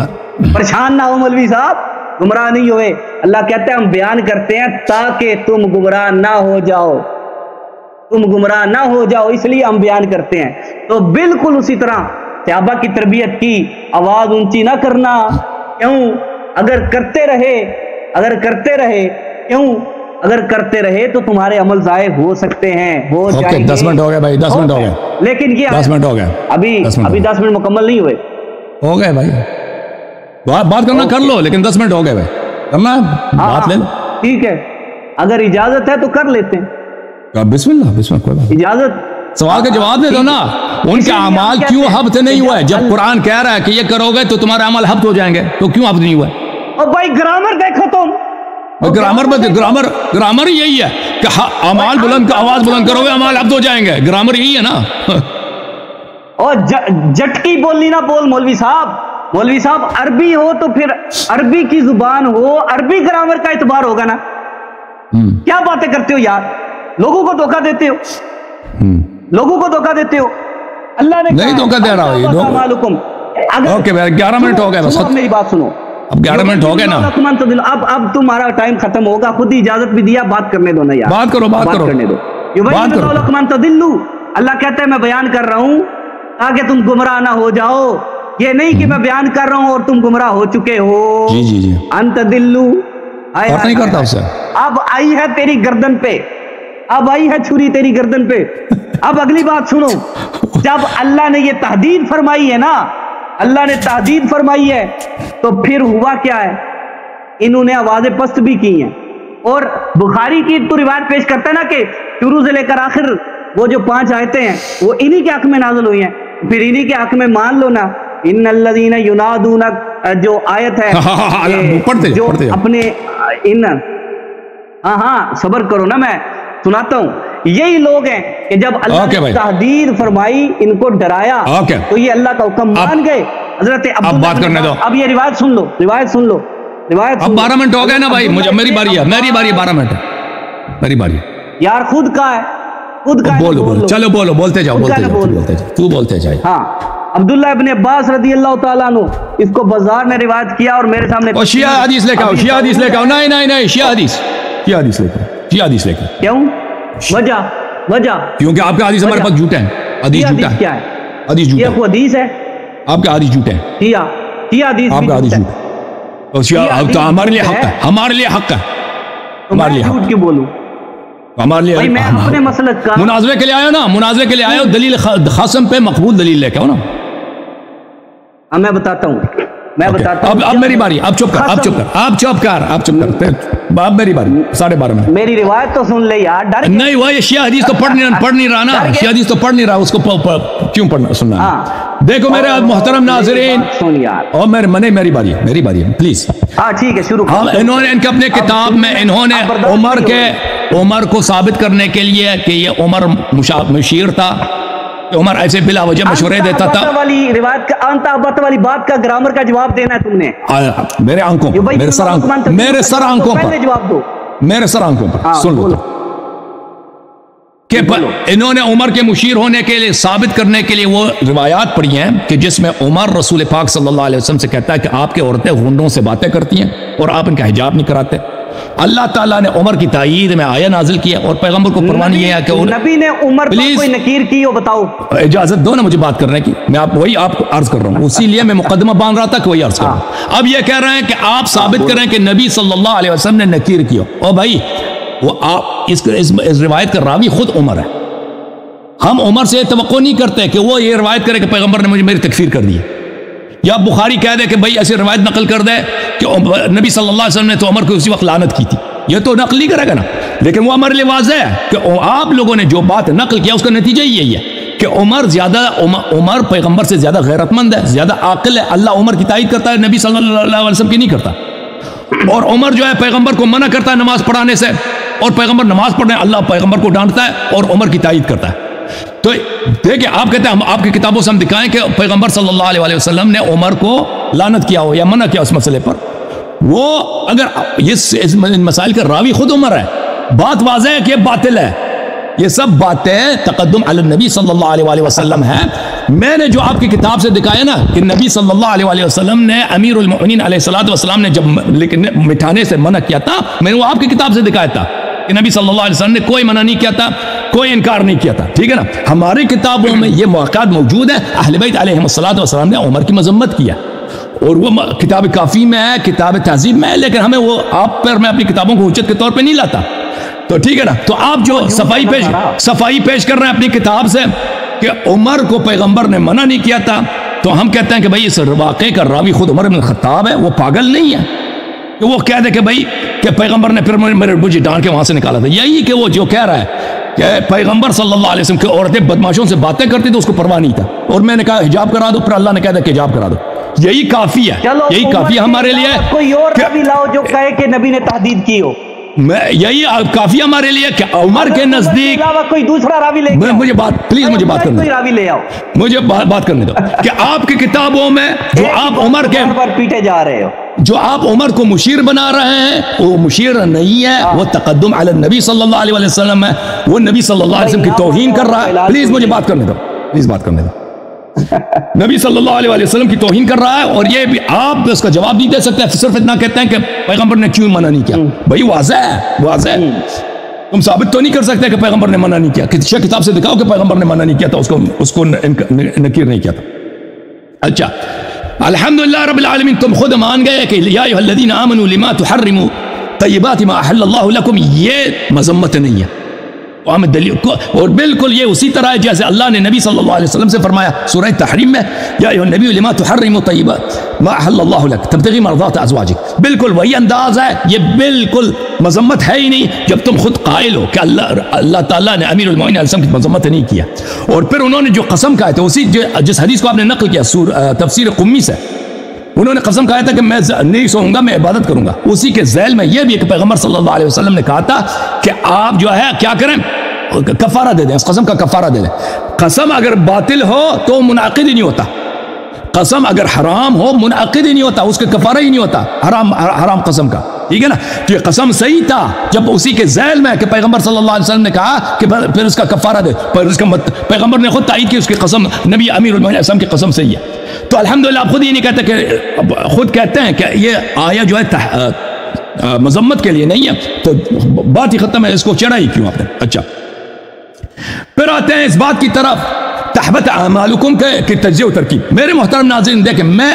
[SPEAKER 1] پریشان نہ ہو مولوی صاحب، گمراہ نہیں ہوئے. اللہ کہتا ہے ہم بیان کرتے ہیں تاکہ تم گمراہ نہ ہو جاؤ، تم گمراہ نہ ہو جاؤ، اس لیے ہم بیان کرتے ہیں. تو بالکل اسی طرح صحابہ کی تربیت کی، آواز اونچی نہ کرنا. کیوں؟ اگر کرتے رہے کیوں؟ اگر کرتے رہے تو تمہارے عمل ضائع ہو سکتے ہیں، ہو جائیں گے.
[SPEAKER 2] 10 منٹ ہو گئے بھائی، 10 منٹ ہو گئے.
[SPEAKER 1] لیکن یہ
[SPEAKER 2] 10 منٹ ہو گئے،
[SPEAKER 1] ابھی 10 منٹ مکمل نہیں ہوئے.
[SPEAKER 2] ہو گئے بھائی، بات کرنا کر لو، لیکن 10 منٹ ہو گئے بھائی، کرنا بات لے لو.
[SPEAKER 1] ٹھیک ہے، اگر اجازت ہے تو کر لیتے ہیں.
[SPEAKER 2] بسم اللہ، بسم اللہ، کوئی بات.
[SPEAKER 1] اجازت،
[SPEAKER 2] سوال کا جواب دے دو نا. ان کے اعمال کیوں حبط نہیں ہوا ہے؟ جب قرآن کہہ رہا ہے کہ یہ کرو گے تو تمہارے عمل حبط ہو جائیں گے، تو کیوں حبط نہیں ہوا ہے؟
[SPEAKER 1] اور بھائی گرامر دیکھو تم،
[SPEAKER 2] گرامر یہی ہے کہ اعمال بلند، آواز بلند کرو گے اعمال حبط ہو جائیں گے. گرامر یہی ہے نا.
[SPEAKER 1] اور جٹکی بولنی نہ بول مولوی صاحب. مولوی صاحب عربی ہو تو پھر عربی کی زبان ہو، عربی گرامر کا اعتبار ہوگا نا. کیا باتیں کرتے ہو یار، لوگوں کو دھوکہ دیتے ہو، لوگوں کو دھوکہ دیتے ہو. اللہ نے
[SPEAKER 2] نہیں دھوکہ دے رہا ہوں. اوکے بھائی 11 منٹ ہو گئے بس.
[SPEAKER 1] میری بات سنو،
[SPEAKER 2] اب 11 منٹ ہو گئے نا.
[SPEAKER 1] اب تمہارا ٹائم ختم ہوگا، خود ہی اجازت بھی دیا، بات کرنے دو نا یار.
[SPEAKER 2] بات کرو
[SPEAKER 1] کرنے دو. اللہ کہتا ہے میں بیان کر رہا ہوں تاکہ تم گمراہ نہ ہو جاؤ. یہ نہیں کہ میں بیان کر رہا ہوں اور تم گمراہ ہو چکے ہو.
[SPEAKER 2] جی
[SPEAKER 1] انت دلو
[SPEAKER 2] نہیں کرتا اس سے.
[SPEAKER 1] اب آئی ہے تیری گردن پہ، اب آئی ہے چھری تیری گردن پہ. اب اگلی بات سنو، جب اللہ نے یہ تحدید فرمائی ہے نا، اللہ نے تحدید فرمائی ہے، تو پھر ہوا کیا ہے؟ انہوں نے آوازیں پست بھی کی ہیں. اور بخاری کی تو روایت پیش کرتا ہے نا کہ شروع سے لے کر آخر وہ جو 5 آیتیں ہیں وہ انہی کے حق میں نازل ہوئی ہیں. پھر انہی کے حق میں مان لو نا. ان الذین ینادونک جو آیت ہے، جو اپنے ہاں ہاں صبر کرو نا، میں سناتا ہوں. یہی لوگ ہیں کہ جب اللہ نے تحدید فرمائی، ان کو ڈرایا، تو یہ اللہ کا حکم مان گئے. حضرت
[SPEAKER 2] اب بات کرنے دو.
[SPEAKER 1] اب یہ روایت سن لو، روایت سن لو، روایت.
[SPEAKER 2] اب 12 منٹ ہو گئے نا بھائی، مجھے میری باری ہے، میری باری 12 منٹ میری باری
[SPEAKER 1] یار. خود کا ہے، خود کا.
[SPEAKER 2] بولو چلو، بولو، بولتے جاؤ، بولتے جاؤ، تو بولتے جائے.
[SPEAKER 1] ہاں عبداللہ ابن عباس رضی اللہ تعالیٰ عنہ اس کو بازار میں روایت کیا اور میرے سامنے
[SPEAKER 2] شیعہ حدیث لے کے آؤ، شیعہ حدیث لے کے آؤ. نہیں نہیں نہیں، شیعہ حدیث، شیعہ حدیث لے کے آؤ، شیعہ حدیث لے کے.
[SPEAKER 1] کیوں؟ وجہ کیونکہ
[SPEAKER 2] آپ کا حدیث ہمارے پاس جھوٹا ہے. حدیث جھوٹا ہے.
[SPEAKER 1] کیا ہے؟
[SPEAKER 2] حدیث جھوٹا ہے.
[SPEAKER 1] یہ حدیث ہے.
[SPEAKER 2] آپ کا حدیث جھوٹا ہے.
[SPEAKER 1] شیعہ حدیث
[SPEAKER 2] آپ کا حدیث جھوٹا ہے. شیعہ تو ہمارے لیے حق ہے، ہمارے لیے حق ہے، ہمارے لیے
[SPEAKER 1] جھوٹ کیوں بولوں؟
[SPEAKER 2] ہمارے لیے
[SPEAKER 1] میں اپنے مسلک کا
[SPEAKER 2] مناظرے کے لیے آیا نا، مناظرے کے لیے آیا، دلیل خصم پہ مقبول دلیل لے کے آؤ نا.
[SPEAKER 1] میں بتاتا ہوں، میں بتاتا ہوں.
[SPEAKER 2] اب میری باری. اب چپ کر، اب چپ کر، اب چپ کر، اب چپ کر. اب میری باری. 12:30 منٹ.
[SPEAKER 1] میری روایت تو سن لے یار. ڈر
[SPEAKER 2] نہیں، وہ یہ شیعہ حدیث تو پڑھ نہیں رہا نا، شیعہ حدیث تو پڑھ نہیں رہا، اس کو کیوں پڑھنا سننا. دیکھو میرے محترم ناظرین، اور میری باری ہے، میری باری ہے، پلیز.
[SPEAKER 1] ہاں ٹھیک ہے، شروع.
[SPEAKER 2] انہوں نے ان کے اپنے کتاب میں انہوں نے عمر کو ثابت کرنے کے لیے کہ یہ عمر مشیر تھا، عمر ایسے بلا وجہ مشورے دیتا تھا.
[SPEAKER 1] روایت کا انت والی بات کا گرامر کا جواب دینا ہے تم نے.
[SPEAKER 2] میرے آنکھوں، میرے سر آنکھوں، میرے سر آنکھوں پر
[SPEAKER 1] جواب دو،
[SPEAKER 2] میرے سر آنکھوں پر. سن لو کہ انہوں نے عمر کے مشیر ہونے کے لیے ثابت کرنے کے لیے وہ روایات پڑھی ہیں کہ جس میں عمر رسول پاک صلی اللہ علیہ وسلم سے کہتا ہے کہ آپ کے عورتیں غنڈوں سے باتیں کرتی ہیں اور آپ ان کا حجاب نہیں کراتے. اللہ تعالیٰ نے عمر کی تائید میں آیہ نازل کیا اور پیغمبر کو پرواہ نہیں ہے کہ
[SPEAKER 1] نبی نے عمر پر کوئی نکیر کی ہو. بتاؤ.
[SPEAKER 2] اجازت دو نا مجھے بات کرنے کی، میں وہی آپ کو عرض کر رہا ہوں، اسی لیے میں مقدمہ باندھ رہا تھا کہ وہی عرض کر رہا ہوں. اب یہ کہہ رہے ہیں کہ آپ ثابت کریں کہ نبی صلی اللہ علیہ وسلم نے نکیر کی ہو. اور بھائی وہ آپ اس روایت کا راوی خود عمر ہے. ہم عمر سے توقع نہیں کرتے کہ وہ یہ روایت کرے کہ پیغمبر نے مجھے میری تکفیر کر دی ہے، یا بخاری کہہ دے کہ بھائی ایسی روایت نقل کر دے کہ نبی صلی اللہ علیہ وسلم نے تو عمر کو اسی وقت لعنت کی تھی. یہ تو نقل نہیں کرے گا نا، لیکن وہ ہمارے لیے واضح ہے کہ آپ لوگوں نے جو بات نقل کیا اس کا نتیجہ یہی ہے کہ عمر پیغمبر سے زیادہ غیرت مند ہے، زیادہ عاقل ہے. اللہ عمر کی تائید کرتا ہے، نبی صلی اللہ علیہ وسلم کی نہیں کرتا. اور عمر جو ہے پیغمبر کو منع کرتا ہے نماز پڑھانے سے، اور پیغمبر نماز پڑھنے اللہ پیغمبر کو ڈانٹتا ہے اور عمر کی تائید کرتا ہے. تو دیکھیں آپ کہتے ہیں ہم آپ کی کتابوں سے ہم دکھائیں کہ پیغمبر صلی اللہ علیہ وسلم نے عمر کو لعنت کیا ہو یا منع کیا اس مسئلے پر. وہ اگر اس مسائل کا راوی خود عمر ہے، بات واضح ہے کہ یہ باطل ہے. یہ سب باتیں تقدم علی النبی صلی اللہ علیہ وسلم ہے. میں نے جو آپ کی کتاب سے دکھایا نا کہ نبی صلی اللہ علیہ وسلم نے امیر المؤمنین علیہ السلام نے جب مٹھانے سے منع کیا تھا، میں نے وہ آپ کی کتاب سے دکھایا تھا کہ نبی صلی اللہ علیہ وسلم نے کوئی منع نہیں کیا تھا، کوئی انکار نہیں کیا تھا. ٹھیک ہے نا، ہماری کتابوں میں یہ موقعات موجود ہیں. اہل بیت علیہ السلام نے عمر کی مذمت کیا، اور وہ کتاب کافی میں ہے، کتاب تہذیب میں ہے، لیکن ہمیں وہ آپ پر میں اپنی کتابوں کو حجت کے طور پہ نہیں لاتا. تو ٹھیک ہے نا، تو آپ جو صفائی پیش کر رہے ہیں اپنی کتاب سے کہ عمر کو پیغمبر نے منع نہیں کیا تھا، تو ہم کہتے ہیں کہ بھائی اس واقعے کا راوی خود عمر بن خطاب ہے. وہ پاگل نہیں ہے کہ وہ کہہ دے کہ بھائی کہ پیغمبر نے پھر مجھے ڈانٹ کے وہاں سے نکالا تھا. یہی کہ وہ جو کہہ رہا ہے کہ پیغمبر صلی اللہ علیہ وسلم کی عورتیں بدماشوں سے باتیں کرتی تو اس کو پرواہ نہیں تھا، اور میں نے کہا حجاب کرا دو، پھر اللہ نے کہا تھا کہ حجاب کرا دو. یہی کافی ہے، یہی کافی ہے ہمارے لیے.
[SPEAKER 1] کوئی اور راوی لاؤ جو کہے کہ نبی نے تحدید کی ہو.
[SPEAKER 2] یہی کافی ہمارے لیے کہ عمر کے نزدیک
[SPEAKER 1] کوئی دوسرا راوی لے
[SPEAKER 2] مجھے بات پلیز مجھے بات کرنے
[SPEAKER 1] راوی لے آؤ،
[SPEAKER 2] مجھے بات کرنے دو کہ آپ کی کتابوں میں جو آپ عمر کے
[SPEAKER 1] پر پیٹے جا رہے ہو،
[SPEAKER 2] جو آپ عمر کو مشیر بنا رہے ہیں وہ مشیر نہیں ہے، وہ تقدم علی النبی صلی اللہ علیہ وسلم ہے. وہ نبی صلی اللہ علیہ وسلم کی توہین کر رہا ہے. پلیز مجھے بات کرنے دو، پلیز بات کرنے دو. نبی صلی اللہ علیہ وسلم کی توہین کر رہا ہے، اور یہ بھی آپ اس کا جواب نہیں دے سکتے، صرف اتنا کہتے ہیں کہ پیغمبر نے کیوں منع نہیں کیا. بھائی واضح ہے، واضح ہے. تم ثابت تو نہیں کر سکتے کہ پیغمبر نے منع نہیں کیا. کسی کتاب سے دکھاؤ کہ پیغمبر نے منع نہیں کیا تھا، اس کو نکیر نہیں کیا تھا. اچھا الحمدللہ رب العالمین، تم خود مان گئے کہ یا ایھا الذین آمنوا لما تحرموا طیبات ما احل اللہ لکم. یہ مذمت نہیں ہے، اور بالکل یہ اسی طرح ہے جیسے اللہ نے نبی صلی اللہ علیہ وسلم سے فرمایا سورہ تحریم میں یا ایھا النبی لما تحرم طیبات ما احل اللہ لک تبتغی مرضات ازواجک. بالکل وہی انداز ہے، یہ بالکل مذمت ہے ہی نہیں جب تم خود قائل ہو کہ اللہ تعالیٰ نے امیر المؤمنین علیہ السلام کی مذمت نہیں کیا. اور پھر انہوں نے جو قسم کہا تھا اسی جس حدیث کو آپ نے نقل کیا تفسیر قمی سے، انہوں نے قسم کھایا تھا کہ میں نہیں سوؤں گا، میں عبادت کروں گا۔ اسی کے ذیل میں یہ بھی ہے کہ پیغمبر صلی اللہ علیہ وسلم نے کہا تھا کہ آپ جو ہے کیا کریں، کفارہ دے دیں، اس قسم کا کفارہ دے دیں۔ قسم اگر باطل ہو تو منعقد ہی نہیں ہوتا، قسم اگر حرام ہو منعقد ہی نہیں ہوتا، اس کا کفارہ ہی نہیں ہوتا حرام قسم کا، ٹھیک ہے نا؟ تو یہ قسم صحیح تھا جب اسی کے ذیل میں کہ پیغمبر صلی اللہ علیہ وسلم نے کہا کہ پھر اس کا کفارہ دے، پر اس کا پیغمبر نے خود تائید کی اس کی قسم، نبی امیر المؤمنین اسلام کی قسم صحیح ہے۔ تو الحمدللہ آپ خود یہ نہیں کہتے کہ خود کہتے ہیں کہ یہ آیا جو ہے مذمت کے لیے نہیں ہے، تو بات ہی ختم ہے، اس کو چڑھا ہی کیوں آپ نے؟ اچھا پھر آتے ہیں اس بات کی طرف تحبط اعمالکم کے تجزیہ و ترکیب۔ میرے محترم ناظرین دیکھیں، میں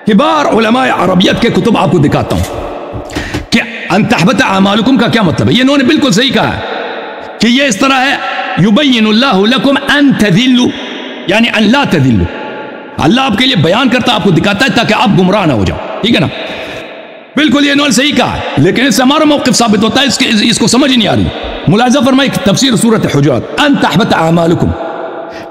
[SPEAKER 2] کبار علماء عربیت کے کتب آپ کو دکھاتا ہوں کہ ان تحبط اعمالکم کا کیا مطلب ہے۔ یہ انہوں نے بالکل صحیح کہا ہے کہ یہ اس طرح ہے، یبین اللہ لکم ان تذلوا، یعنی ان لا تذلوا، اللہ آپ کے لیے بیان کرتا، آپ کو دکھاتا ہے تاکہ آپ گمراہ نہ ہو جاؤ، ٹھیک ہے نا؟ بالکل یہ انہوں نے صحیح کہا ہے، لیکن اس سے ہمارا موقف ثابت ہوتا ہے، اس کو سمجھ نہیں آ رہی۔ ملاحظہ فرمائے تفسیر سورۃ حجرات، ان تحبط اعمالکم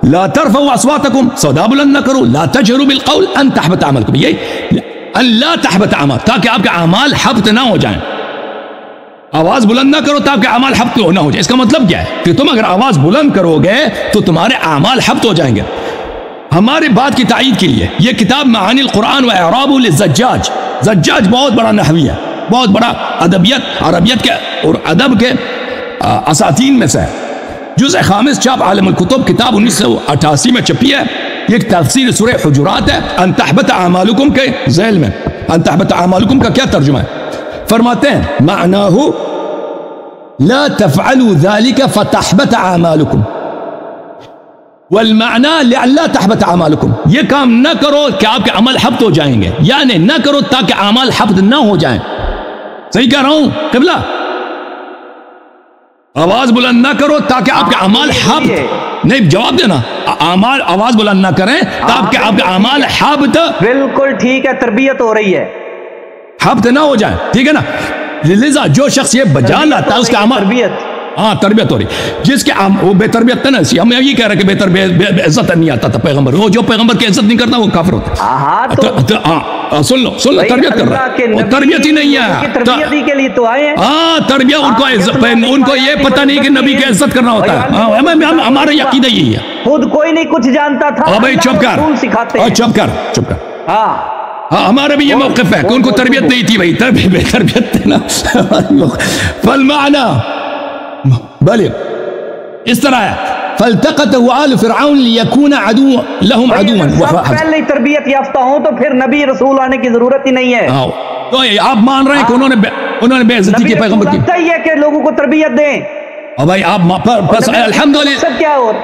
[SPEAKER 2] لا ترفعوا اصواتکم، صدا بلند نہ کرو، لا تجہروا بالقول ان تحبط اعمالکم، یہ ان لا تحبط اعمال، تاکہ آپ کے اعمال حبط نہ ہو جائیں، آواز بلند نہ کرو تاکہ اعمال حبط نہ ہو جائیں۔ اس کا مطلب کیا ہے کہ تم اگر آواز بلند کرو گے تو تمہارے اعمال حبط ہو جائیں گے۔ ہمارے بات کی تائید کے لیے یہ کتاب معانی القرآن و اعراب للزجاج، زجاج بہت بڑا نحوی ہے، بہت بڑا ادبیت عربیت کے اور ادب کے اساتین میں سے ہے، جزء خامس چاپ عالم الکتب، کتاب 1988 میں چھپی ہے، یہ تفسیر سورہ حجرات ہے۔ ان تحبط اعمالکم کے ذیل میں ان تحبط اعمالکم کا کیا ترجمہ ہے؟ فرماتے ہیں معناہ لا تفعلوا ذلك فتحبط اعمالکم، والمعنى لئلا تحبط اعمالکم، یہ کام نہ کرو کہ آپ کے عمل حبط ہو جائیں گے، یعنی نہ کرو تاکہ اعمال حبط نہ ہو جائیں۔ صحیح کہہ رہا ہوں قبلہ؟ آواز بلند نہ کرو تاکہ آپ کے اعمال حبط نہیں، جواب دینا، اعمال آواز بلند نہ کریں تاکہ آپ کے اعمال حبط،
[SPEAKER 1] بالکل ٹھیک ہے، تربیت ہو رہی ہے،
[SPEAKER 2] حبط نہ ہو جائیں، ٹھیک ہے نا؟ لذا جو شخص یہ بجا لاتا ہے اس کا عمل، ہاں تربیت ہو رہی، جس کے وہ بے تربیت تھا نا، ہم یہ کہہ رہے کہ بے تربیت بے عزت نہیں آتا تھا پیغمبر، وہ جو پیغمبر کی عزت نہیں کرتا وہ کافر ہوتا ہے۔ سن لو تربیت کر رہا ہے، وہ تربیت ہی نہیں ہے،
[SPEAKER 1] تربیت ہی کے لیے تو آئے ہیں،
[SPEAKER 2] ہاں تربیت، ان کو یہ پتہ نہیں کہ نبی کی عزت کرنا ہوتا ہے، ہمارا عقیدہ یہی ہے،
[SPEAKER 1] خود کوئی نہیں کچھ جانتا تھا،
[SPEAKER 2] بھائی چپ کر، چپ کر، چپ کر، ہاں ہمارا بھی یہ موقف ہے کہ ان کو تربیت نہیں تھی، بھائی بے تربیت تھی نا۔ فالمعنی بلے اس طرح ہے فالتقطه آل فرعون ليكون عدو لهم عدوا،
[SPEAKER 1] پہلے تربیت یافتہ ہوں تو پھر نبی رسول آنے کی ضرورت ہی نہیں ہے۔
[SPEAKER 2] تو آپ مان رہے ہیں کہ انہوں نے بے عزتی کی پیغمبر کی،
[SPEAKER 1] چاہیے کہ لوگوں کو تربیت دیں،
[SPEAKER 2] اور بھائی آپ بس الحمدللہ
[SPEAKER 1] سب کیا اور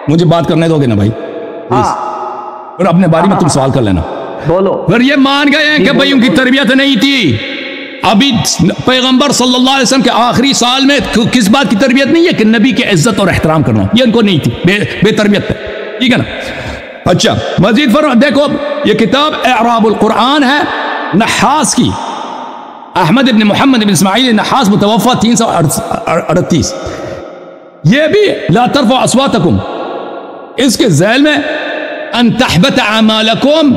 [SPEAKER 2] مجھے بات کرنے دو گے نا بھائی، پھر اپنے بارے میں تم سوال کر لینا،
[SPEAKER 1] بولو۔
[SPEAKER 2] پھر یہ مان گئے ہیں کہ بھائی ان کی تربیت نہیں تھی، ابھی پیغمبر صلی اللہ علیہ وسلم کے آخری سال میں کس بات کی تربیت نہیں ہے کہ نبی کی عزت اور احترام کرنا، یہ ان کو نہیں تھی، بے تربیت ہے، ٹھیک ہے نا؟ اچھا مزید فرق دیکھو، یہ کتاب اعراب القرآن ہے نحاس کی، احمد ابن محمد ابن اسماعیل نحاس، متوفى 338، یہ بھی لا ترفعوا اصواتکم، اس کے ذیل میں ان تحبط اعمالکم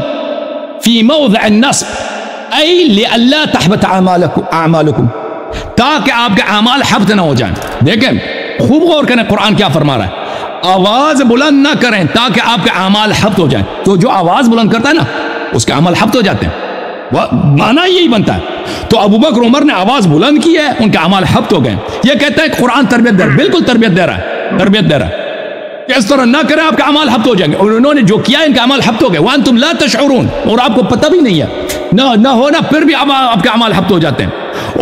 [SPEAKER 2] فی موضع النصب، ای لئلا تحبط اعمالکم، تاکہ آپ کے اعمال حبط نہ ہو جائیں۔ دیکھیں خوب غور کریں قرآن کیا فرما رہا ہے، آواز بلند نہ کریں تاکہ آپ کے اعمال حبط ہو جائیں، تو جو آواز بلند کرتا ہے نا اس کے اعمال حبط ہو جاتے ہیں، معنی یہی بنتا ہے۔ تو ابو بکر عمر نے آواز بلند کی ہے، ان کے اعمال حبط ہو گئے، یہ کہتا ہے قرآن تربیت دے رہا ہے، بالکل تربیت دے رہا ہے، تربیت دے رہا ہے کہ اس طرح نہ کریں آپ کے اعمال حبط ہو جائیں گے، اور انہوں نے جو کیا ان کے اعمال حبط ہو گئے، وانتم لا تشعرون، اور آپ کو پتہ بھی نہیں ہے، نہ ہونا پھر بھی آپ کے اعمال حبط ہو جاتے ہیں۔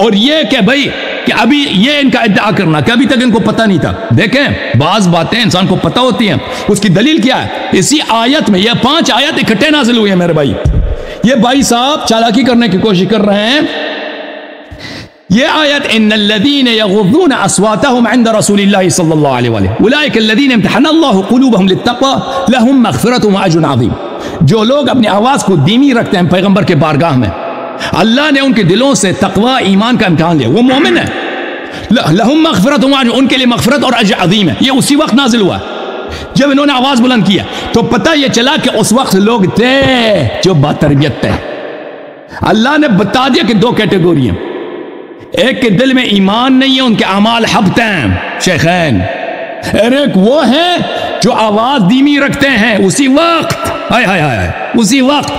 [SPEAKER 2] اور یہ کہ بھائی کہ ابھی یہ ان کا ادعا کرنا کہ ابھی تک ان کو پتہ نہیں تھا، دیکھیں بعض باتیں انسان کو پتہ ہوتی ہیں، اس کی دلیل کیا ہے؟ اسی آیت میں، یہ 5 آیت اکٹھے نازل ہوئے ہیں میرے بھائی، یہ بھائی صاحب چالاکی کرنے کی کوشش کر رہے ہیں۔ یہ آیت ان الذين يغضون اصواتهم عند رسول الله صلی اللہ علیہ وآلہ اولئک الذين امتحن الله قلوبهم للتقوى لهم مغفرة واجر عظیم، جو لوگ اپنی آواز کو دھیمی رکھتے ہیں پیغمبر کے بارگاہ میں، اللہ نے ان کے دلوں سے تقوی ایمان کا امتحان لیا، وہ مومن ہے، لهم مغفرة واجر، ان کے لیے مغفرت اور اجر عظیم ہے، یہ اسی وقت نازل ہوا جب انہوں نے آواز بلند کیا تو پتہ یہ چلا کہ اس وقت لوگ تھے جو با تربیت تھے. اللہ نے بتا دیا کہ دو کیٹیگوری ہیں. ایک کے دل میں ایمان نہیں ہے, ان کے اعمال حبط ہیں شیخین, اور ایک وہ ہیں جو آواز دھیمی رکھتے ہیں اسی وقت, اسی وقت.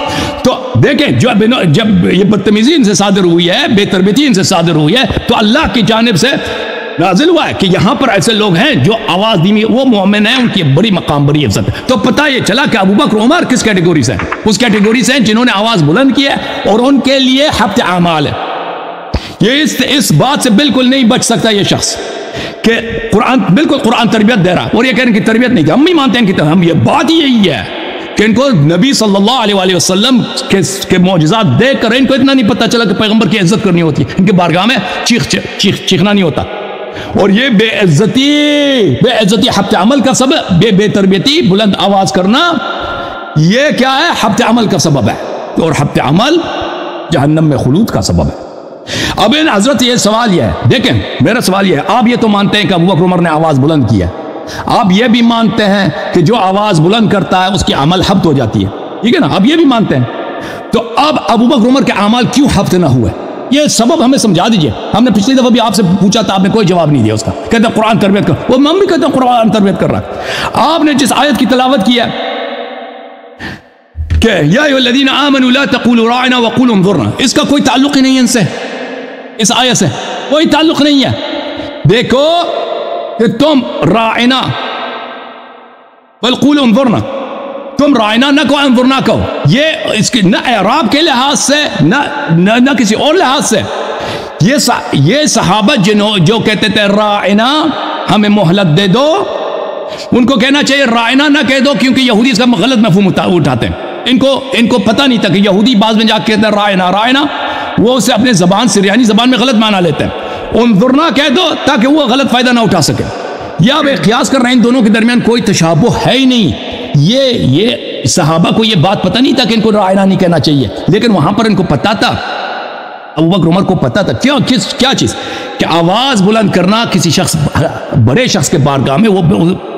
[SPEAKER 2] تو دیکھیں جب یہ بدتمیزی ان سے صادر ہوئی ہے, بے تربیتی ان سے صادر ہوئی ہے, تو اللہ کی جانب سے نازل ہوا ہے کہ یہاں پر ایسے لوگ ہیں جو آواز دھیمی, وہ مومن ہیں, ان کی بڑی مقام بڑی عزت ہے. تو پتہ یہ چلا کہ ابوبکر عمر کس کیٹیگوری سے ہیں؟ اس کیٹیگوری سے ہیں جنہوں نے آواز بلند کی ہے اور ان کے لیے حبط اعمال ہے. یہ اس بات سے بالکل نہیں بچ سکتا یہ شخص کہ قرآن بالکل قرآن تربیت دے رہا اور یہ کہہ رہے ہیں کہ تربیت نہیں, ہم بھی مانتے ہیں کہ ہم, یہ بات ہی یہی ہے کہ ان کو نبی صلی اللہ علیہ وسلم کے معجزات دیکھ کر ان کو اتنا نہیں پتہ چلا کہ پیغمبر کی عزت کرنی ہوتی ہے, ان کے بارگاہ میں چیخنا نہیں ہوتا. اور یہ بے عزتی حبط عمل کا سبب, بے تربیتی بلند آواز کرنا, یہ کیا ہے؟ حبط عمل کا سبب ہے, اور حبط عمل جہنم میں خلود کا سبب ہے. اب ان حضرت یہ سوال یہ ہے, دیکھیں میرا سوال یہ ہے, آپ یہ تو مانتے ہیں کہ ابوبکر عمر نے آواز بلند کی ہے, آپ یہ بھی مانتے ہیں کہ جو آواز بلند کرتا ہے اس کی عمل حبط ہو جاتی ہے, ٹھیک ہے نا, آپ یہ بھی مانتے ہیں. تو اب ابوبکر عمر کے اعمال کیوں حبط نہ ہوئے, یہ سبب ہمیں سمجھا دیجئے. ہم نے پچھلی دفعہ بھی آپ سے پوچھا تھا, آپ نے کوئی جواب نہیں دیا اس کا. کہتے ہیں قرآن تربیت کر, وہ ہم بھی کہتے ہیں قرآن تربیت کر رہا. آپ نے جس آیت کی تلاوت کی ہے کہ یا ایھا الذین آمنوا لا تقولوا راعنا وقولوا انظرنا, اس کا کوئی تعلق ہی نہیں ہے ان سے, اس آیت سے کوئی تعلق نہیں ہے. دیکھو کہ تم راعنا بل قولوا انظرنا, تم رائنا نہ کہو انظرنا کہو, یہ اس کی نہ اعراب کے لحاظ سے نہ کسی اور لحاظ سے. یہ صحابہ جو کہتے تھے رائنا ہمیں مہلت دے دو, ان کو کہنا چاہیے رائنا نہ کہہ دو, کیونکہ یہودی اس کا غلط مفہوم اٹھاتے ہیں. ان کو پتہ نہیں تھا کہ یہودی بعض میں جا کے کہتے ہیں رائنا, وہ اسے اپنے زبان سریانی زبان میں غلط معنی لیتے ہیں. انظرنا کہہ دو تاکہ وہ غلط فائدہ نہ اٹھا سکے. یا آپ ایک قیاس کر رہے ہیں, ان دونوں کے درمیان کوئی تشابہ ہے ہی نہیں. یہ صحابہ کو یہ بات پتہ نہیں تھا کہ ان کو رائنا نہیں کہنا چاہیے, لیکن وہاں پر ان کو پتہ تھا, ابوبکر عمر کو پتہ تھا. کیا چیز؟ کہ آواز بلند کرنا کسی شخص, بڑے شخص کے بارگاہ میں وہ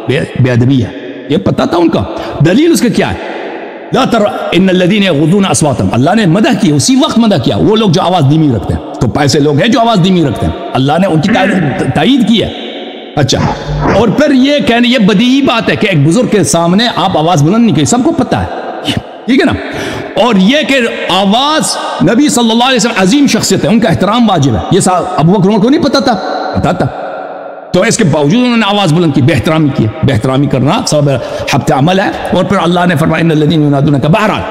[SPEAKER 2] بے ادبی ہے, یہ پتہ تھا ان کا. دلیل اس کا کیا ہے؟ لا تر ان الذین یغضون اصواتهم, اللہ نے مدح کی, اسی وقت مدح کیا وہ لوگ جو آواز دھیمی رکھتے ہیں. تو ایسے لوگ ہیں جو آواز دھیمی رکھتے ہیں, اللہ نے ان کی تائید کی ہے. اچھا, اور پھر یہ بدیہی بات ہے کہ ایک بزرگ کے سامنے آپ آواز بلند نہیں کی, سب کو پتہ ہے, ٹھیک ہے نا. اور یہ کہ آواز نبی صلی اللہ علیہ وسلم عظیم شخصیت ہے, ان کا احترام واجب ہے, یہ ابوبکر عمر کو نہیں پتہ تھا, پتہ تھا. تو اس کے باوجود انہوں نے آواز بلند کی, بے احترامی کی. بے احترامی کرنا سبب حبط عمل ہے. اور پھر اللہ نے فرمایا ان الذین ینادونک, بہرحال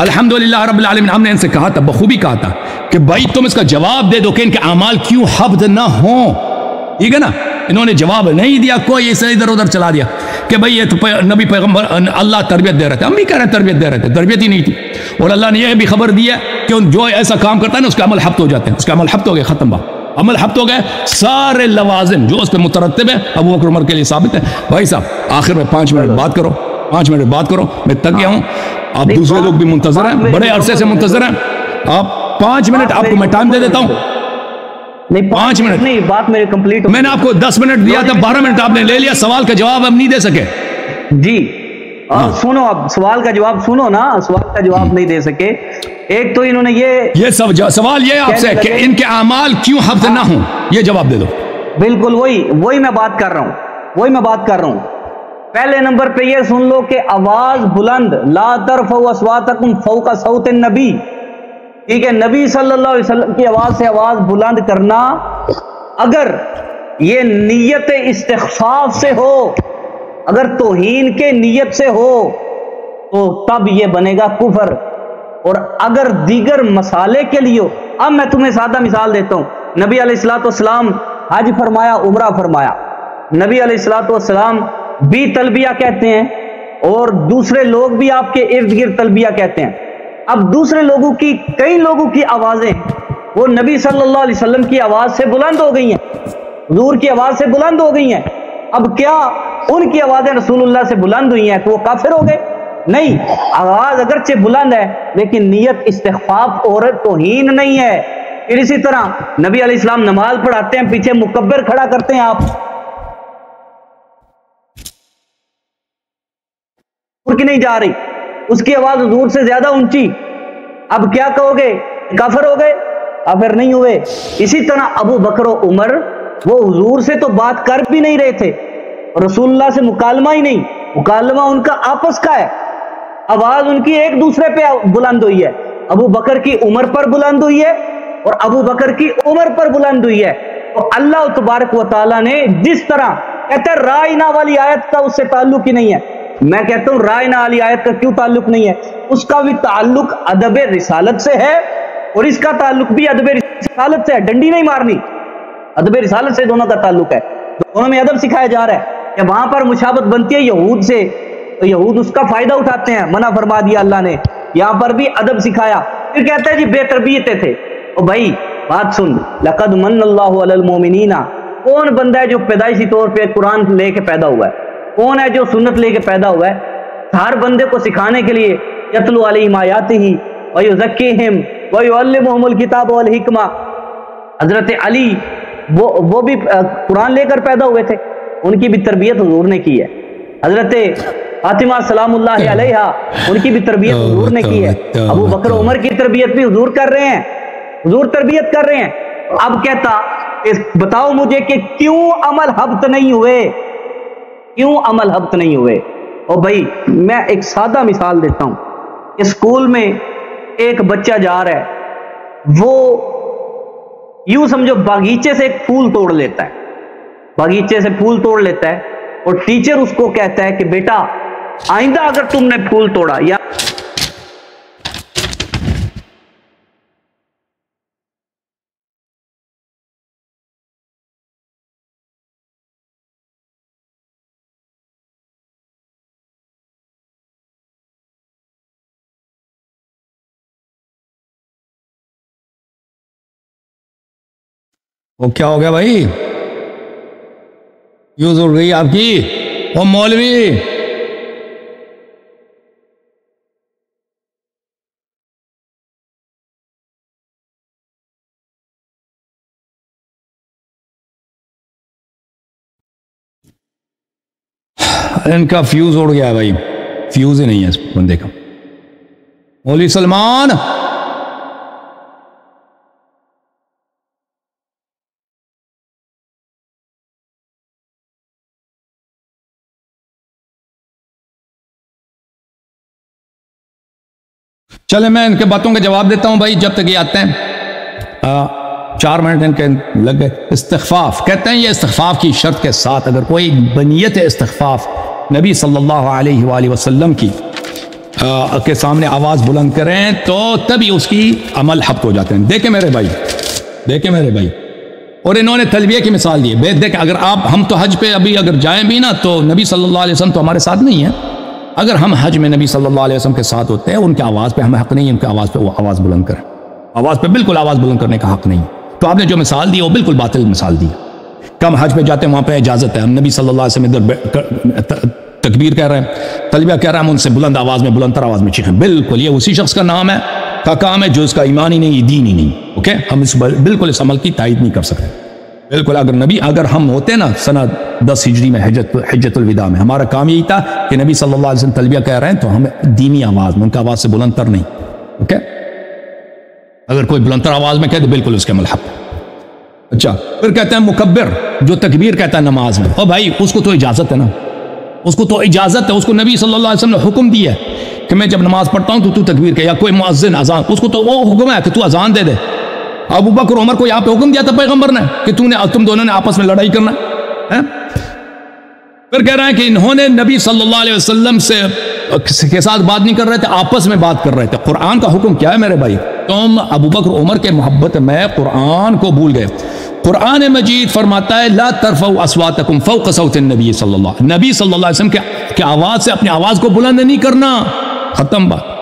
[SPEAKER 2] الحمدللہ رب العالمین, ہم نے ان سے کہا تھا, بخوبی کہا تھا کہ بھائی تم اس کا جواب دے دو کہ ان کے اعمال کیوں حبط نہ ہوں, ٹھیک ہے نا. انہوں نے جواب نہیں دیا, کوئی اسے ادھر ادھر چلا دیا کہ بھئی یہ تو نبی پیغمبر اللہ تربیت دے رہے تھے. ہم بھی کہہ رہے ہیں تربیت دے رہے تھے, تربیت ہی نہیں تھی. اور اللہ نے یہ بھی خبر دی ہے کہ جو ایسا کام کرتا ہے نا اس کے عمل حبط ہو جاتے ہیں, اس کے عمل حبط ہو گئے, ختم بات, عمل حبط ہو گئے. سارے لوازم جو اس پہ مترتب ہے ابوبکر عمر کے لیے ثابت ہے. بھائی صاحب آخر میں 5 منٹ بات کرو, 5 منٹ بات کرو, میں تک گیا ہوں. آپ دوسرے لوگ بھی منتظر ہیں, بڑے عرصے سے منتظر ہیں. آپ 5 منٹ آپ کو میں ٹائم دے دیتا ہوں, 5 منٹ
[SPEAKER 1] نہیں, بات میری کمپلیٹ.
[SPEAKER 2] میں نے آپ کو 10 منٹ دیا تھا, 12 منٹ آپ نے لے لیا, سوال کا جواب ہم نہیں دے سکے.
[SPEAKER 1] جی سنو, اب سوال کا جواب سنو نا, سوال کا جواب نہیں دے سکے. ایک تو انہوں نے یہ
[SPEAKER 2] سوال یہ آپ سے کہ ان کے اعمال کیوں حبط نہ ہوں, یہ جواب دے دو.
[SPEAKER 1] بالکل وہی میں بات کر رہا ہوں, پہلے نمبر پہ یہ سن لو کہ آواز بلند, لا ترفعوا اصواتکم فوق صوت النبی, ٹھیک ہے, نبی صلی اللہ علیہ وسلم کی آواز سے آواز بلند کرنا اگر یہ نیت استخفاف سے ہو, اگر توہین کے نیت سے ہو تو تب یہ بنے گا کفر. اور اگر دیگر مسالے کے لیے ہو, اب میں تمہیں سادہ مثال دیتا ہوں. نبی علیہ الصلوۃ والسلام حج فرمایا, عمرہ فرمایا, نبی علیہ الصلوۃ والسلام بھی تلبیہ کہتے ہیں اور دوسرے لوگ بھی آپ کے ارد گرد تلبیہ کہتے ہیں. اب دوسرے لوگوں کی, کئی لوگوں کی آوازیں وہ نبی صلی اللہ علیہ وسلم کی آواز سے بلند ہو گئی ہیں, حضور کی آواز سے بلند ہو گئی ہیں. اب کیا ان کی آوازیں رسول اللہ سے بلند ہوئی ہیں تو وہ کافر ہو گئے؟ نہیں, آواز اگرچہ بلند ہے لیکن نیت استخفاف اور توہین نہیں ہے. پھر اسی طرح نبی علیہ السلام نماز پڑھاتے ہیں, پیچھے مکبر کھڑا کرتے ہیں, آپ کی نہیں جا رہی، اس کی آواز حضور سے زیادہ اونچی، اب کیا کہو گے؟ کافر ہو گئے؟ کافر نہیں ہوئے۔ اسی طرح ابو بکر و عمر وہ حضور سے تو بات کر بھی نہیں رہے تھے، رسول اللہ سے مکالمہ ہی نہیں، مکالمہ ان کا آپس کا ہے، آواز ان کی ایک دوسرے پہ بلند ہوئی ہے، ابو بکر کی عمر پر بلند ہوئی ہے اور ابو بکر کی عمر پر بلند ہوئی ہے۔ تو اللہ تبارک و تعالیٰ نے جس طرح کہتے ہیں رائنا والی آیت کا اس سے تعلق ہی نہیں ہے، میں کہتا ہوں رائنا والی آیت کا کیوں تعلق نہیں ہے؟ اس کا بھی تعلق ادب رسالت سے ہے اور اس کا تعلق بھی ادب رسالت سے ہے، ڈنڈی نہیں مارنی، ادب رسالت سے دونوں کا تعلق ہے، دونوں میں ادب سکھایا جا رہا ہے۔ کہ وہاں پر مشابہت بنتی ہے یہود سے تو یہود اس کا فائدہ اٹھاتے ہیں، منع فرما دیا اللہ نے، یہاں پر بھی ادب سکھایا، پھر کہتا ہے جی بے تربیتیں تھے۔ او بھائی بات سن، لقد من اللہ علی المومنین، کون بندہ ہے جو پیدائشی طور پہ قرآن لے کے پیدا ہوا ہے؟ کون ہے جو سنت لے کے پیدا ہوا ہے؟ ہر بندے کو سکھانے کے لیے یتلو علیہم آیاتہ ویزکیہم ویعلمہم الکتاب والحکمہ، حضرت علی وہ بھی قرآن لے کر پیدا ہوئے تھے، ان کی بھی تربیت حضور نے کی ہے۔ حضرت فاطمہ سلام اللہ علیہا، ان کی بھی تربیت حضور نے کی ہے۔ ابو بکر عمر کی تربیت بھی حضور کر رہے ہیں، حضور تربیت کر رہے ہیں۔ اب کہتا بتاؤ مجھے کہ کیوں عمل ہبت نہیں ہوئے، کیوں عمل ہبت نہیں ہوئے؟ اور بھائی میں ایک سادہ مثال دیتا ہوں، اسکول میں ایک بچہ جا رہا ہے، وہ یوں سمجھو باغیچے سے ایک پھول توڑ لیتا ہے، باغیچے سے پھول توڑ لیتا ہے اور ٹیچر اس کو کہتا ہے کہ بیٹا آئندہ اگر تم نے پھول توڑا یا
[SPEAKER 2] وہ کیا ہو گیا بھائی؟ یوز ہو گئی آپ کی؟ وہ مولوی ان کا فیوز اڑ گیا ہے بھائی، فیوز ہی نہیں ہے اس بندے کا۔ مولوی سلمان چلے میں ان کے باتوں کا جواب دیتا ہوں بھائی، جب تک یہ آتے ہیں 4 منٹ ان کے لگ گئے۔ استخفاف کہتے ہیں یہ استخفاف کی شرط کے ساتھ اگر کوئی بنیت استخفاف نبی صلی اللہ علیہ وآلہ وسلم کی کے سامنے آواز بلند کریں تو تبھی اس کی عمل حبط ہو جاتے ہیں۔ دیکھیں میرے بھائی، دیکھیں میرے بھائی، اور انہوں نے تلبیہ کی مثال دی ہے۔ دیکھیں اگر ہم تو حج پہ ابھی اگر جائیں بھی نا تو نبی صلی اللہ علیہ وسلم تو ہمارے ساتھ نہیں ہے، اگر ہم حج میں نبی صلی اللہ علیہ وسلم کے ساتھ ہوتے ہیں، ان کی آواز پہ ہمیں حق نہیں ہے، ان کی آواز پہ وہ آواز بلند کریں، آواز پہ بالکل آواز بلند کرنے کا حق نہیں۔ تو آپ نے جو مثال دی وہ بالکل باطل مثال دی۔ کم حج پہ جاتے ہیں وہاں پہ اجازت ہے، ہم نبی صلی اللہ علیہ وسلم ادھر تکبیر کہہ رہے ہیں، تلبیہ کہہ رہے ہیں، ہم ان سے بلند آواز میں بلند تر آواز میں چیخیں، بالکل یہ اسی شخص کا نام ہے کا کام ہے جو اس کا ایمان ہی نہیں، دین ہی نہیں۔ اوکے، ہم بالکل اس عمل کی تائید نہیں کر سکتے۔ بالکل اگر ہم ہوتے نا سنہ 10 ہجری میں حجت الوداع میں، ہمارا کام یہی تھا کہ نبی صلی اللہ علیہ وسلم تلبیہ کہہ رہے ہیں تو ہم دینی آواز میں، ان کا آواز سے بلند تر نہیں۔ اوکے، اگر کوئی بلند تر آواز میں کہے تو بالکل اس کے عمل حق۔ اچھا، پھر کہتے ہیں مکبر جو تکبیر کہتا ہے نماز میں، او بھائی اس کو تو اجازت ہے نا، اس کو تو اجازت ہے، اس کو نبی صلی اللہ علیہ وسلم نے حکم دیا ہے کہ میں جب نماز پڑھتا ہوں تو تکبیر کہ، یا کوئی مؤذن اذان، اس کو تو وہ حکم ہے کہ تو اذان دے دے۔ ابو بکر عمر کو یہاں پہ حکم دیا تھا پیغمبر نے کہ تم دونوں نے آپس میں لڑائی کرنا ہے۔ پھر کہہ رہے ہیں کہ انہوں نے نبی صلی اللہ علیہ وسلم کے ساتھ بات نہیں کر رہے تھے، آپس میں بات کر رہے تھے۔ قرآن کا حکم کیا ہے میرے بھائی؟ تم ابو بکر عمر کے محبت میں قرآن کو بھول گئے۔ قرآن مجید فرماتا ہے لا ترفعوا اصواتکم فوق صوت النبی صلی اللہ علیہ وسلم کے آواز سے اپنی آواز کو بلند نہیں کرنا، ختم بات،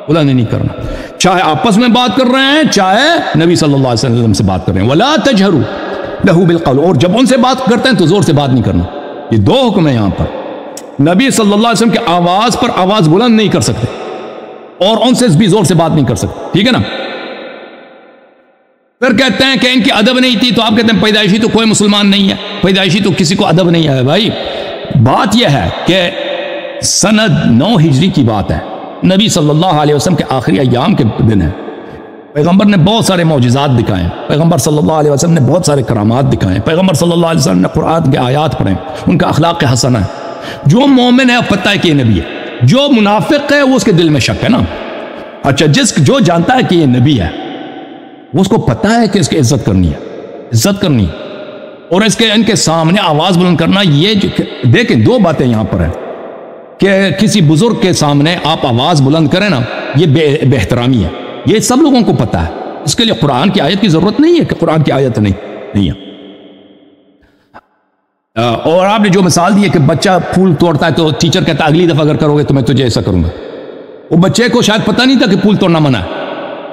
[SPEAKER 2] بلند نہیں کرنا، چاہے آپس میں بات کر رہے ہیں چاہے نبی صلی اللہ علیہ وسلم سے بات کر رہے ہیں۔ ولا تجہروا لہ بالقول، اور جب ان سے بات کرتے ہیں تو زور سے بات نہیں کرنا۔ یہ 2 حکم ہیں یہاں پر، نبی صلی اللہ علیہ وسلم کی آواز پر آواز بلند نہیں کر سکتے اور ان سے بھی زور سے بات نہیں کر سکتے، ٹھیک ہے نا۔ پھر کہتے ہیں کہ ان کی ادب نہیں تھی، تو آپ کہتے ہیں پیدائشی تو کوئی مسلمان نہیں ہے، پیدائشی تو کسی کو ادب نہیں ہے۔ بھائی بات یہ ہے کہ سند 9 ہجری کی بات ہے، نبی صلی اللہ علیہ وسلم کے آخری ایام کے دن ہے، پیغمبر نے بہت سارے معجزات دکھائے، پیغمبر صلی اللہ علیہ وسلم نے بہت سارے کرامات دکھائے، پیغمبر صلی اللہ علیہ وسلم نے قرآن کے آیات پڑھیں، ان کا اخلاق حسنہ ہے۔ جو مومن ہے پتہ ہے کہ یہ نبی ہے، جو منافق ہے وہ اس کے دل میں شک ہے نا۔ اچھا، جو جانتا ہے کہ یہ نبی ہے وہ اس کو پتہ ہے کہ اس کی عزت کرنی ہے اور ان کے سامنے آواز بلند کرنا۔ یہ دیکھیں 2 باتیں یہاں پر ہیں کہ کسی بزرگ کے سامنے آپ آواز بلند کریں نا، یہ بے احترامی ہے، یہ سب لوگوں کو پتہ ہے۔ اس کے لیے قرآن کی آیت کی ضرورت نہیں ہے کہ قرآن کی آیت نہیں ہے۔ اور آپ نے جو مثال دی ہے کہ بچہ پھول توڑتا ہے تو ٹیچر کہتا ہے اگلی دفعہ اگر کرو گے تو میں تجھے ایسا کروں گا، وہ بچے کو شاید پتہ نہیں تھا کہ پھول توڑنا منع ہے۔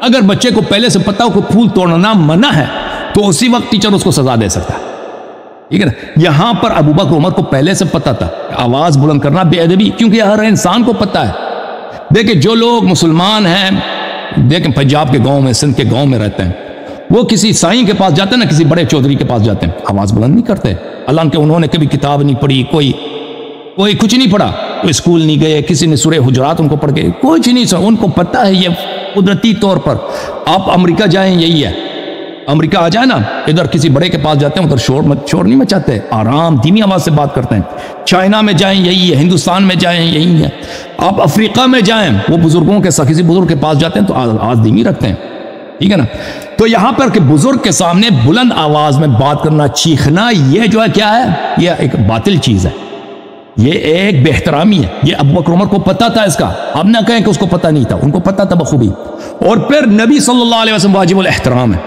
[SPEAKER 2] اگر بچے کو پہلے سے پتہ ہو کہ پھول توڑنا منع ہے تو اسی وقت ٹیچر اس کو سزا دے سکتا ہے، ٹھیک ہے نا۔ یہاں پر ابو بکر عمر کو پہلے سے پتہ تھا آواز بلند کرنا بے ادبی، کیونکہ ہر انسان کو پتہ ہے۔ دیکھیں جو لوگ مسلمان ہیں، دیکھیں پنجاب کے گاؤں میں، سندھ کے گاؤں میں رہتے ہیں، وہ کسی سائیں کے پاس جاتے ہیں نا، کسی بڑے چودھری کے پاس جاتے ہیں، آواز بلند نہیں کرتے، حالانکہ انہوں نے کبھی کتاب نہیں پڑھی، کوئی کچھ نہیں پڑھا، کوئی اسکول نہیں گئے، کسی نے سورہ حجرات ان کو پڑھ کے کچھ نہیں سنا، ان کو پتہ ہے یہ قدرتی طور پر۔ آپ امریکہ جائیں یہی ہے، امریکہ آ جائے نا، ادھر کسی بڑے کے پاس جاتے ہیں ادھر شور نہیں مچاتے، آرام دھیمی آواز سے بات کرتے ہیں۔ چائنا میں جائیں یہی ہے، ہندوستان میں جائیں یہی ہے، آپ افریقہ میں جائیں وہ بزرگوں کے ساتھ کسی بزرگ کے پاس جاتے ہیں تو آواز دھیمی رکھتے ہیں، ٹھیک ہے نا۔ تو یہاں پر کہ بزرگ کے سامنے بلند آواز میں بات کرنا، چیخنا، یہ جو ہے کیا ہے، یہ ایک باطل چیز ہے، یہ ایک بے احترامی ہے۔ یہ ابو بکر عمر کو پتہ تھا اس کا، اب نہ کہیں کہ اس کو پتہ نہیں تھا، ان کو پتہ تھا بخوبی۔ اور پھر نبی صلی اللہ علیہ وسلم واجب الاحترام ہے،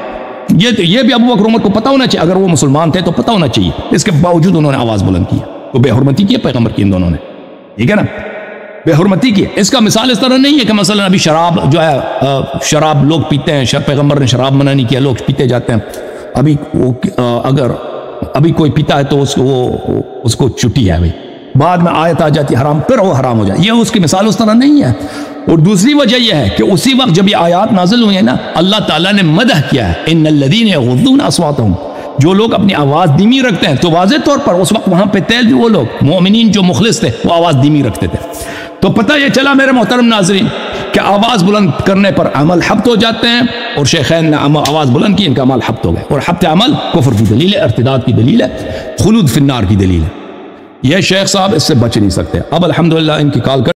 [SPEAKER 2] یہ بھی ابو بکر عمر کو پتہ ہونا چاہیے، اگر وہ مسلمان تھے تو پتہ ہونا چاہیے، اس کے باوجود انہوں نے آواز بلند کی، تو بے حرمتی کی پیغمبر کی ان دونوں نے، ٹھیک ہے نا، بے حرمتی کی۔ اس کا مثال اس طرح نہیں ہے کہ مثلا ابھی شراب جو ہے، شراب لوگ پیتے ہیں، پیغمبر نے شراب منع نہیں کیا، لوگ پیتے جاتے ہیں، اگر ابھی کوئی پیتا ہے تو اس کو چھٹی ہے، بھائی بعد میں آیت آ جاتی حرام، پھر وہ حرام ہو جائے، یہ اس کی مثال اس طرح نہیں ہے۔ اور دوسری وجہ یہ ہے کہ اسی وقت جب یہ آیات نازل ہوئی ہیں نا، اللہ تعالیٰ نے مدح کیا ہے، ان الذین یغضون اصواتهم، جو لوگ اپنی آواز دھیمی رکھتے ہیں، تو واضح طور پر اس وقت وہاں پہ تھے وہ لوگ مومنین جو مخلص تھے، وہ آواز دھیمی رکھتے تھے۔ تو پتہ یہ چلا میرے محترم ناظرین کہ آواز بلند کرنے پر عمل حبط ہو جاتے ہیں، اور شیخین نے آواز بلند کی، ان کا عمل حبط ہو گئے، اور حبط عمل کفر کی دلیل ہے، ارتداد کی دلیل ہے، خلود فی النار کی دلیل ہے۔ یہ شیخ صاحب اس سے بچ نہیں سکتے۔ اب الحمدللہ ان کی کال کر